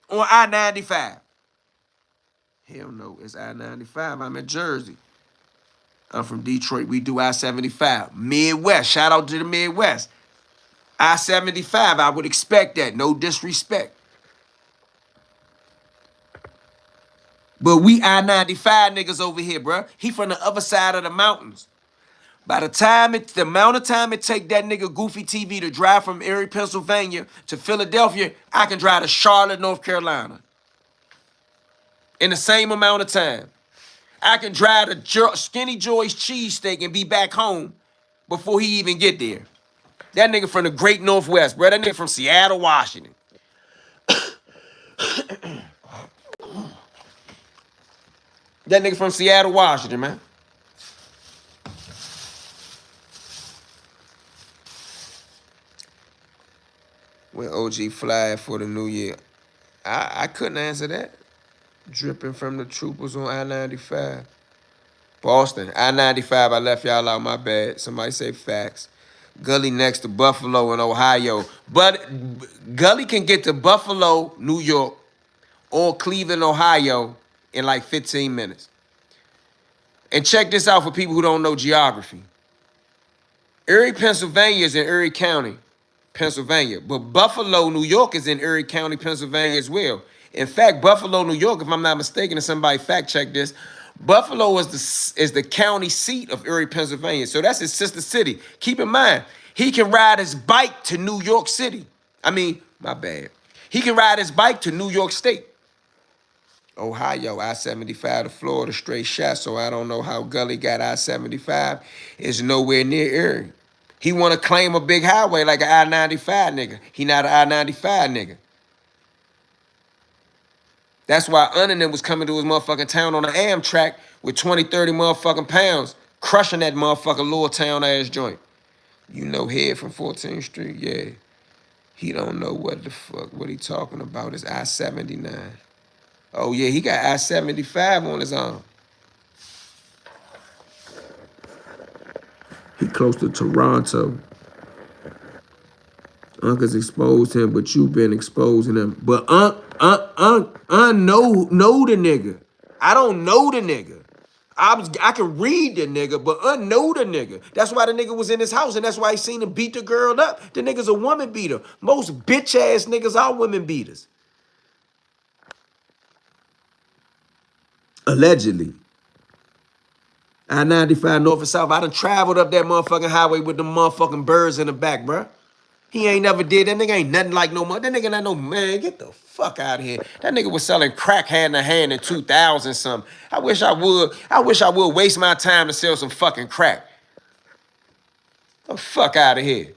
on I-95. Hell no, it's I-95. I'm in Jersey. I'm from Detroit. We do I-75. Midwest. Shout out to the Midwest. I-75, I would expect that. No disrespect. But we I-95 niggas over here, bro. He from the other side of the mountains. By the amount of time it take that nigga Goofy TV to drive from Erie, Pennsylvania to Philadelphia, I can drive to Charlotte, North Carolina. In the same amount of time. I can drive to Skinny Joy's cheesesteak and be back home before he even get there. That nigga from the great Northwest, bro. That nigga from Seattle, Washington. That nigga from Seattle, Washington, man. When OG fly for the new year. I couldn't answer that. Dripping from the troopers on I-95. Boston, I-95, I left y'all out, my bad. Somebody say facts. Gully next to Buffalo in Ohio. But Gully can get to Buffalo, New York, or Cleveland, Ohio in like 15 minutes. And check this out for people who don't know geography. Erie, Pennsylvania is in Erie County, Pennsylvania. But Buffalo, New York is in Erie County, Pennsylvania as well. In fact, Buffalo, New York, if I'm not mistaken, and somebody fact check this, Buffalo is the county seat of Erie, Pennsylvania. So that's his sister city. Keep in mind, he can ride his bike to New York City. I mean, my bad. He can ride his bike to New York State. Ohio, I-75 to Florida, straight shot. So I don't know how Gully got I-75. It's nowhere near Erie. He want to claim a big highway like an I-95 nigga. He not an I-95 nigga. That's why Unnan was coming to his motherfucking town on the Amtrak with 20, 30 motherfucking pounds, crushing that motherfucking little town ass joint. You know, head from 14th Street, yeah. He don't know what the fuck, what he talking about is I-79. Oh yeah, he got I-75 on his arm. He close to Toronto. Uncle's exposed him, but you been exposing him. But know the nigga. I don't know the nigga. I can read the nigga, but know the nigga. That's why the nigga was in his house, and that's why he seen him beat the girl up. The nigga's a woman beater. Most bitch ass niggas are women beaters. Allegedly. I-95 north and south. I done traveled up that motherfucking highway with the motherfucking birds in the back, bruh. He ain't never did. That nigga ain't nothing like no more. That nigga not no man. Get the fuck out of here. That nigga was selling crack hand to hand in 2000 something. I wish I would. I wish I would waste my time to sell some fucking crack. The fuck out of here.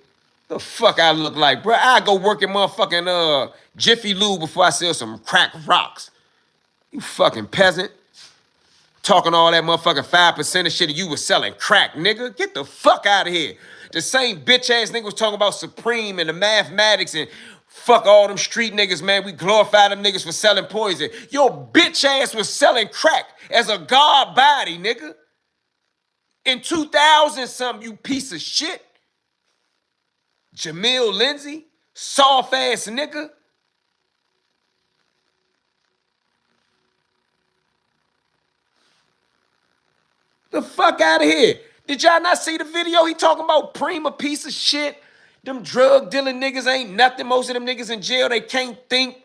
The fuck I look like, bro? I go work in motherfucking Jiffy Lube before I sell some crack rocks. You fucking peasant. Talking all that motherfucking 5% of shit and you was selling crack, nigga. Get the fuck out of here. The same bitch ass nigga was talking about Supreme and the mathematics and fuck all them street niggas, man. We glorify them niggas for selling poison. Your bitch ass was selling crack as a god body, nigga. In 2000 something, you piece of shit. Jamil Lindsay, soft ass nigga. The fuck out of here. Did y'all not see the video? He talking about Prima piece of shit. Them drug dealing niggas ain't nothing. Most of them niggas in jail, they can't think.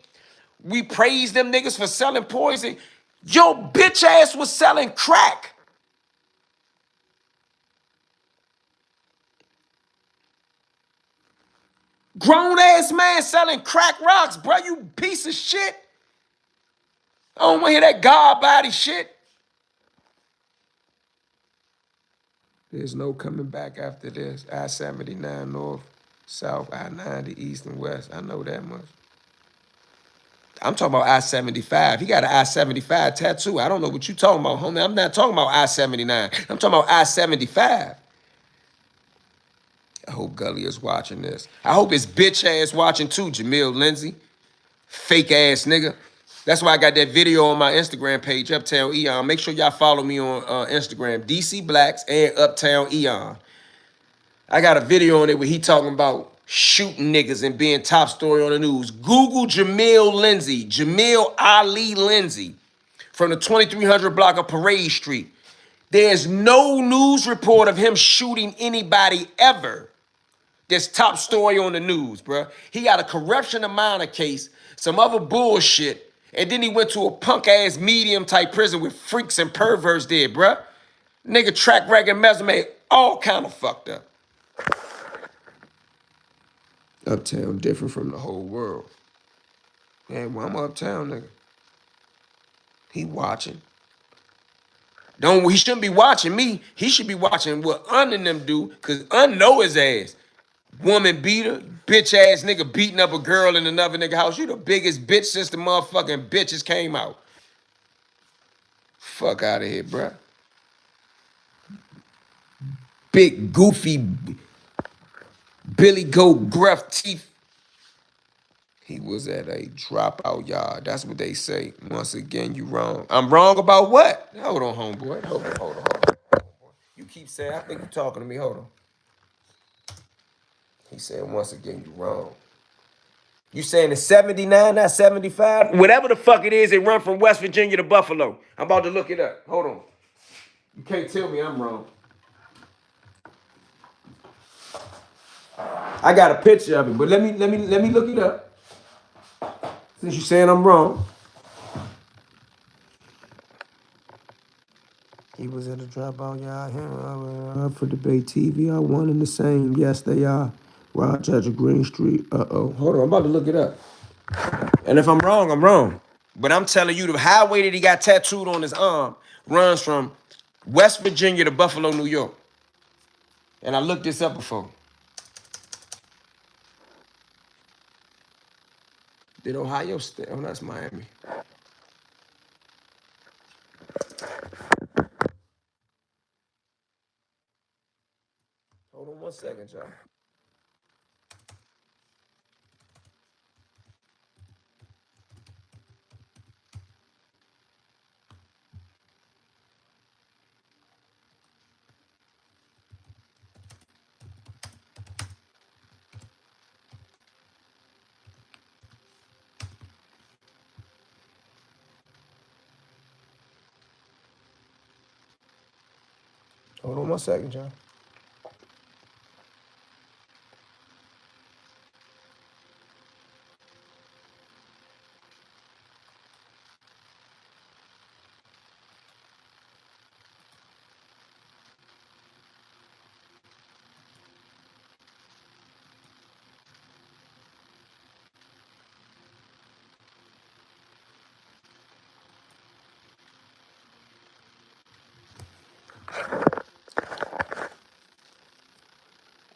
We praise them niggas for selling poison. Your bitch ass was selling crack. Grown ass man selling crack rocks, bro. You piece of shit. I don't want to hear that god body shit. There's no coming back after this. I-79 north, south, I-90 east and west. I know that much. I'm talking about I-75. He got an I-75 tattoo. I don't know what you talking about, homie. I'm not talking about I-79. I'm talking about I-75. I hope Gully is watching this. I hope his bitch ass watching too, Jamil Lindsay. Fake ass nigga. That's why I got that video on my Instagram page, Uptown Eon. Make sure y'all follow me on Instagram, DC Blacks and Uptown Eon. I got a video on it where he talking about shooting niggas and being top story on the news. Google Jamil Lindsay, Jamil Ali Lindsay, from the 2300 block of Parade Street. There's no news report of him shooting anybody ever. That's top story on the news, bro. He got a corruption of minor case, some other bullshit, and then he went to a punk-ass medium-type prison with freaks and perverts there, bro. Nigga track record resume, all kind of fucked up. Uptown different from the whole world. Man, well, I'm uptown, nigga. He watching. He shouldn't be watching me. He should be watching what Un and them do, because Un know his ass. Woman beater, bitch ass nigga beating up a girl in another nigga house. You the biggest bitch since the motherfucking bitches came out. Fuck out of here, bruh. Big goofy Billy Goat gruff teeth. He was at a dropout yard. That's what they say. Once again, you wrong. I'm wrong about what? Hold on, homeboy. Hold on. You keep saying, I think you're talking to me. Hold on. He said, once again, you wrong. You saying it's 79, not 75? Whatever the fuck it is, it run from West Virginia to Buffalo. I'm about to look it up. Hold on. You can't tell me I'm wrong. I got a picture of it, but let me look it up. Since you saying I'm wrong. He was at a dropout yard. For debate TV, are one and the same. Yes, they are. Rochester Green Street. Uh-oh. Hold on, I'm about to look it up. And if I'm wrong, I'm wrong. But I'm telling you, the highway that he got tattooed on his arm runs from West Virginia to Buffalo, New York. And I looked this up before. Did Ohio stay? Oh, that's Miami. Hold on 1 second, y'all. Hold on 1 second, y'all.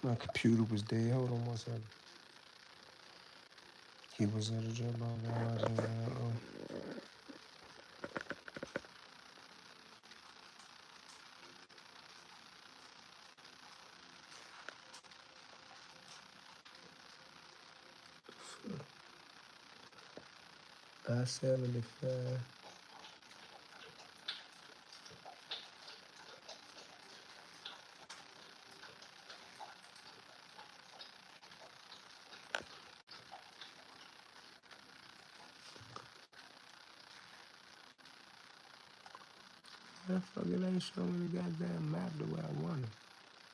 My computer was dead. Hold on one second. He was at a job. I-75. That fucking ain't showing the goddamn map the way I want it.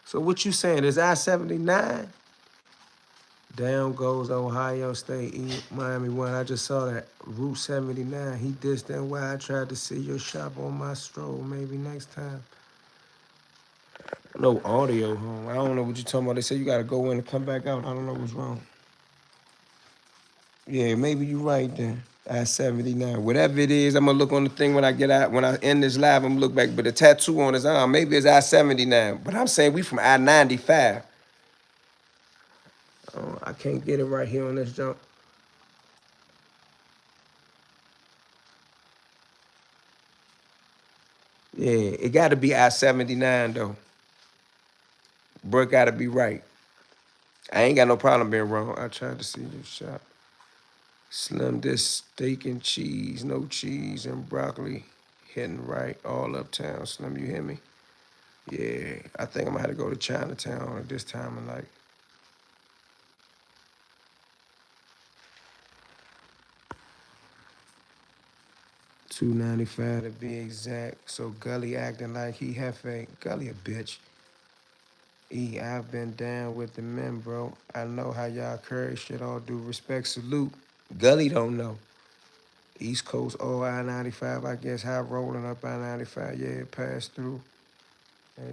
So what you saying? Is I-79? Down goes Ohio State, Miami 1. I just saw that. Route 79. He dissed that why I tried to see your shop on my stroll. Maybe next time. No audio home. I don't know what you're talking about. They say you gotta go in and come back out. I don't know what's wrong. Yeah, maybe you're right then. I-79. Whatever it is, I'm gonna look on the thing when I get out. When I end this live, I'm gonna look back. But the tattoo on his arm, maybe it's I-79. But I'm saying we from I-95. Oh, I can't get it right here on this jump. Yeah, it gotta be I-79 though. Bro, gotta be right. I ain't got no problem being wrong. I tried to see your shop. Slim this steak and cheese, no cheese and broccoli. Hitting right all uptown. Slim, you hear me? Yeah, I think I'm gonna have to go to Chinatown at this time of night. $2.95 to be exact. So Gully acting like he Hefe. Gully a bitch. I've been down with the men, bro. I know how y'all carry shit. All due respect, salute. Gully don't know. East Coast, oh, I-95, I guess, high rolling up I-95, yeah, it passed through.